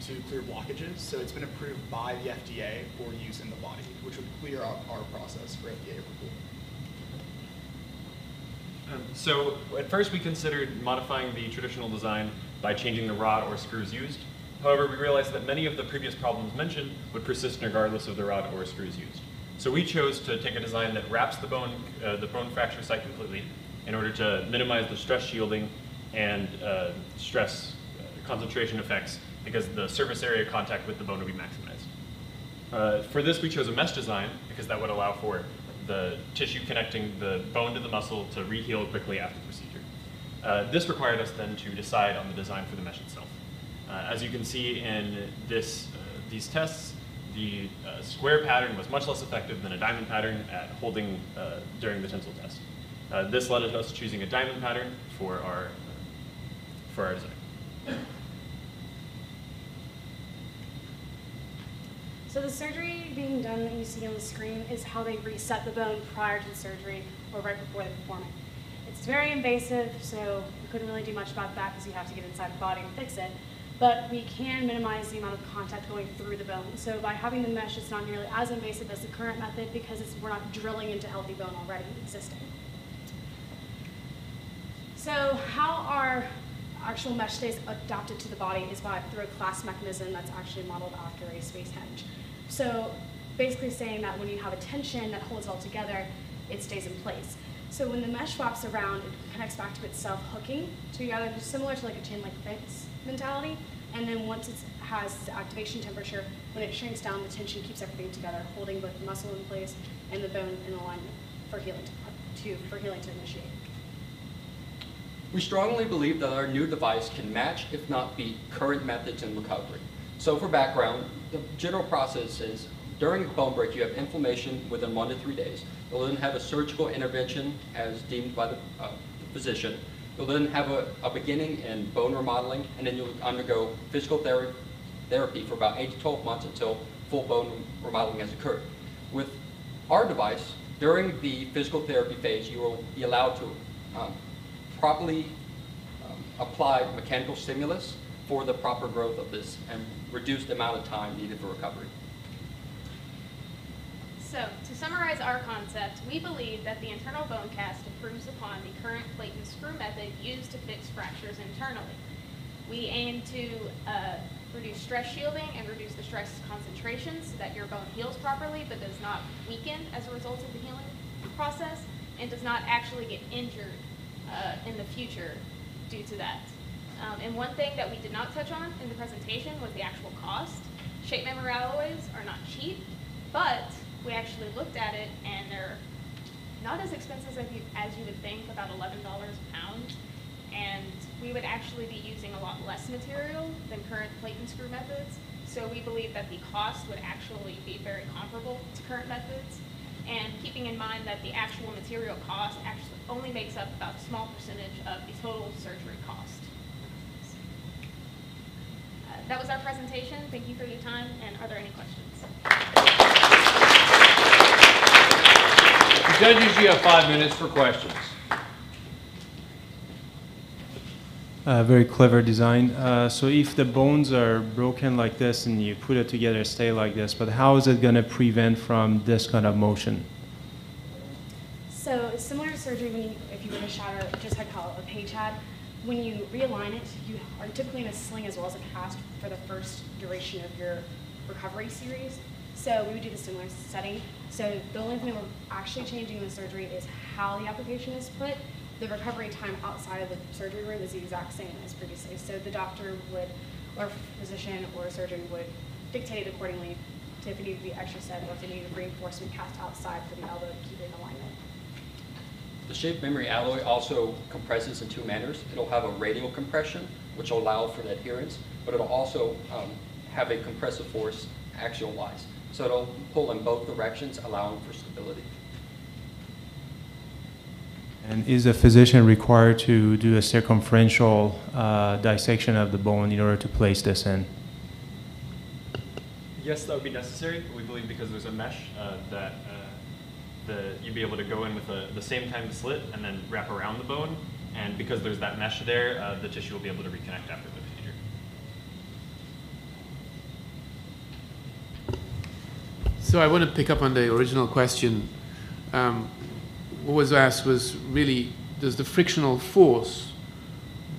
to clear blockages. So it's been approved by the FDA for use in the body, which would clear out our process for FDA approval. So at first we considered modifying the traditional design by changing the rod or screws used. However, we realized that many of the previous problems mentioned would persist regardless of the rod or screws used. So we chose to take a design that wraps the bone fracture site completely in order to minimize the stress shielding and stress concentration effects, because the surface area contact with the bone would be maximized. For this, we chose a mesh design because that would allow for the tissue connecting the bone to the muscle to re-heal quickly after the procedure. This required us then to decide on the design for the mesh itself. As you can see in these tests, the square pattern was much less effective than a diamond pattern at holding during the tensile test. This led to us choosing a diamond pattern for our design. So the surgery being done that you see on the screen is how they reset the bone prior to the surgery or right before they perform it. It's very invasive, so we couldn't really do much about that because you have to get inside the body and fix it. But we can minimize the amount of contact going through the bone. So by having the mesh, it's not nearly as invasive as the current method because we're not drilling into healthy bone already existing. So how our actual mesh stays adapted to the body is through a clasp mechanism that's actually modeled after a space hinge. So basically saying that when you have a tension that holds it all together, it stays in place. So when the mesh wraps around, it connects back to itself, hooking together, just similar to like a chain link fence mentality. And then once it has the activation temperature, when it shrinks down, the tension keeps everything together, holding both the muscle in place and the bone in alignment for healing to initiate. We strongly believe that our new device can match, if not beat, current methods in recovery. So for background, the general process is during bone break, you have inflammation within 1 to 3 days. You'll then have a surgical intervention as deemed by the physician. You'll then have a beginning in bone remodeling, and then you'll undergo physical therapy for about 8 to 12 months until full bone remodeling has occurred. With our device, during the physical therapy phase, you will be allowed to properly apply mechanical stimulus for the proper growth of this and reduce the amount of time needed for recovery. So, to summarize our concept, we believe that the internal bone cast improves upon the current plate and screw method used to fix fractures internally. We aim to reduce stress shielding and reduce the stress concentration so that your bone heals properly but does not weaken as a result of the healing process and does not actually get injured in the future due to that. And one thing that we did not touch on in the presentation was the actual cost. Shape memory alloys are not cheap, but we actually looked at it and they're not as expensive as you would think, about $11 a pound. And we would actually be using a lot less material than current plate and screw methods. So we believe that the cost would actually be very comparable to current methods. And keeping in mind that the actual material cost actually only makes up about a small percentage of the total surgery cost. That was our presentation. Thank you for your time, and are there any questions? Judges, you have 5 minutes for questions. Very clever design. So if the bones are broken like this and you put it together, stay like this, but how is it going to prevent from this kind of motion? So it's similar to surgery if you were to shatter just like how a page had. When you realign it, you are typically in a sling as well as a cast for the first duration of your recovery series. So we would do the similar setting. So the only thing that we're actually changing in the surgery is how the application is put. The recovery time outside of the surgery room is the exact same as previously. So the doctor would, or physician or surgeon would dictate it accordingly to if it needed to be extra set or if it needed reinforcement cast outside for the elbow to keep it in alignment. The shape memory alloy also compresses in 2 manners. It'll have a radial compression, which will allow for the adherence, but it'll also have a compressive force axial-wise. So it'll pull in both directions, allowing for stability. And is the physician required to do a circumferential dissection of the bone in order to place this in? Yes, that would be necessary. We believe because there's a mesh that you'd be able to go in with the same kind of slit and then wrap around the bone. And because there's that mesh there, the tissue will be able to reconnect after the procedure. So I want to pick up on the original question. What was asked was really, does the frictional force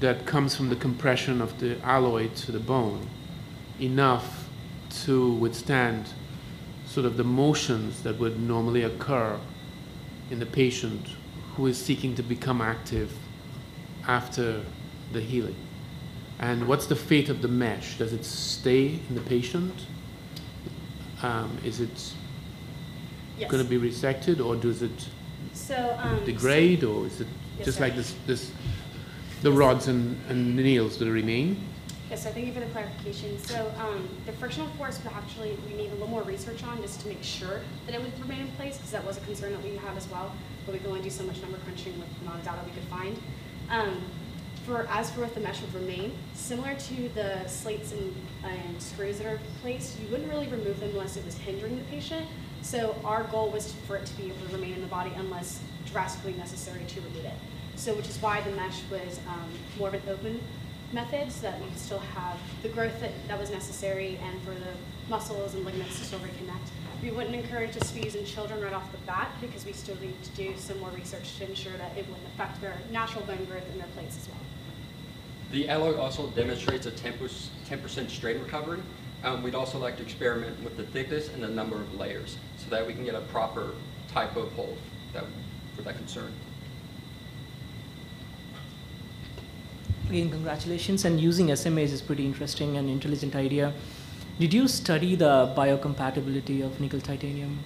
that comes from the compression of the alloy to the bone enough to withstand sort of the motions that would normally occur in the patient who is seeking to become active after the healing? And what's the fate of the mesh? Does it stay in the patient? Is it going to be resected, or does it degrade, or is it just like the rods and nails that remain? Yes, so thank you for the clarification. So the frictional force would actually, we need a little more research on just to make sure that it would remain in place, because that was a concern that we had as well, but we could only do so much number crunching with the amount of data we could find. As for what the mesh would remain, similar to the slates and screws that are placed, you wouldn't really remove them unless it was hindering the patient. So our goal was for it to be able to remain in the body unless drastically necessary to remove it. So which is why the mesh was more of an open method, so that we could still have the growth that was necessary and for the muscles and ligaments to still reconnect. We wouldn't encourage this to be used in children right off the bat because we still need to do some more research to ensure that it wouldn't affect their natural bone growth in their plates as well. The alloy also demonstrates a 10% strain recovery. We'd also like to experiment with the thickness and the number of layers so that we can get a proper type of hold for that concern. Again, congratulations, and using SMAs is pretty interesting and intelligent idea. Did you study the biocompatibility of nickel titanium?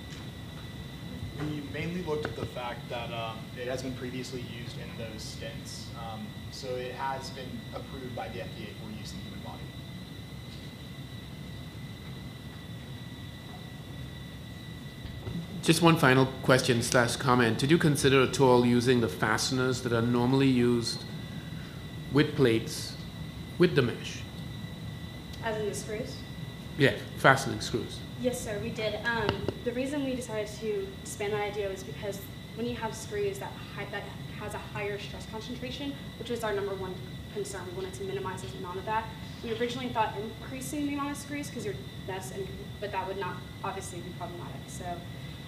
We mainly looked at the fact that it has been previously used in those stents, so it has been approved by the FDA for use in the human body. Just one final question / comment. Did you consider at all using the fasteners that are normally used with plates with the mesh? As in the screws? Yeah, fastening screws. Yes, sir, we did. The reason we decided to expand that idea was because when you have screws that has a higher stress concentration, which was our number one concern, we wanted to minimize the amount of that. We originally thought increasing the amount of screws because but that would not obviously be problematic. So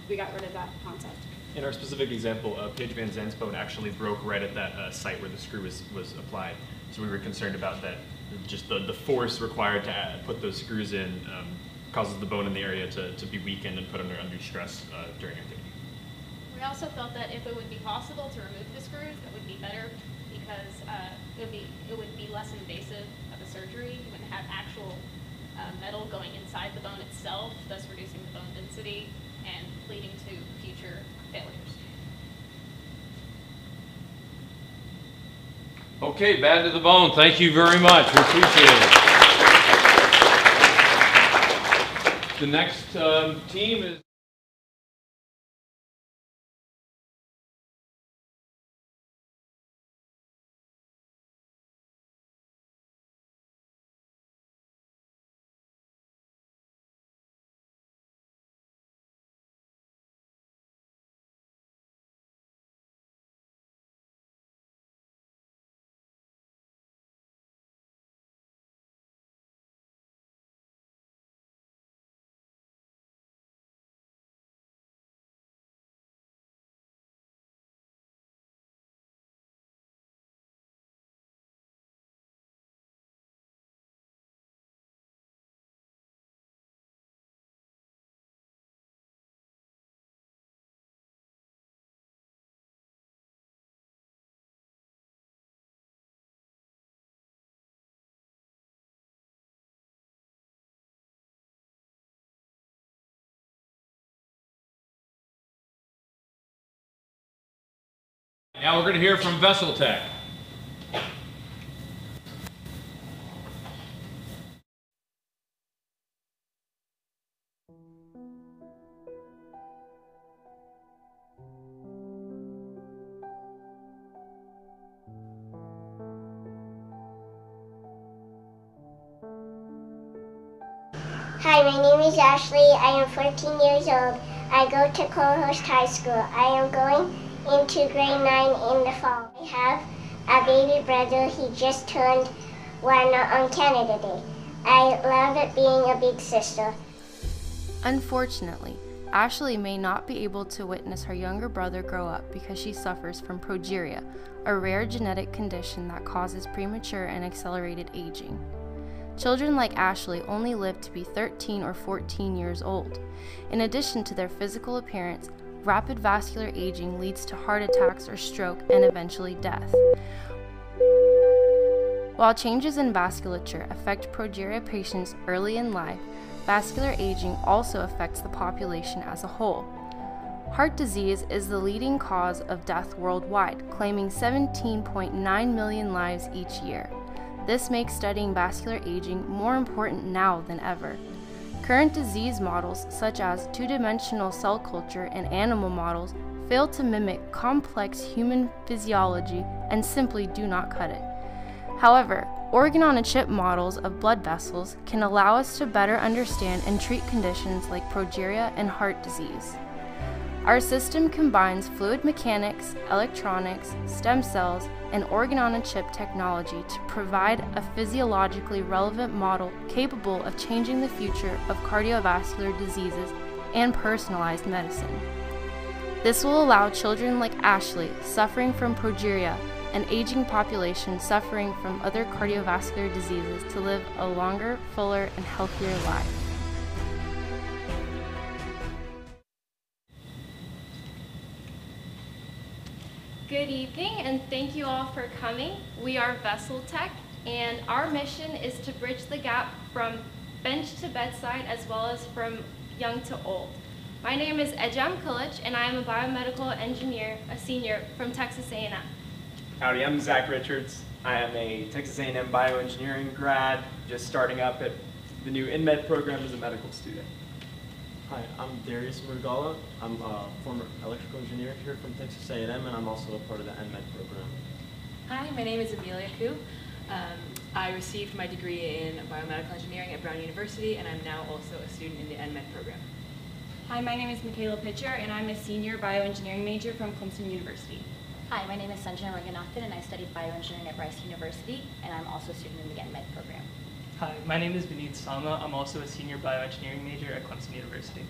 we got rid of that concept. In our specific example, Paige Van Zandt's bone actually broke right at that site where the screw was applied. So we were concerned about that, just the force required to put those screws in causes the bone in the area to be weakened and put under stress during activity. We also felt that if it would be possible to remove the screws, that would be better because it would be less invasive of a surgery. You wouldn't have actual metal going inside the bone itself, thus reducing the bone density and leading to future failures. Okay, bad to the bone. Thank you very much. We appreciate it. The next team is now we're going to hear from Vessel Tech. Hi, my name is Ashley. I am 14 years old. I go to Colhurst High School. I am going into grade 9 in the fall. I have a baby brother. He just turned 1 on Canada Day. I love it being a big sister. Unfortunately, Ashley may not be able to witness her younger brother grow up because she suffers from progeria, a rare genetic condition that causes premature and accelerated aging. Children like Ashley only live to be 13 or 14 years old. In addition to their physical appearance, rapid vascular aging leads to heart attacks or stroke and eventually death. While changes in vasculature affect progeria patients early in life, vascular aging also affects the population as a whole. Heart disease is the leading cause of death worldwide, claiming 17.9 million lives each year. This makes studying vascular aging more important now than ever. Current disease models, such as two-dimensional cell culture and animal models, fail to mimic complex human physiology and simply do not cut it. However, organ-on-a-chip models of blood vessels can allow us to better understand and treat conditions like progeria and heart disease. Our system combines fluid mechanics, electronics, stem cells, and organ-on-a-chip technology to provide a physiologically relevant model capable of changing the future of cardiovascular diseases and personalized medicine. This will allow children like Ashley suffering from progeria, an aging population suffering from other cardiovascular diseases, to live a longer, fuller, and healthier life. Good evening, and thank you all for coming. We are Vessel Tech, and our mission is to bridge the gap from bench to bedside as well as from young to old. My name is Ejam Kulich, and I am a biomedical engineer, a senior from Texas A&M. Howdy, I'm Zach Richards. I am a Texas A&M bioengineering grad, just starting up at the new EnMed program as a medical student. Hi, I'm Darius Murugala. I'm a former electrical engineer here from Texas A&M, and I'm also a part of the EnMed program. Hi, my name is Amelia Koo. I received my degree in biomedical engineering at Brown University, and I'm now also a student in the EnMed program. Hi, my name is Michaela Pitcher, and I'm a senior bioengineering major from Clemson University. Hi, my name is Sanjana Ranganathan, and I studied bioengineering at Rice University, and I'm also a student in the EnMed program. Hi, my name is Vineet Salma. I'm also a senior bioengineering major at Clemson University.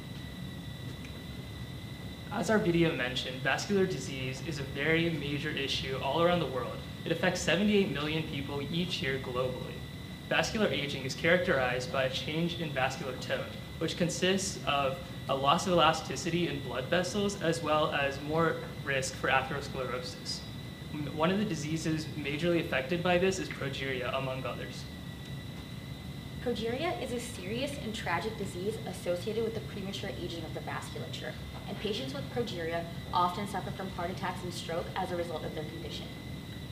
As our video mentioned, vascular disease is a very major issue all around the world. It affects 78 million people each year globally. Vascular aging is characterized by a change in vascular tone, which consists of a loss of elasticity in blood vessels as well as more risk for atherosclerosis. One of the diseases majorly affected by this is progeria, among others. Progeria is a serious and tragic disease associated with the premature aging of the vasculature, and patients with progeria often suffer from heart attacks and stroke as a result of their condition.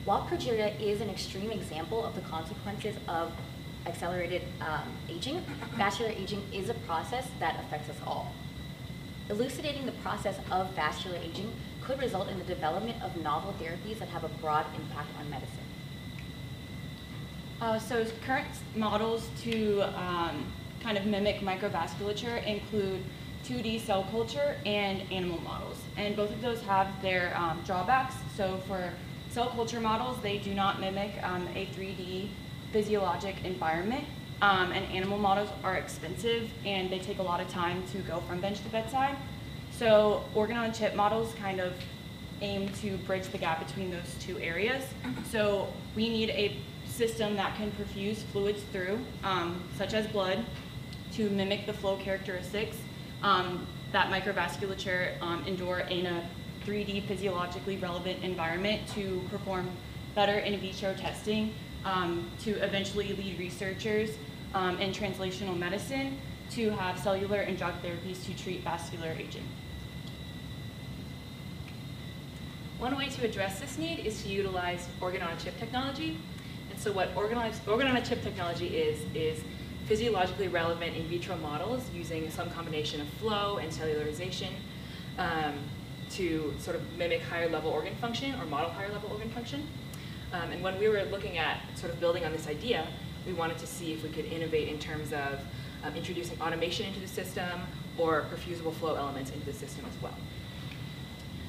While progeria is an extreme example of the consequences of accelerated aging, vascular aging is a process that affects us all. Elucidating the process of vascular aging could result in the development of novel therapies that have a broad impact on medicine. So current models to kind of mimic microvasculature include 2D cell culture and animal models. And both of those have their drawbacks. So for cell culture models, they do not mimic a 3D physiologic environment. And animal models are expensive and they take a lot of time to go from bench to bedside. So organ-on-chip models kind of aim to bridge the gap between those two areas. So we need a system that can perfuse fluids through, such as blood, to mimic the flow characteristics that microvasculature endure in a 3D physiologically relevant environment, to perform better in vitro testing, to eventually lead researchers in translational medicine, to have cellular and drug therapies to treat vascular aging. One way to address this need is to utilize organ-on-a-chip technology. And so what organ-on-a-chip technology is physiologically relevant in vitro models using some combination of flow and cellularization to sort of mimic higher level organ function or model higher level organ function. And when we were looking at sort of building on this idea, we wanted to see if we could innovate in terms of introducing automation into the system, or perfusible flow elements into the system as well.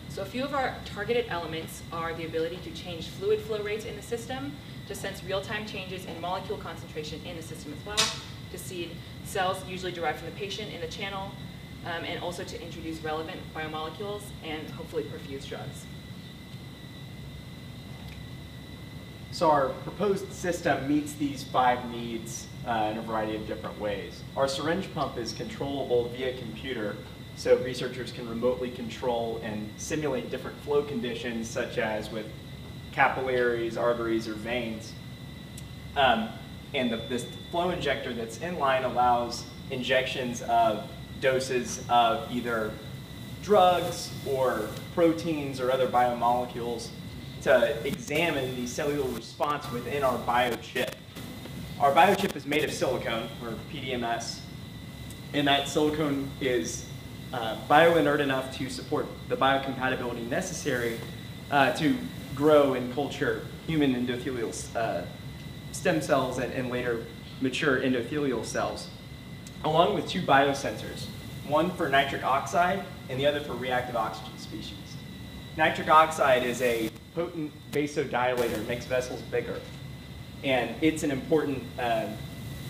So a few of our targeted elements are the ability to change fluid flow rates in the system, to sense real-time changes in molecule concentration in the system as well, to seed cells usually derived from the patient in the channel, and also to introduce relevant biomolecules and hopefully perfuse drugs. So our proposed system meets these 5 needs in a variety of different ways. Our syringe pump is controllable via computer, so researchers can remotely control and simulate different flow conditions, such as with capillaries, arteries, or veins. And this flow injector that's in line allows injections of doses of either drugs or proteins or other biomolecules to examine the cellular response within our biochip. Our biochip is made of silicone, or PDMS, and that silicone is bioinert enough to support the biocompatibility necessary to grow and culture human endothelial stem cells and later mature endothelial cells, along with 2 biosensors, one for nitric oxide and the other for reactive oxygen species. Nitric oxide is a potent vasodilator, it makes vessels bigger, and it's an important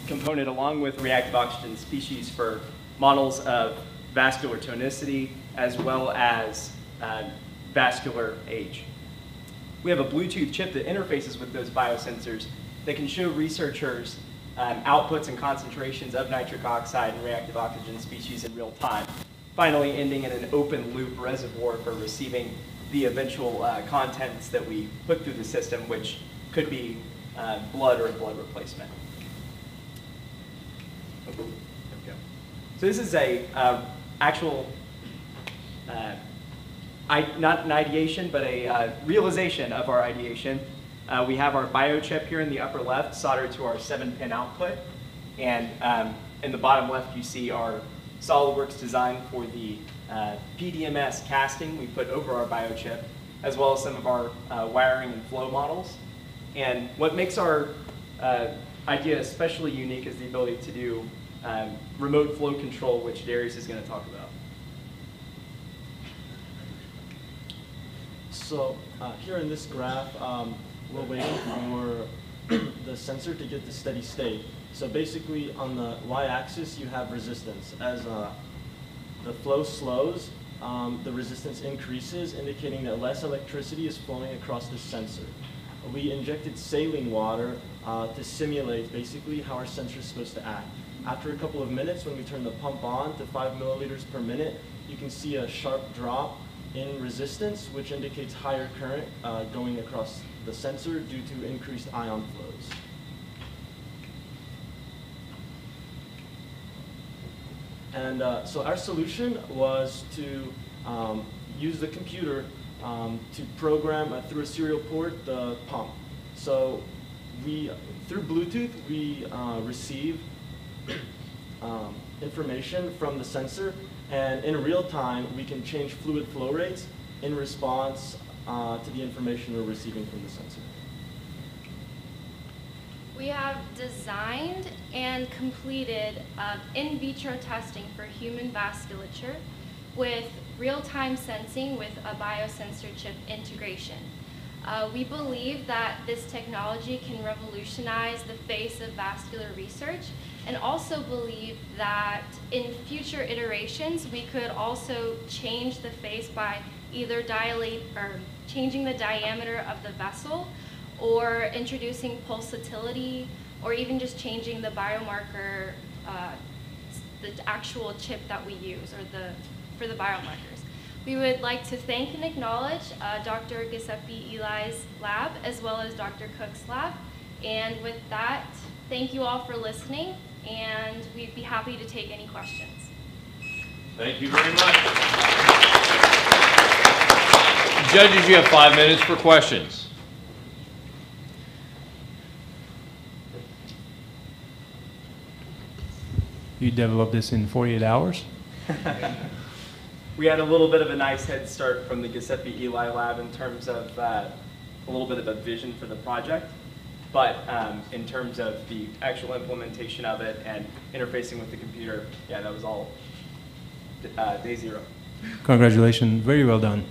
component along with reactive oxygen species for models of vascular tonicity as well as vascular age. We have a Bluetooth chip that interfaces with those biosensors that can show researchers outputs and concentrations of nitric oxide and reactive oxygen species in real time, finally ending in an open loop reservoir for receiving the eventual contents that we put through the system, which could be blood or a blood replacement. Oh, there we go. So this is a actual, not an ideation, but a realization of our ideation. We have our biochip here in the upper left soldered to our 7-pin output, and in the bottom left you see our SolidWorks design for the PDMS casting we put over our biochip, as well as some of our wiring and flow models. And what makes our idea especially unique is the ability to do remote flow control, which Darius is going to talk about. So here in this graph, we're waiting for the sensor to get to steady state. So basically on the y-axis you have resistance. As the flow slows, the resistance increases, indicating that less electricity is flowing across the sensor. We injected saline water to simulate basically how our sensor is supposed to act. After a couple of minutes, when we turn the pump on to 5 milliliters per minute, you can see a sharp drop in resistance, which indicates higher current going across the sensor due to increased ion flows. And so our solution was to use the computer to program through a serial port the pump. So through Bluetooth, we receive information from the sensor, and in real time, we can change fluid flow rates in response to the information we're receiving from the sensor. We have designed and completed in vitro testing for human vasculature with real-time sensing with a biosensor chip integration. We believe that this technology can revolutionize the face of vascular research, and also believe that in future iterations we could also change the face by either changing the diameter of the vessel, or introducing pulsatility, or even just changing the biomarker, the actual chip that we use, or for the biomarkers. We would like to thank and acknowledge Dr. Giuseppe Eli's lab, as well as Dr. Cook's lab. And with that, thank you all for listening, and we'd be happy to take any questions. Thank you very much. Judges, you have 5 minutes for questions. You developed this in 48 hours? We had a little bit of a nice head start from the Giuseppe Eli lab in terms of a little bit of a vision for the project. But in terms of the actual implementation of it and interfacing with the computer, yeah, that was all day zero. Congratulations, very well done.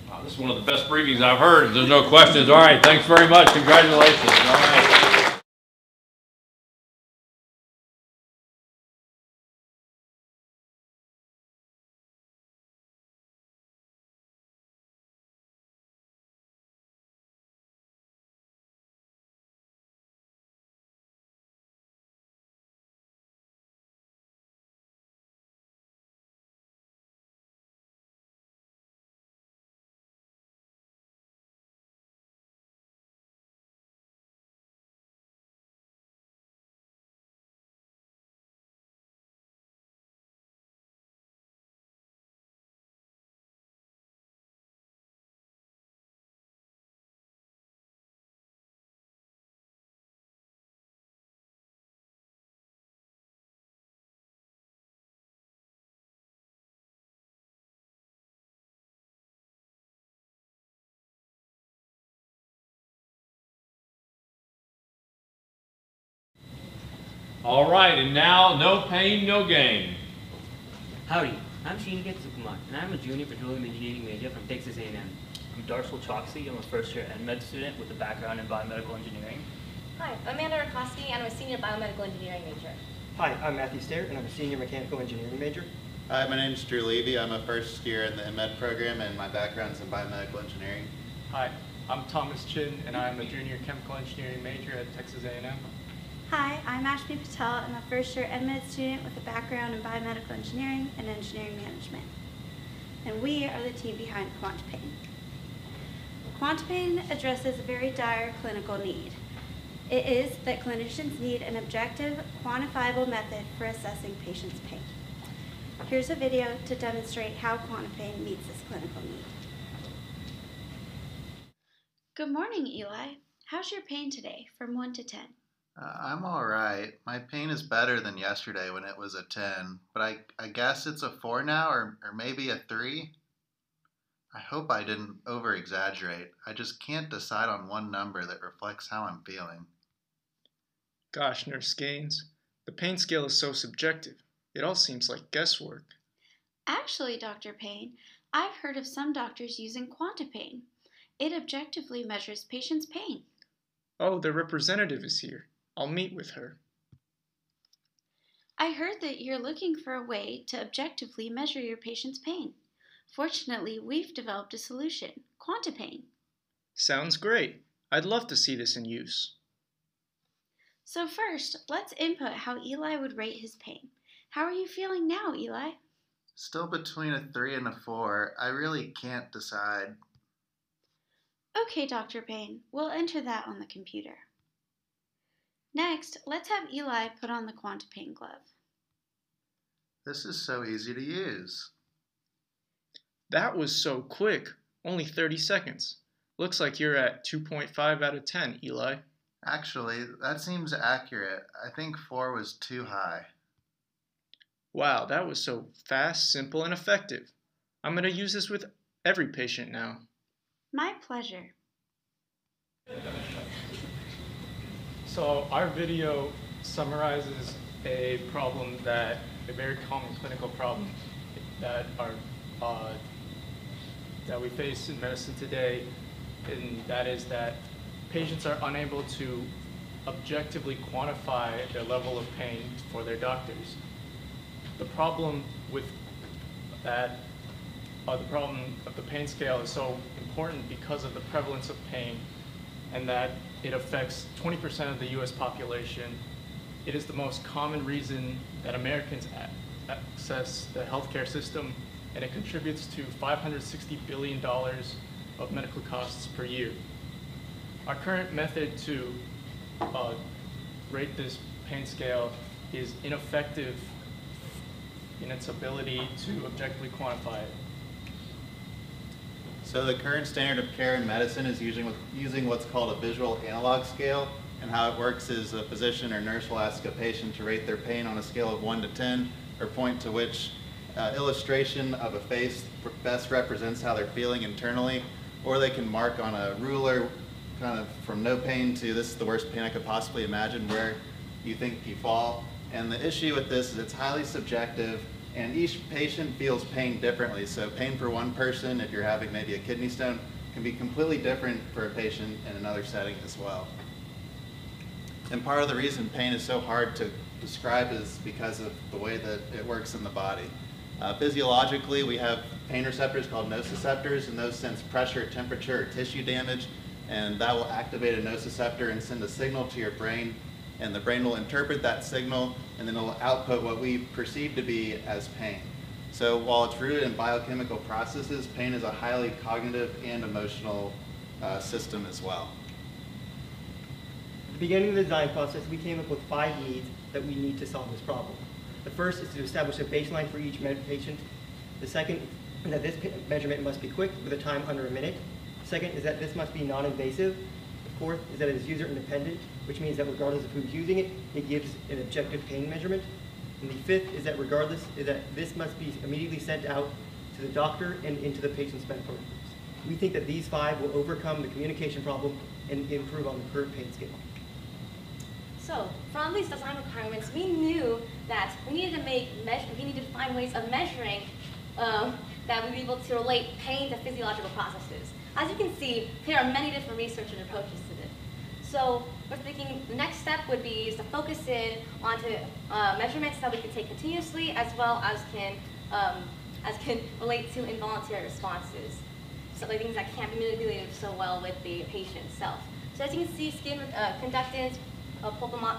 Wow, this is one of the best briefings I've heard. There's no questions. All right, thanks very much. Congratulations. All right. All right, and now, no pain, no gain. Howdy, I'm Shinigeta Tsukuman, and I'm a junior petroleum engineering major from Texas A&M. I'm Darshil Choksi. I'm a first-year EnMed student with a background in biomedical engineering. Hi, I'm Amanda Rakoski, and I'm a senior biomedical engineering major. Hi, I'm Matthew Stair, and I'm a senior mechanical engineering major. Hi, my name is Drew Levy. I'm a first year in the EnMed program, and my background's in biomedical engineering. Hi, I'm Thomas Chin, and I'm a junior chemical engineering major at Texas A&M. Hi, I'm Ashmi Patel. I'm a first-year EnMed student with a background in biomedical engineering and engineering management. And we are the team behind Quanto Pain. Quanto Pain addresses a very dire clinical need. It is that clinicians need an objective, quantifiable method for assessing patients' pain. Here's a video to demonstrate how Quanto Pain meets this clinical need. Good morning, Eli. How's your pain today, from 1 to 10? I'm all right. My pain is better than yesterday when it was a 10, but I guess it's a 4 now, or maybe a 3. I hope I didn't over-exaggerate. I just can't decide on one number that reflects how I'm feeling. Gosh, Nurse Gaines, the pain scale is so subjective. It all seems like guesswork. Actually, Dr. Payne, I've heard of some doctors using Quanto Pain. It objectively measures patients' pain. Oh, the representative is here. I'll meet with her. I heard that you're looking for a way to objectively measure your patient's pain. Fortunately, we've developed a solution, Quanto Pain. Sounds great. I'd love to see this in use. So first, let's input how Eli would rate his pain. How are you feeling now, Eli? Still between a 3 and a 4. I really can't decide. Okay, Dr. Payne, we'll enter that on the computer. Next, let's have Eli put on the Quanto Pain glove. This is so easy to use. That was so quick. Only 30 seconds. Looks like you're at 2.5 out of 10, Eli. Actually, that seems accurate. I think 4 was too high. Wow, that was so fast, simple, and effective. I'm going to use this with every patient now. My pleasure. So our video summarizes a very common clinical problem that we face in medicine today, and that is that patients are unable to objectively quantify their level of pain for their doctors. The problem with that, the problem of the pain scale is so important because of the prevalence of pain and that it affects 20% of the US population. It is the most common reason that Americans access the healthcare system, and it contributes to $560 billion of medical costs per year. Our current method to rate this pain scale is ineffective in its ability to objectively quantify it. So the current standard of care in medicine is using what's called a visual analog scale, and how it works is a physician or nurse will ask a patient to rate their pain on a scale of 1 to 10, or point to which illustration of a face best represents how they're feeling internally, or they can mark on a ruler kind of from no pain to this is the worst pain I could possibly imagine where you think you fall. And the issue with this is it's highly subjective, and each patient feels pain differently. So pain for one person, if you're having maybe a kidney stone, can be completely different for a patient in another setting as well. And part of the reason pain is so hard to describe is because of the way that it works in the body. Physiologically, we have pain receptors called nociceptors, and those sense pressure, temperature, or tissue damage, and that will activate a nociceptor and send a signal to your brain, and the brain will interpret that signal, and then it will output what we perceive to be as pain. So while it's rooted in biochemical processes, pain is a highly cognitive and emotional system as well. At the beginning of the design process, we came up with 5 needs that we need to solve this problem. The first is to establish a baseline for each patient. The second is that this measurement must be quick with a time under a minute. Second is that this must be non-invasive. The fourth is that it is user independent, which means that regardless of who's using it, it gives an objective pain measurement. And the fifth is that this must be immediately sent out to the doctor and into the patient's medical records. We think that these 5 will overcome the communication problem and improve on the current pain scale. So, from these design requirements, we knew that we needed to find ways of measuring that we'd be able to relate pain to physiological processes. As you can see, there are many different research and approaches to this. So, we're thinking the next step would be to focus in onto measurements that we can take continuously, as well as can relate to involuntary responses. So, like things that can't be manipulated so well with the patient itself. So, as you can see, skin conductance, pupillometry,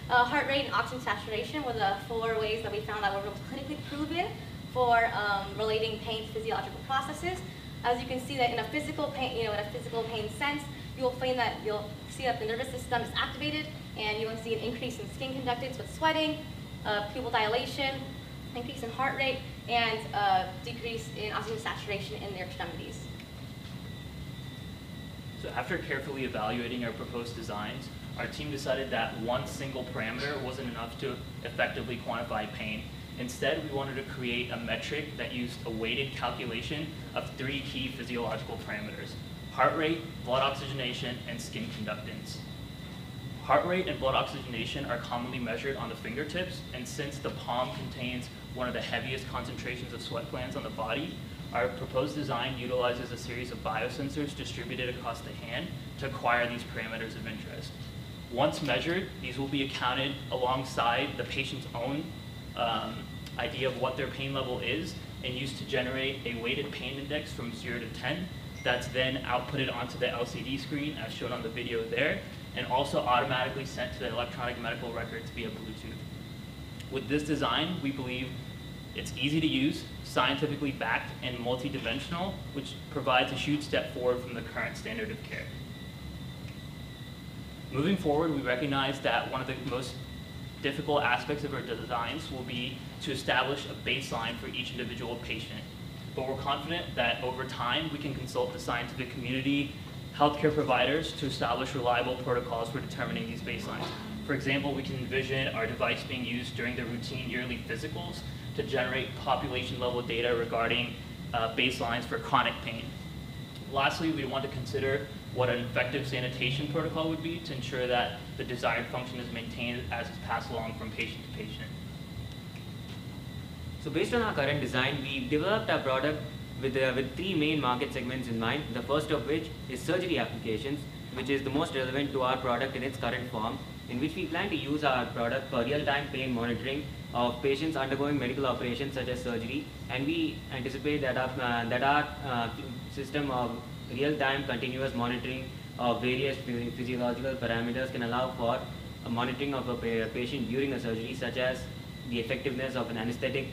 heart rate, and oxygen saturation were the 4 ways that we found that were clinically proven for relating pain to physiological processes. As you can see that in a physical pain, in a physical pain sense, you'll see that the nervous system is activated, and you will see an increase in skin conductance with sweating, pupil dilation, increase in heart rate, and decrease in oxygen saturation in their extremities. So after carefully evaluating our proposed designs, our team decided that one single parameter wasn't enough to effectively quantify pain. Instead, we wanted to create a metric that used a weighted calculation of 3 key physiological parameters: heart rate, blood oxygenation, and skin conductance. Heart rate and blood oxygenation are commonly measured on the fingertips, and since the palm contains one of the heaviest concentrations of sweat glands on the body, our proposed design utilizes a series of biosensors distributed across the hand to acquire these parameters of interest. Once measured, these will be accounted alongside the patient's own idea of what their pain level is and used to generate a weighted pain index from 0 to 10 that's then outputted onto the LCD screen as shown on the video there, and also automatically sent to the electronic medical records via Bluetooth. With this design, we believe it's easy to use, scientifically backed, and multidimensional, which provides a huge step forward from the current standard of care. Moving forward, we recognize that one of the most difficult aspects of our designs will be to establish a baseline for each individual patient. But we're confident that over time, we can consult the scientific community, healthcare providers to establish reliable protocols for determining these baselines. For example, we can envision our device being used during the routine yearly physicals to generate population-level data regarding baselines for chronic pain. Lastly, we want to consider what an effective sanitation protocol would be to ensure that the desired function is maintained as is passed along from patient to patient. So based on our current design, we developed our product with 3 main market segments in mind, the first of which is surgery applications, which is the most relevant to our product in its current form, in which we plan to use our product for real-time pain monitoring of patients undergoing medical operations such as surgery, and we anticipate that our system of real-time continuous monitoring of various physiological parameters can allow for a monitoring of a patient during a surgery, such as the effectiveness of an anesthetic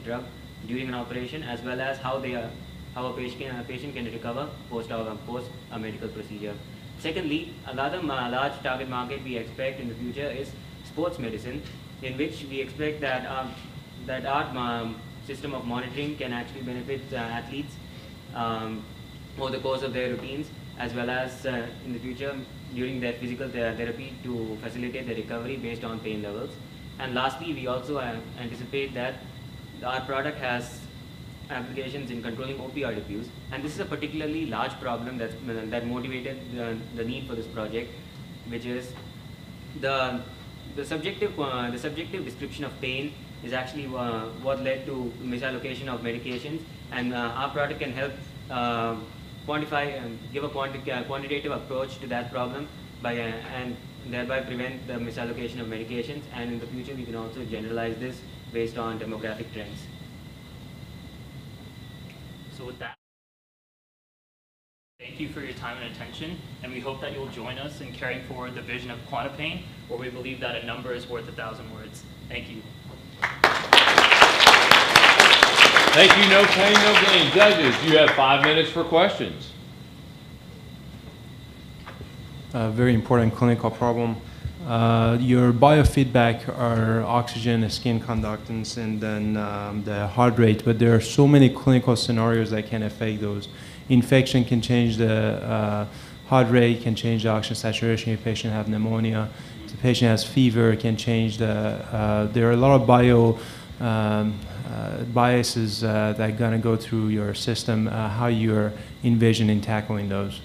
drug during an operation, as well as how a patient can recover post a medical procedure. Secondly, another large target market we expect in the future is sports medicine, in which we expect that our system of monitoring can actually benefit athletes over the course of their routines, as well as in the future during their physical therapy to facilitate the recovery based on pain levels. And lastly, we also anticipate that our product has applications in controlling opioid abuse, and this is a particularly large problem that motivated the need for this project, which is the subjective description of pain is actually what led to misallocation of medications, and our product can help quantify and give a quantitative approach to that problem and thereby prevent the misallocation of medications, and in the future we can also generalize this based on demographic trends. So with that, thank you for your time and attention, and we hope that you'll join us in carrying forward the vision of Quanto Pain, where we believe that a number is worth 1,000 words. Thank you. Thank you, no pain, no gain. Judges, you have 5 minutes for questions. A very important clinical problem. Your biofeedback are oxygen, skin conductance, and then the heart rate, but there are so many clinical scenarios that can affect those. Infection can change the heart rate, can change the oxygen saturation if the patient has pneumonia. If the patient has fever, it can change the, there are a lot of biases that are going to go through your system, how you're envisioning tackling those.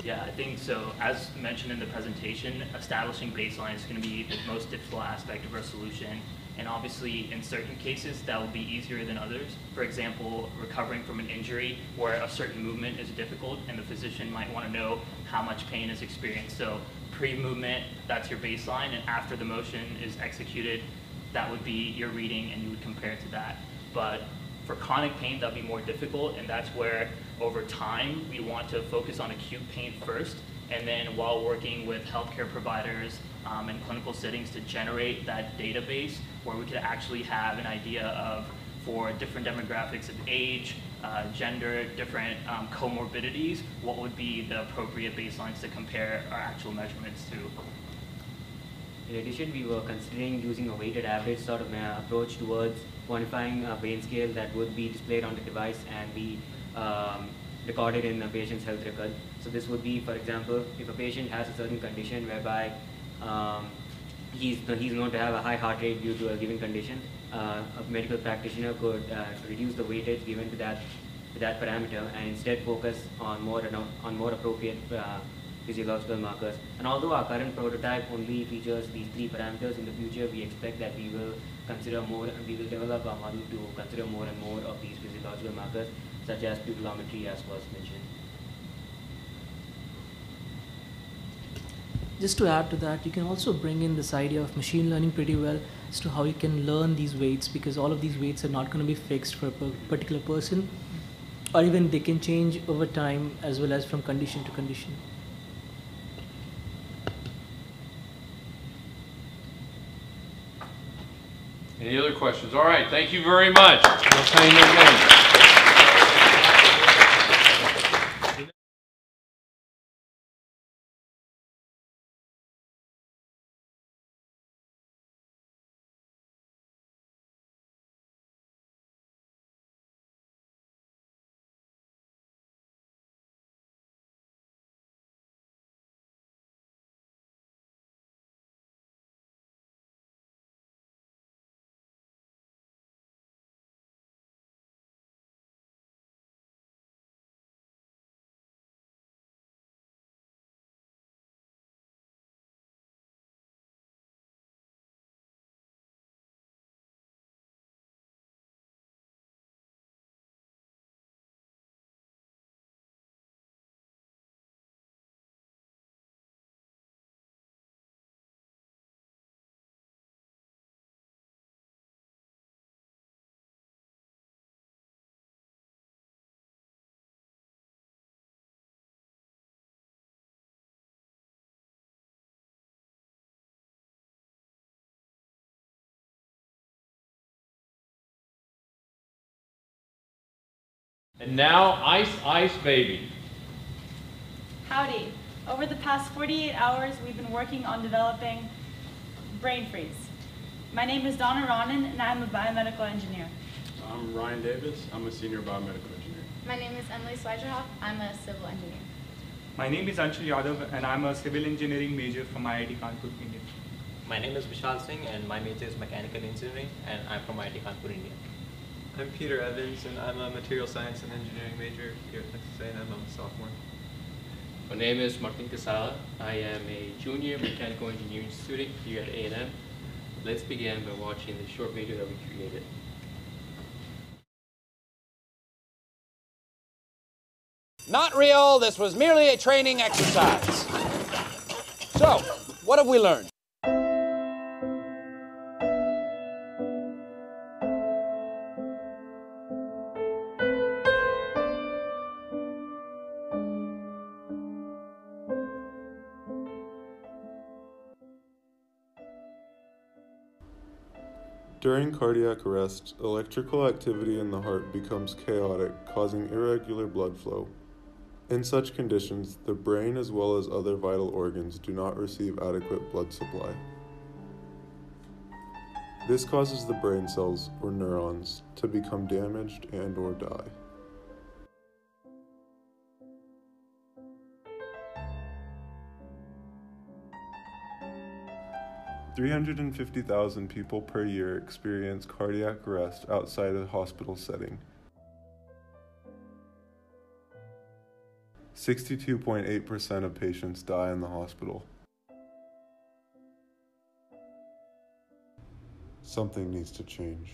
Yeah, I think so. As mentioned in the presentation, establishing baseline is going to be the most difficult aspect of our solution. And obviously, in certain cases, that will be easier than others. For example, recovering from an injury where a certain movement is difficult and the physician might want to know how much pain is experienced. So pre-movement, that's your baseline, and after the motion is executed, that would be your reading and you would compare it to that. But for chronic pain, that'll be more difficult, and that's where over time we want to focus on acute pain first, and then while working with healthcare providers and clinical settings to generate that database where we could actually have an idea of, for different demographics of age, gender, different comorbidities, what would be the appropriate baselines to compare our actual measurements to. In addition, we were considering using a weighted average sort of approach towards quantifying a pain scale that would be displayed on the device and be recorded in a patient's health record. So this would be, for example, if a patient has a certain condition whereby he's known to have a high heart rate due to a given condition, a medical practitioner could reduce the weightage given to that parameter and instead focus on more appropriate physiological markers. And although our current prototype only features these 3 parameters, in the future we expect that we will develop our model to consider more and more of these physiological markers, such as pupillometry, as was mentioned. Just to add to that, you can also bring in this idea of machine learning pretty well as to how you can learn these weights, because all of these weights are not going to be fixed for a particular person, or even they can change over time as well as from condition to condition. Any other questions? All right, thank you very much. No pain, no gain. And now, Ice Baby. Howdy. Over the past 48 hours, we've been working on developing brain freeze. My name is Donna Ronan, and I'm a biomedical engineer. I'm Ryan Davis. I'm a senior biomedical engineer. My name is Emily Swigerhoff. I'm a civil engineer. My name is Anshul Yadav and I'm a civil engineering major from IIT Kanpur, India. My name is Vishal Singh and my major is mechanical engineering and I'm from IIT Kanpur, India. I'm Peter Evans and I'm a material science and engineering major here at Texas A&M. I'm a sophomore. My name is Martin Casala. I am a junior mechanical engineering student here at A&M. Let's begin by watching the short video that we created. Not real, this was merely a training exercise. So, what have we learned? During cardiac arrest, electrical activity in the heart becomes chaotic, causing irregular blood flow. In such conditions, the brain as well as other vital organs do not receive adequate blood supply. This causes the brain cells, or neurons, to become damaged and/or die. $350,000 people per year experience cardiac arrest outside a hospital setting. 62.8% of patients die in the hospital. Something needs to change.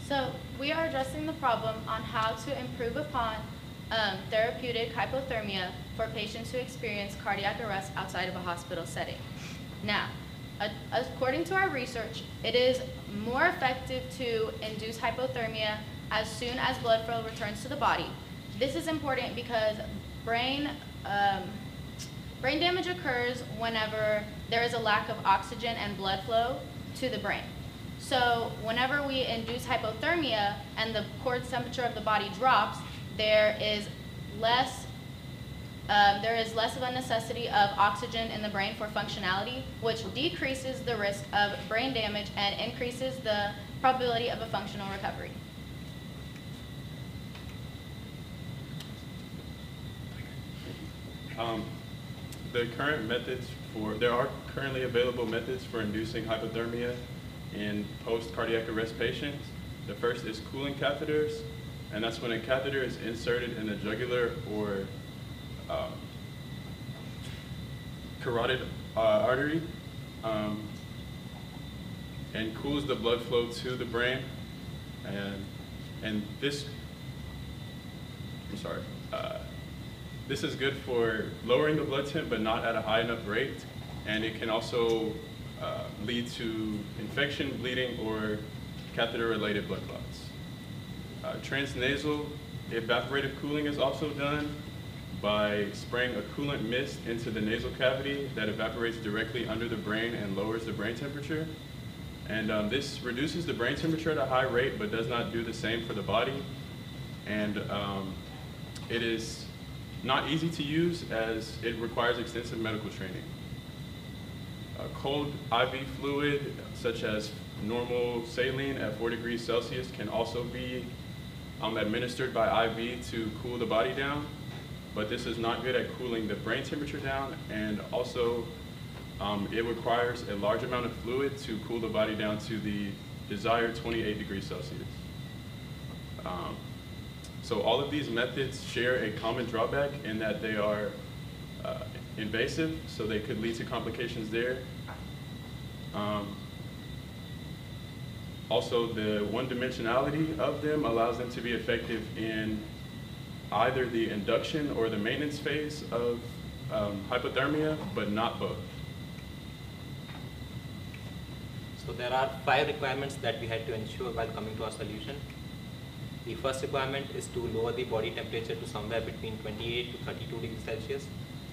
So we are addressing the problem on how to improve upon therapeutic hypothermia for patients who experience cardiac arrest outside of a hospital setting. Now, according to our research, it is more effective to induce hypothermia as soon as blood flow returns to the body. This is important because brain damage occurs whenever there is a lack of oxygen and blood flow to the brain. So whenever we induce hypothermia and the core temperature of the body drops, there is less of a necessity of oxygen in the brain for functionality, which decreases the risk of brain damage and increases the probability of a functional recovery. There are currently available methods for inducing hypothermia in post-cardiac arrest patients. The first is cooling catheters, and that's when a catheter is inserted in the jugular or carotid artery and cools the blood flow to the brain. And this is good for lowering the blood temp, but not at a high enough rate. And it can also lead to infection, bleeding, or catheter-related blood clots. Transnasal evaporative cooling is also done by spraying a coolant mist into the nasal cavity that evaporates directly under the brain and lowers the brain temperature. And this reduces the brain temperature at a high rate, but does not do the same for the body. And it is not easy to use as it requires extensive medical training. Cold IV fluid, such as normal saline at 4 degrees Celsius, can also be administered by IV to cool the body down, but this is not good at cooling the brain temperature down, and also it requires a large amount of fluid to cool the body down to the desired 28 degrees Celsius. So all of these methods share a common drawback in that they are invasive, so they could lead to complications there. Also, the one-dimensionality of them allows them to be effective in either the induction or the maintenance phase of hypothermia, but not both. So there are 5 requirements that we had to ensure while coming to our solution. The first requirement is to lower the body temperature to somewhere between 28 to 32 degrees Celsius,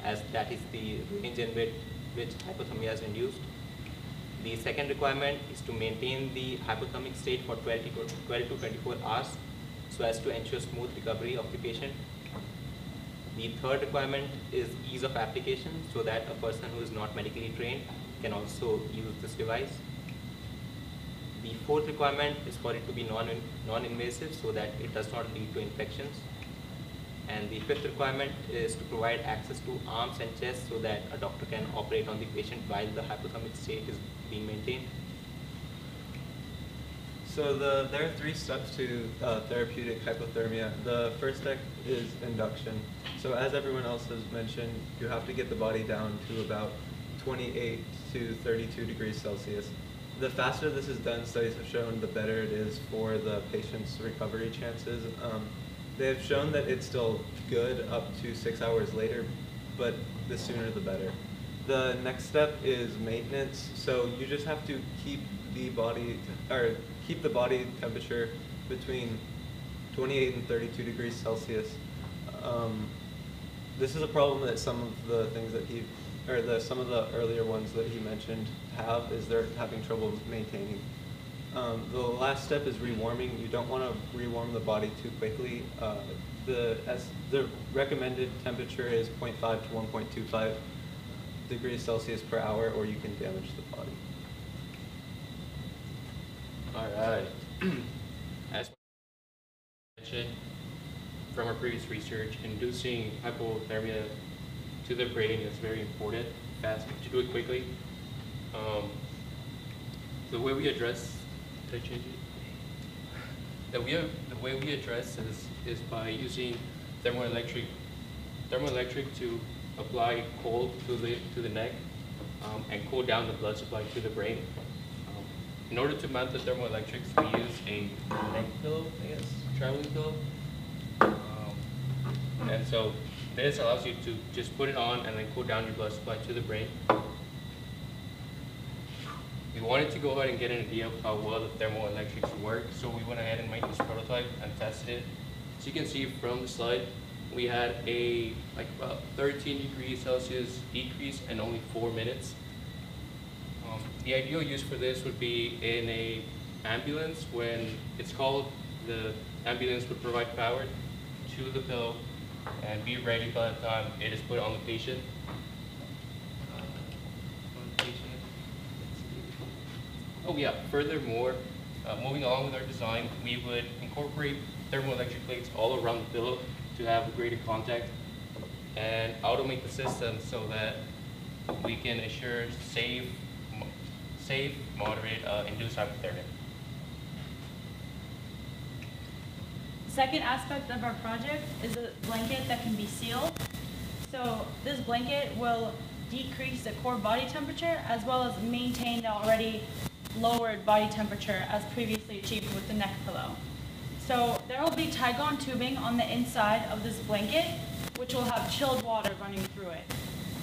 as that is the range in which hypothermia is induced. The second requirement is to maintain the hypothermic state for 12 to 24 hours so as to ensure smooth recovery of the patient. The third requirement is ease of application, so that a person who is not medically trained can also use this device. The fourth requirement is for it to be non-invasive so that it does not lead to infections. And the fifth requirement is to provide access to arms and chest so that a doctor can operate on the patient while the hypothermic state is being maintained. So there are 3 steps to therapeutic hypothermia. The first step is induction. So as everyone else has mentioned, you have to get the body down to about 28 to 32 degrees Celsius. The faster this is done, studies have shown, the better it is for the patient's recovery chances. They have shown that it's still good up to 6 hours later, but the sooner the better. The next step is maintenance. So you just have to keep the body temperature between 28 and 32 degrees Celsius. This is a problem that some of the things that some of the earlier ones that he mentioned have, is they're having trouble maintaining. The last step is rewarming. You don't want to rewarm the body too quickly. The recommended temperature is 0.5 to 1.25 degrees Celsius per hour, or you can damage the body. All right. As mentioned from our previous research, inducing hypothermia to the brain is very important. Fast to do it quickly. The way we address the way we address is by using thermoelectric to apply cold to the neck and cool down the blood supply to the brain. In order to mount the thermoelectrics, we use a neck pillow, traveling pillow. And so this allows you to just put it on and then cool down your blood supply to the brain. We wanted to go ahead and get an idea of how well the thermoelectrics work, so we went ahead and made this prototype and tested it. So you can see from the slide, we had a about 13 degrees Celsius decrease in only 4 minutes. The ideal use for this would be in a ambulance. When it's called, the ambulance would provide power to the pillow and be ready by the time it is put on the patient. Oh yeah, furthermore, moving along with our design, we would incorporate thermoelectric plates all around the pillow to have greater contact and automate the system so that we can assure safe, moderate, induced hypothermia. The second aspect of our project is a blanket that can be sealed. So this blanket will decrease the core body temperature as well as maintain the already lowered body temperature as previously achieved with the neck pillow. So there will be Tygon tubing on the inside of this blanket, which will have chilled water running through it.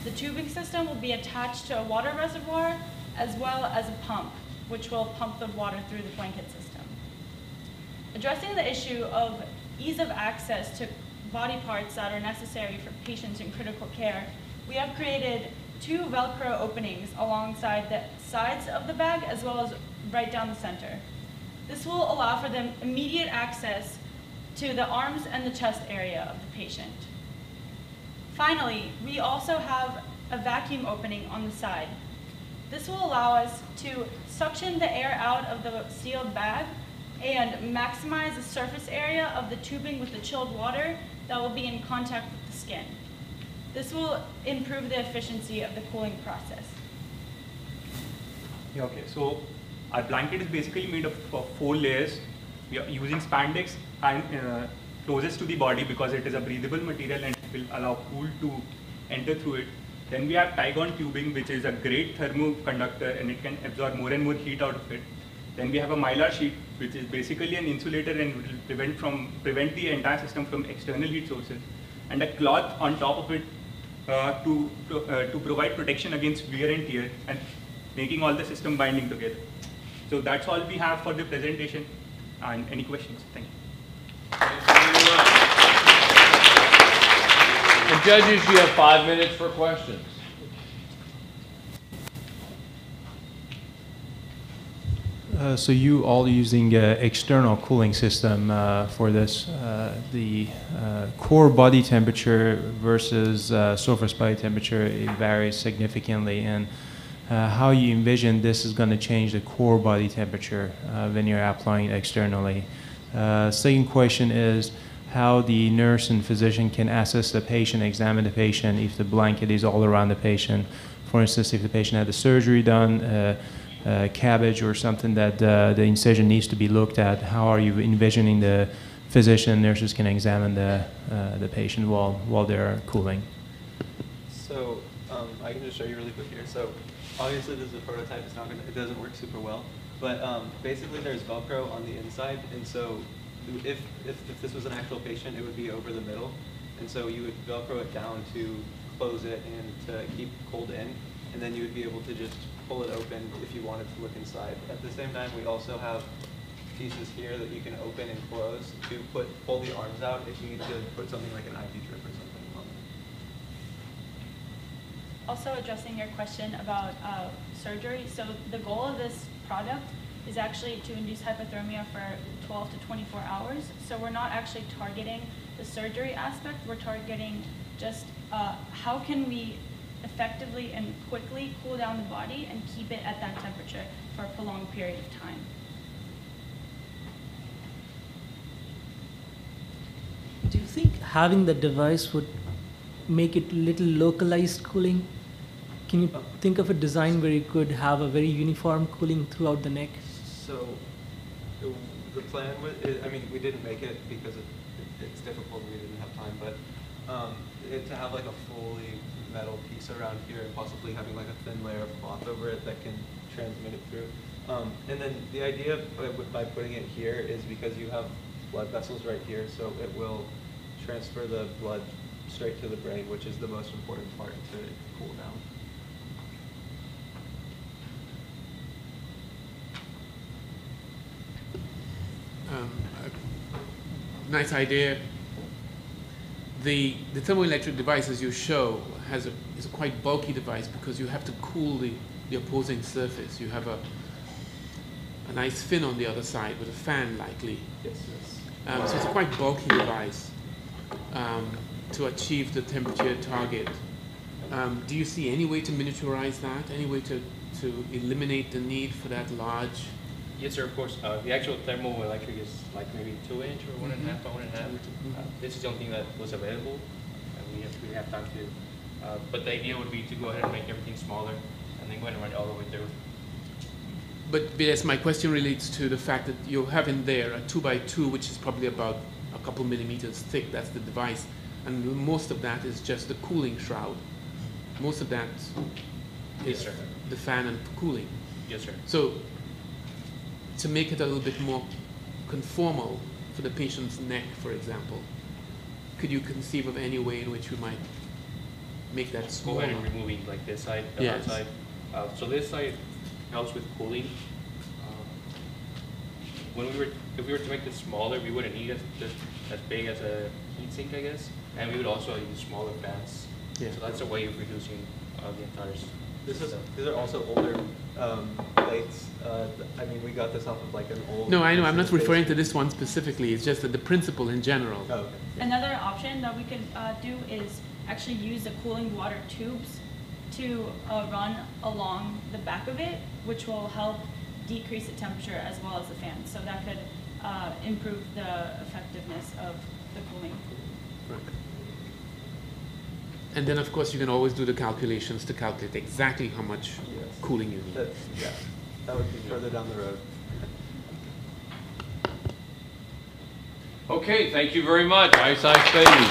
The tubing system will be attached to a water reservoir as well as a pump, which will pump the water through the blanket system. Addressing the issue of ease of access to body parts that are necessary for patients in critical care, we have created 2 Velcro openings alongside the sides of the bag as well as right down the center. This will allow for them immediate access to the arms and the chest area of the patient. Finally, we also have a vacuum opening on the side. This will allow us to suction the air out of the sealed bag and maximize the surface area of the tubing with the chilled water that will be in contact with the skin. This will improve the efficiency of the cooling process. Yeah, okay, so our blanket is basically made of 4 layers. We are using spandex and closest to the body because it is a breathable material and it will allow cool to enter through it. Then we have Tygon tubing, which is a great thermoconductor and it can absorb more and more heat out of it. Then we have a mylar sheet, which is basically an insulator and will prevent the entire system from external heat sources. And a cloth on top of it to provide protection against wear and tear and making all the system binding together. So that's all we have for the presentation. And any questions? Thank you. And judges, you have 5 minutes for questions. So you all using external cooling system for this. The core body temperature versus surface body temperature, it varies significantly, and how you envision this is going to change the core body temperature when you're applying it externally. Second question is how the nurse and physician can assess the patient, examine the patient if the blanket is all around the patient. For instance, if the patient had the surgery done, cabbage or something that the incision needs to be looked at, how are you envisioning the physician and nurses can examine the patient while they're cooling? So I can just show you really quick here. So obviously this is a prototype, it doesn't work super well, but basically there's Velcro on the inside, and so if this was an actual patient, it would be over the middle, and so you would Velcro it down to close it and to keep cold in, and then you would be able to just pull it open if you wanted to look inside. At the same time, we also have pieces here that you can open and close to pull the arms out if you need to put something like an IV drip or something on it. Also addressing your question about surgery, so the goal of this product is actually to induce hypothermia for 12 to 24 hours. So we're not actually targeting the surgery aspect, we're targeting just how can we effectively and quickly cool down the body and keep it at that temperature for a prolonged period of time. Do you think having the device would make it little localized cooling? Can you think of a design where you could have a very uniform cooling throughout the neck? So the plan was, I mean, we didn't make it because it's difficult and we didn't have time, but to have like a fully metal piece around here and possibly having like a thin layer of cloth over it that can transmit it through. And then the idea by putting it here is because you have blood vessels right here, so it will transfer the blood straight to the brain, which is the most important part to cool down. Nice idea. The thermoelectric device, as you show, is a quite bulky device because you have to cool the opposing surface. You have a nice fin on the other side with a fan, likely. Yes. So it's a quite bulky device to achieve the temperature target. Do you see any way to miniaturize that? Any way to eliminate the need for that large? Yes, sir, of course. The actual thermoelectric is like maybe 2 inch or 1.5 by 1.5. This is the only thing that was available, and we have time to. But the idea would be to go ahead and make everything smaller, and then go ahead and run it all the way through. But yes, my question relates to the fact that you have in there a 2x2, which is probably about a couple millimeters thick. That's the device, and most of that is just the cooling shroud. Most of that is the fan and cooling. Yes, sir. So to make it a little bit more conformal for the patient's neck, for example, could you conceive of any way in which we might make that smaller? Go ahead and removing like this side, the Yes. outside. So this side helps with cooling. If we were to make this smaller, we wouldn't need as big as a heat sink, I guess, and we would also use smaller fans. Yeah. So that's a way of reducing the entire. These are also older plates. I mean, we got this off of like an old. No, I know. I'm not referring to this one specifically. It's just that the principle in general. Oh, okay. Another option that we could do is actually use the cooling water tubes to run along the back of it, which will help decrease the temperature as well as the fan. So that could improve the effectiveness of the cooling. Right. And then, of course, you can always do the calculations to calculate exactly how much cooling you need. That would be further down the road. Okay, thank you very much. Ice Baby.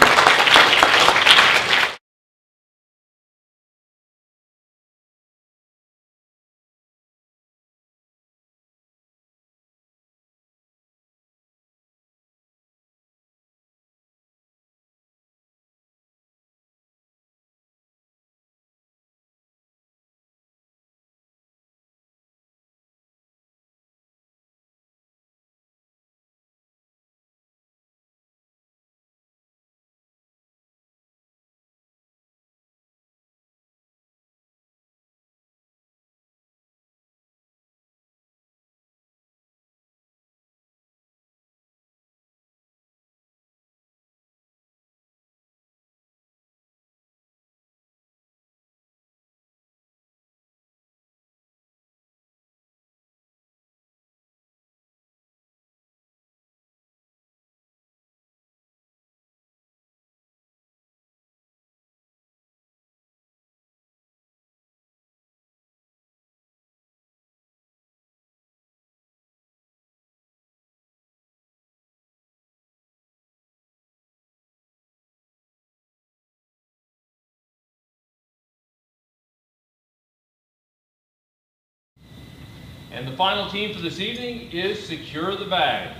And the final team for this evening is Secure the Bag.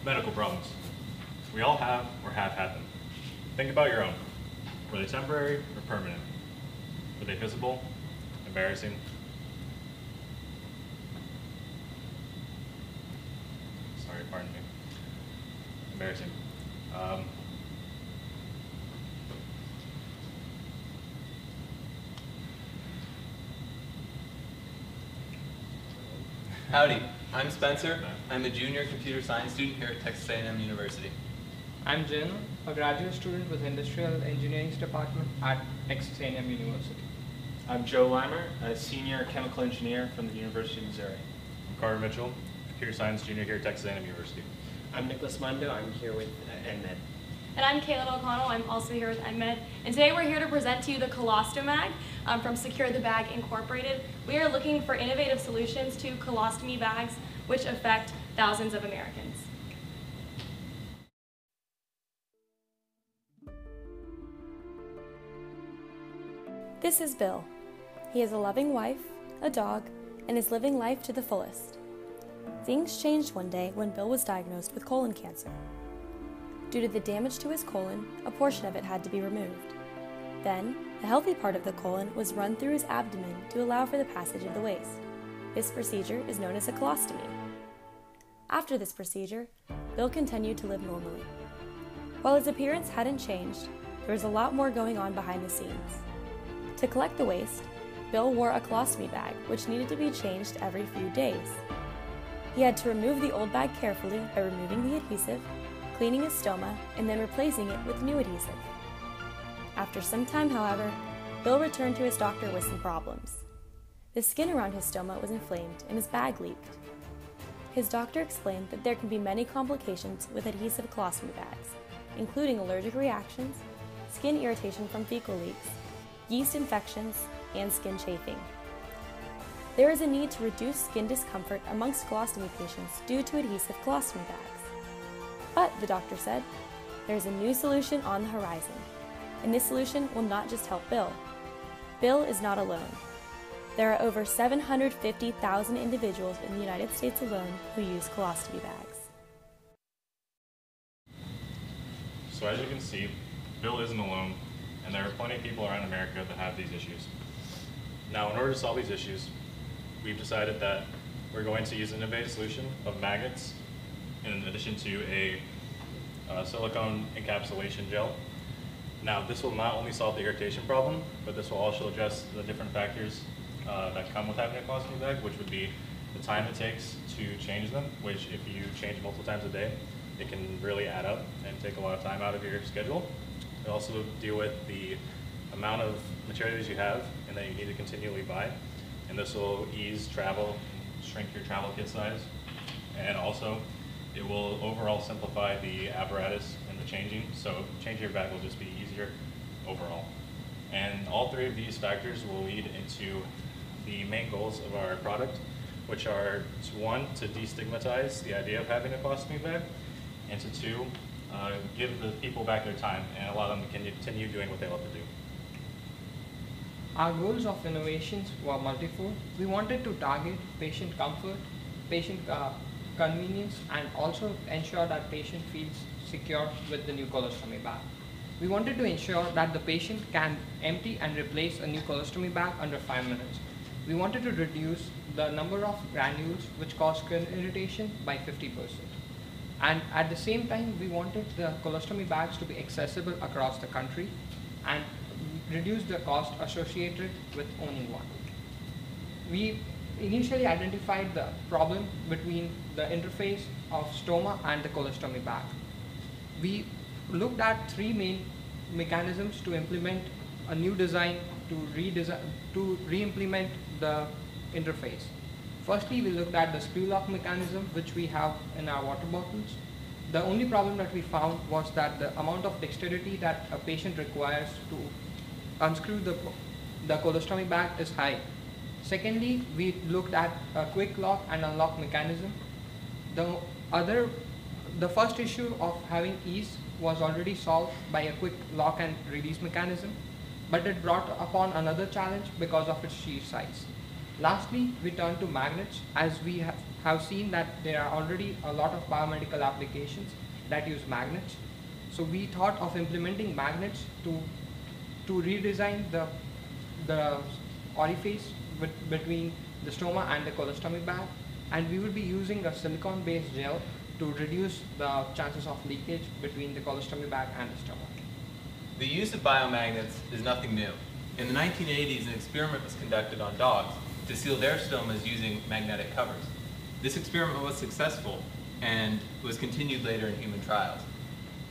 Medical problems. We all have or have had them. Think about your own. Were they temporary or permanent? Were they visible? Embarrassing? Sorry, pardon me. Embarrassing. Howdy, I'm Spencer. I'm a junior computer science student here at Texas A&M University. I'm Jen, a graduate student with Industrial Engineering Department at Texas A&M University. I'm Joe Limer, a senior chemical engineer from the University of Missouri. I'm Carter Mitchell, computer science junior here at Texas A&M University. I'm Nicholas Mundo. I'm here with EnMed. And I'm Kayla O'Connell. I'm also here with EnMed. And today we're here to present to you the Colostomag from Secure the Bag Incorporated. We are looking for innovative solutions to colostomy bags, which affect thousands of Americans. This is Bill. He has a loving wife, a dog, and is living life to the fullest. Things changed one day when Bill was diagnosed with colon cancer. Due to the damage to his colon, a portion of it had to be removed. Then, the healthy part of the colon was run through his abdomen to allow for the passage of the waste. This procedure is known as a colostomy. After this procedure, Bill continued to live normally. While his appearance hadn't changed, there was a lot more going on behind the scenes. To collect the waste, Bill wore a colostomy bag, which needed to be changed every few days. He had to remove the old bag carefully by removing the adhesive, cleaning his stoma, and then replacing it with new adhesive. After some time, however, Bill returned to his doctor with some problems. The skin around his stoma was inflamed and his bag leaked. His doctor explained that there can be many complications with adhesive colostomy bags, including allergic reactions, skin irritation from fecal leaks, yeast infections, and skin chafing. There is a need to reduce skin discomfort amongst colostomy patients due to adhesive colostomy bags. But, the doctor said, there is a new solution on the horizon, and this solution will not just help Bill. Bill is not alone. There are over 750,000 individuals in the United States alone who use colostomy bags. So as you can see, Bill isn't alone, and there are plenty of people around America that have these issues. Now, in order to solve these issues, we've decided that we're going to use an innovative solution of magnets in addition to a silicone encapsulation gel. Now, this will not only solve the irritation problem, but this will also address the different factors that come with having a colostomy bag, which would be the time it takes to change them, which if you change multiple times a day, it can really add up and take a lot of time out of your schedule. It'll also deal with the amount of materials you have and that you need to continually buy. And this will ease travel, shrink your travel kit size, and also it will overall simplify the apparatus and the changing, so changing your bag will just be easier overall. And all three of these factors will lead into the main goals of our product, which are to one, to destigmatize the idea of having a colostomy bag, and to two, give the people back their time and allow them to continue doing what they love to do. Our goals of innovations were multifold. We wanted to target patient comfort, patient convenience, and also ensure that patient feels secure with the new colostomy bag. We wanted to ensure that the patient can empty and replace a new colostomy bag under 5 minutes. We wanted to reduce the number of granules which cause skin irritation by 50%. And at the same time, we wanted the colostomy bags to be accessible across the country and reduce the cost associated with owning one. We initially identified the problem between the interface of stoma and the colostomy bag. We looked at 3 main mechanisms to implement a new design to re-implement the interface. Firstly, we looked at the screw lock mechanism, which we have in our water bottles. The only problem that we found was that the amount of dexterity that a patient requires to unscrew the colostomy bag is high. Secondly, we looked at a quick lock and unlock mechanism. The first issue of having ease was already solved by a quick lock and release mechanism. but it brought upon another challenge because of its sheer size. Lastly, we turn to magnets, as we have seen that there are already a lot of biomedical applications that use magnets. So we thought of implementing magnets to redesign the orifice between the stoma and the colostomy bag, and we will be using a silicone-based gel to reduce the chances of leakage between the colostomy bag and the stoma. The use of biomagnets is nothing new. In the 1980s, an experiment was conducted on dogs to seal their stomas using magnetic covers. This experiment was successful and was continued later in human trials.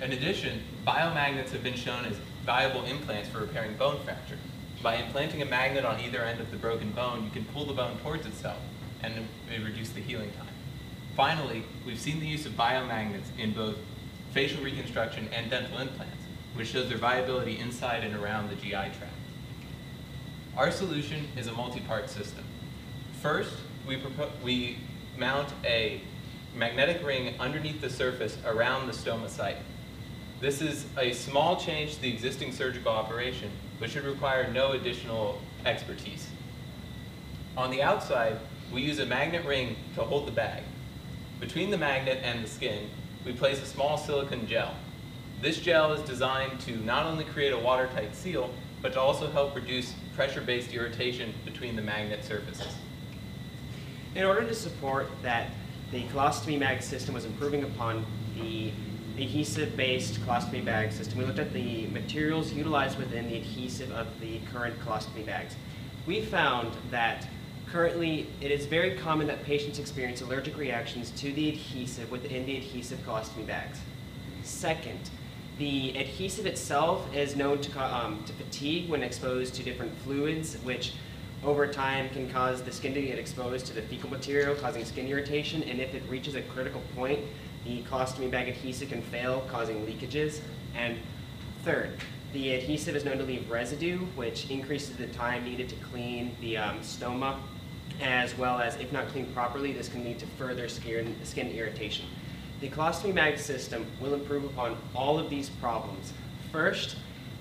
In addition, biomagnets have been shown as viable implants for repairing bone fracture. By implanting a magnet on either end of the broken bone, you can pull the bone towards itself and reduce the healing time. Finally, we've seen the use of biomagnets in both facial reconstruction and dental implants, which shows their viability inside and around the GI tract. Our solution is a multi-part system. First, we mount a magnetic ring underneath the surface around the stoma site. This is a small change to the existing surgical operation, but should require no additional expertise. On the outside, we use a magnet ring to hold the bag. Between the magnet and the skin, we place a small silicone gel. This gel is designed to not only create a watertight seal, but to also help reduce pressure-based irritation between the magnet surfaces. In order to support that the colostomy bag system was improving upon the adhesive-based colostomy bag system, we looked at the materials utilized within the adhesive of the current colostomy bags. We found that currently it is very common that patients experience allergic reactions to the adhesive within the adhesive colostomy bags. Second, the adhesive itself is known to fatigue when exposed to different fluids, which over time can cause the skin to get exposed to the fecal material, causing skin irritation, and if it reaches a critical point, the colostomy bag adhesive can fail, causing leakages. And third, the adhesive is known to leave residue, which increases the time needed to clean the stoma, as well as, if not cleaned properly, this can lead to further skin irritation. The colostomy bag system will improve upon all of these problems. First,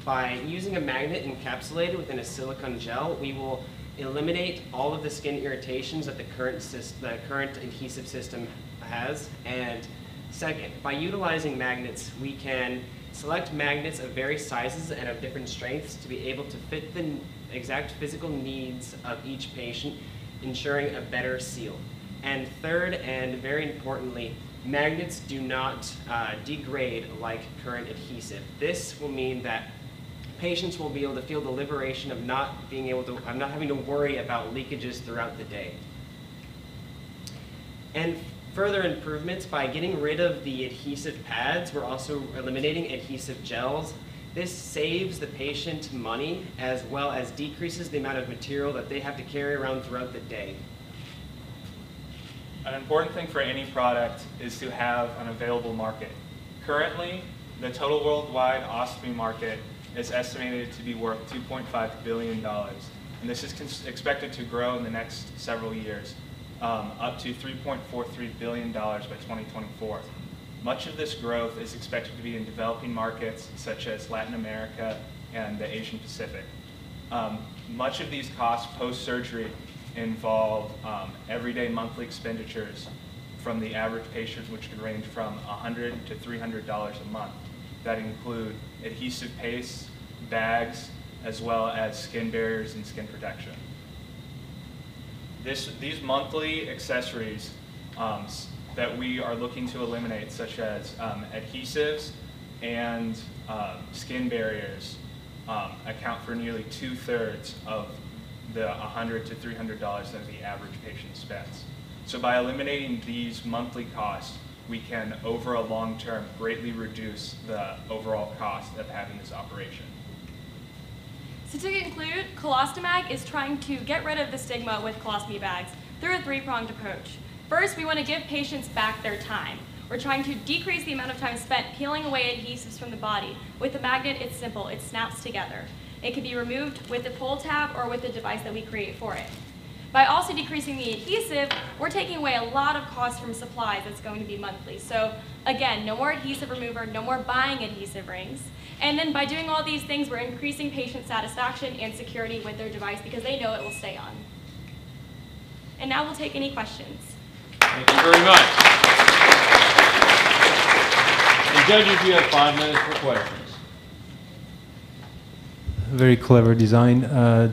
by using a magnet encapsulated within a silicone gel, we will eliminate all of the skin irritations that the current adhesive system has. And second, by utilizing magnets, we can select magnets of various sizes and of different strengths to be able to fit the exact physical needs of each patient, ensuring a better seal. And third, and very importantly, magnets do not degrade like current adhesive. This will mean that patients will be able to feel the liberation of not having to worry about leakages throughout the day. And further improvements, by getting rid of the adhesive pads, we're also eliminating adhesive gels. This saves the patient money as well as decreases the amount of material that they have to carry around throughout the day. An important thing for any product is to have an available market. Currently, the total worldwide ostomy market is estimated to be worth $2.5 billion. And this is expected to grow in the next several years, up to $3.43 billion by 2024. Much of this growth is expected to be in developing markets such as Latin America and the Asian Pacific. Much of these costs post-surgery involve everyday monthly expenditures from the average patient, which can range from $100 to $300 a month. That include adhesive pastes, bags, as well as skin barriers and skin protection. These monthly accessories that we are looking to eliminate, such as adhesives and skin barriers, account for nearly 2/3 of the $100 to $300 that the average patient spends. So by eliminating these monthly costs, we can, over a long term, greatly reduce the overall cost of having this operation. So to conclude, Colostomag is trying to get rid of the stigma with colostomy bags through a three-pronged approach. First, we want to give patients back their time. We're trying to decrease the amount of time spent peeling away adhesives from the body. With the magnet, it's simple. It snaps together. It can be removed with the pull tab or with the device that we create for it. By also decreasing the adhesive, we're taking away a lot of cost from supplies that's going to be monthly. So again, no more adhesive remover, no more buying adhesive rings. And then by doing all these things, we're increasing patient satisfaction and security with their device because they know it will stay on. And now we'll take any questions. Thank you very much. And judges, you have 5 minutes for questions. Very clever design.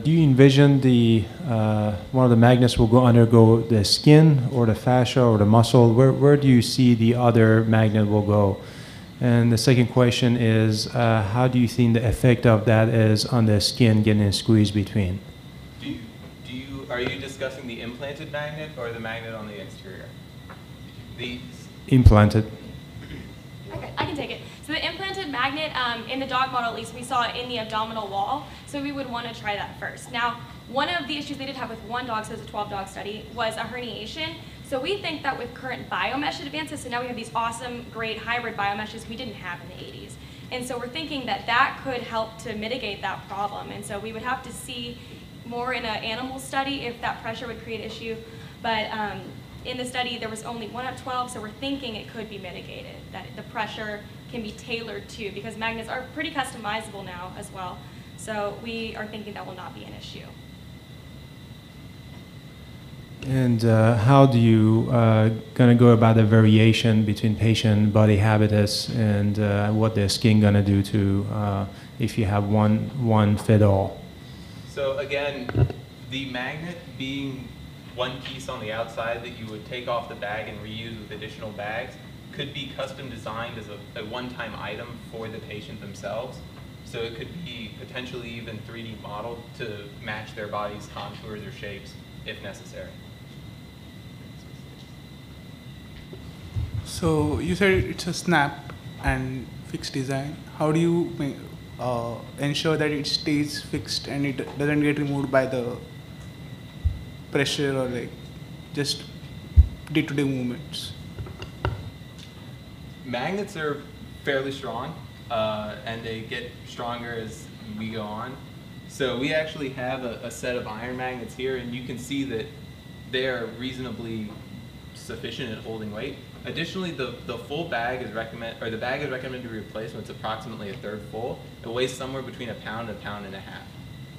Do you envision one of the magnets will undergo the skin or the fascia or the muscle? Where do you see the other magnet will go? And the second question is, how do you think the effect of that is on the skin getting squeezed between? Are you discussing the implanted magnet or the magnet on the exterior? The Implanted. Okay, I can take it. So the implanted magnet, in the dog model at least, we saw it in the abdominal wall, so we would want to try that first. Now, one of the issues they did have with one dog, so it was a 12-dog study, was a herniation. So we think that with current biomesh advances, so now we have these awesome, great hybrid biomeshes we didn't have in the 80s. And so we're thinking that that could help to mitigate that problem. And so we would have to see more in an animal study if that pressure would create issue. But in the study, there was only 1 out of 12, so we're thinking it could be mitigated, that the pressure can be tailored to, because magnets are pretty customizable now as well. So we are thinking that will not be an issue. And how do you gonna go about the variation between patient body habitus and what their skin gonna do to if you have one fit all? So again, the magnet being one piece on the outside that you would take off the bag and reuse with additional bags could be custom designed as a one-time item for the patient themselves. So it could be potentially even 3D modeled to match their body's contours or shapes if necessary. So you said it's a snap and fixed design. How do you ensure that it stays fixed and it doesn't get removed by the pressure or like just day-to-day movements? Magnets are fairly strong, and they get stronger as we go on. So we actually have a set of iron magnets here, and you can see that they are reasonably sufficient at holding weight. Additionally, the full bag is the bag is recommended to be replaced when it's approximately a third full. It weighs somewhere between 1 pound and 1.5 pounds.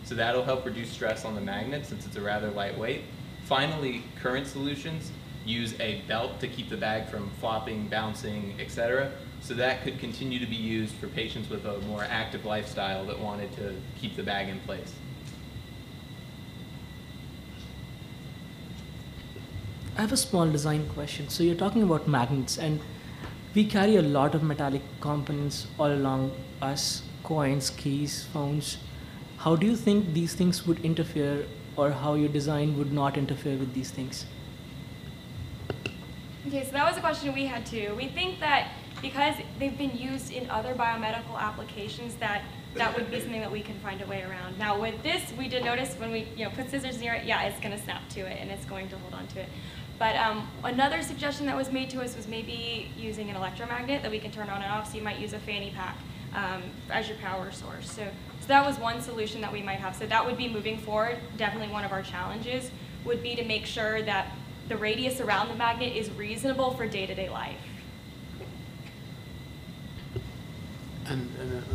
So that'll help reduce stress on the magnet since it's a rather lightweight. Finally, current solutions use a belt to keep the bag from flopping, bouncing, etc. So that could continue to be used for patients with a more active lifestyle that wanted to keep the bag in place. I have a small design question. So you're talking about magnets, and we carry a lot of metallic components all along us, coins, keys, phones. How do you think these things would interfere, or how your design would not interfere with these things? Okay, so that was a question we had too. We think that because they've been used in other biomedical applications, that would be something that we can find a way around. Now with this, we did notice when we put scissors near it, yeah, it's going to snap to it and it's going to hold on to it. But another suggestion that was made to us was maybe using an electromagnet that we can turn on and off, so you might use a fanny pack as your power source. So that was one solution that we might have. So that would be moving forward. Definitely one of our challenges would be to make sure that the radius around the magnet is reasonable for day-to-day life. And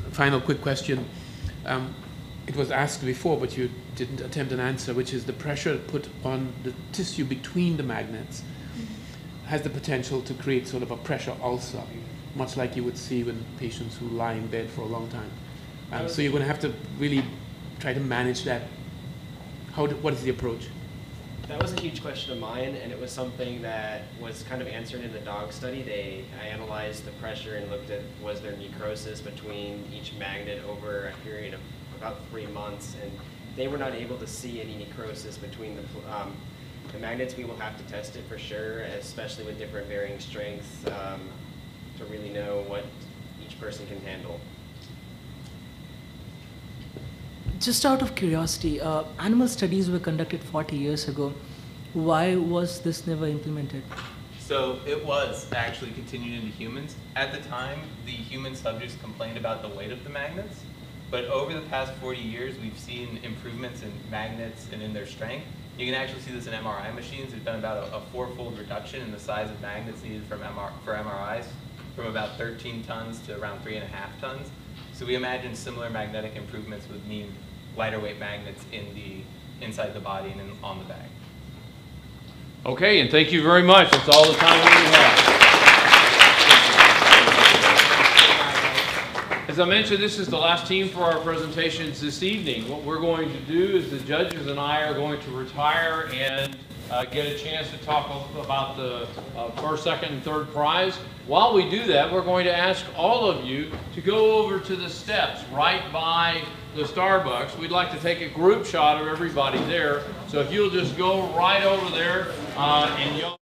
a final quick question. It was asked before, but you didn't attempt an answer, which is the pressure put on the tissue between the magnets has the potential to create sort of a pressure ulcer, much like you would see when patients who lie in bed for a long time. So you're going to have to really try to manage that. What is the approach? That was a huge question of mine, and it was something that was kind of answered in the dog study. I analyzed the pressure and looked at was there necrosis between each magnet over a period of about 3 months, and they were not able to see any necrosis between the magnets. We will have to test it for sure, especially with different varying strengths, to really know what each person can handle. Just out of curiosity, animal studies were conducted 40 years ago. Why was this never implemented? So it was actually continued into humans. At the time, the human subjects complained about the weight of the magnets, but over the past 40 years, we've seen improvements in magnets and in their strength. You can actually see this in MRI machines. There's been about a four-fold reduction in the size of magnets needed for MRIs, from about 13 tons to around 3.5 tons. So we imagine similar magnetic improvements would mean lighter weight magnets inside the body and on the bag. Okay, and thank you very much. That's all the time we have. As I mentioned, this is the last team for our presentations this evening. What we're going to do is the judges and I are going to retire and get a chance to talk about the first, second, and third prize. While we do that, we're going to ask all of you to go over to the steps right by the Starbucks. We'd like to take a group shot of everybody there. So if you'll just go right over there and you'll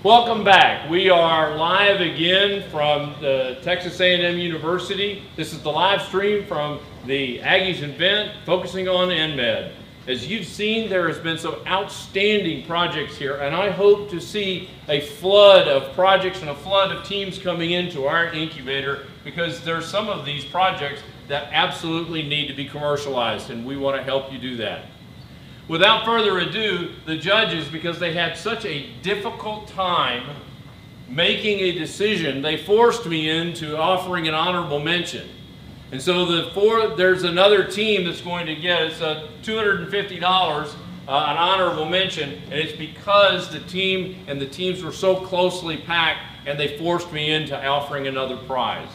Welcome back. We are live again from the Texas A&M University. This is the live stream from the Aggies Invent, focusing on EnMed. As you've seen, there has been some outstanding projects here, and I hope to see a flood of projects and a flood of teams coming into our incubator, because there's some of these projects that absolutely need to be commercialized, and we want to help you do that. Without further ado, the judges, because they had such a difficult time making a decision, they forced me into offering an honorable mention. And so there's another team that's going to get, it's $250, an honorable mention, and it's because the teams were so closely packed, and they forced me into offering another prize.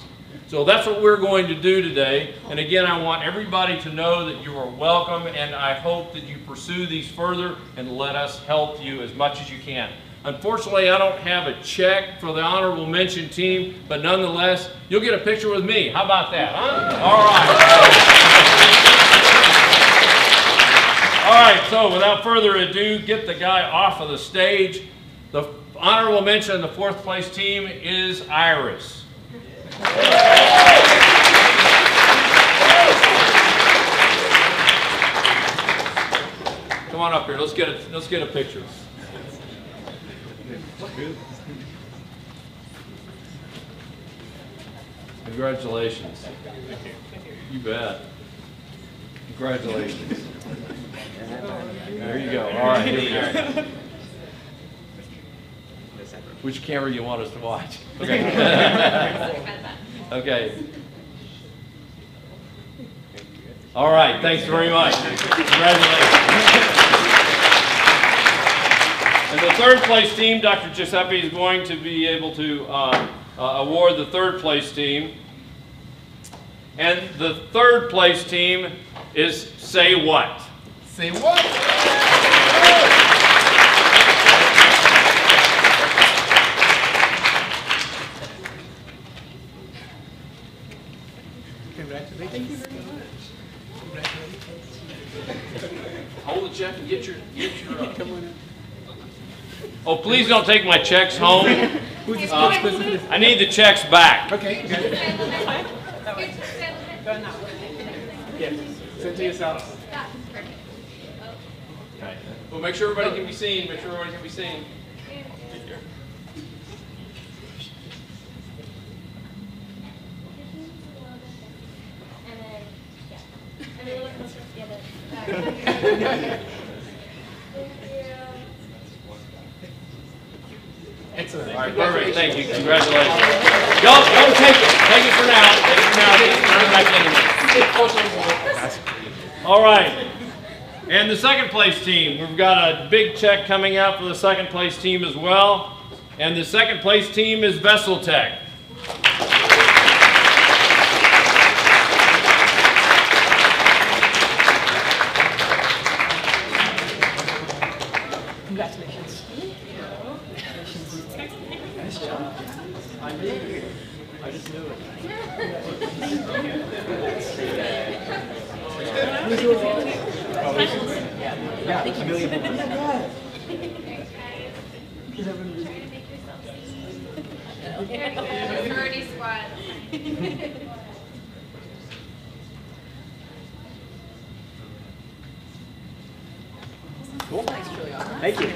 So that's what we're going to do today. And again, I want everybody to know that you are welcome, and I hope that you pursue these further and let us help you as much as you can. Unfortunately, I don't have a check for the honorable mention team, but nonetheless, you'll get a picture with me. How about that, huh? All right. All right, so without further ado, get the guy off of the stage. The honorable mention in the 4th place team is Iris. Come on up here. Let's get a picture. Congratulations. You bet. Congratulations. There you go. All right, here we go. Which camera do you want us to watch? Okay. Okay. All right, thanks very much. Congratulations. And the 3rd place team, Dr. Giuseppe is going to be able to award the 3rd place team. And the 3rd place team is Say What? Say what? Congratulations. Thank you very much. Congratulations. Hold the check and get your come on in. Oh, please don't take my checks home. I need the checks back. Okay. Yes. Send to yourself. Okay. Well, make sure everybody can be seen. Make sure everybody can be seen. Excellent. All right, perfect. Thank you. Congratulations. Don't take it. Take it for now. Take it for now. Just turn it back in. All right. And the 2nd place team, we've got a big check coming out for the 2nd place team as well. And the 2nd place team is Vessel Tech. Congratulations. Nice job. I knew it. I just knew it. Yeah, thank you. Sorority squad. Cool. Thanks, Julia. Thank you.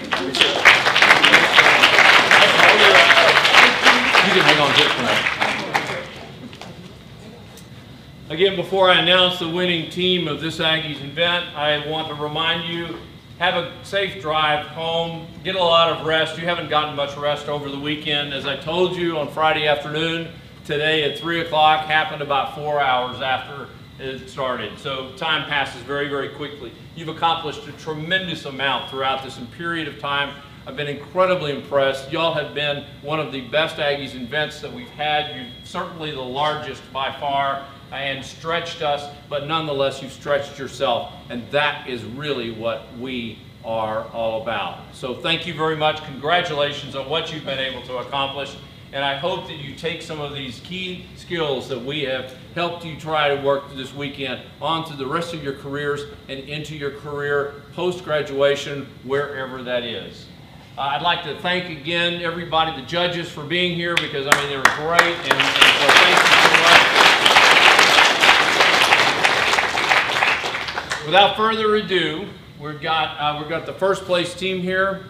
You can hang on to it for now. Again, before I announce the winning team of this Aggies event, I want to remind you, have a safe drive home, get a lot of rest. You haven't gotten much rest over the weekend. As I told you on Friday afternoon, today at 3 o'clock happened about 4 hours after it started. So time passes very, very quickly. You've accomplished a tremendous amount throughout this period of time. I've been incredibly impressed. Y'all have been one of the best Aggies events that we've had. You're certainly the largest by far, and stretched us, but nonetheless you've stretched yourself, and that is really what we are all about. So thank you very much. Congratulations on what you've been able to accomplish, and I hope that you take some of these key skills that we have helped you try to work this weekend onto the rest of your careers and into your career post-graduation, wherever that is. I'd like to thank again everybody, the judges, for being here because, I mean, they were great, and so thank you so much. Without further ado, we've got the first place team here,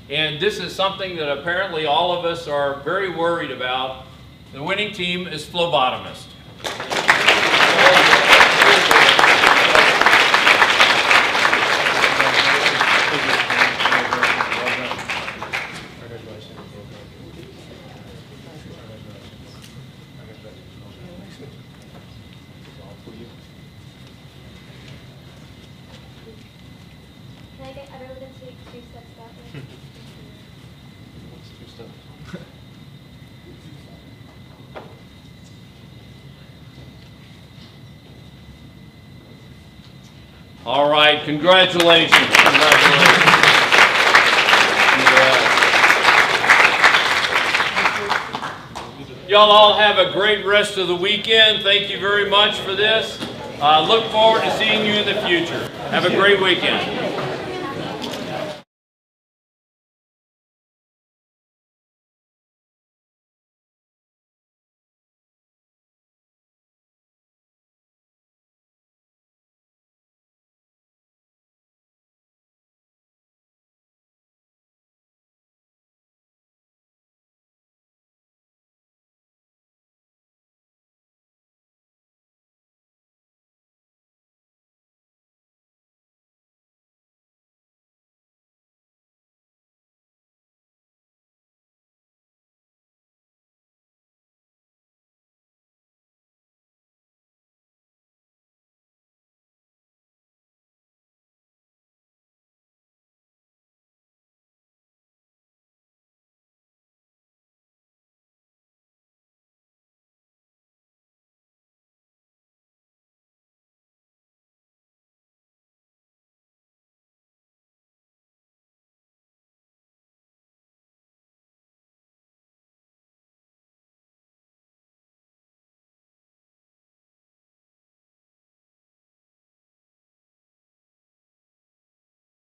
and this is something that apparently all of us are very worried about. The winning team is Phlebotomist. Can I get everyone to take 2 steps back? All right, congratulations. Congratulations. Y'all all have a great rest of the weekend. Thank you very much for this. Look forward to seeing you in the future. Have a great weekend.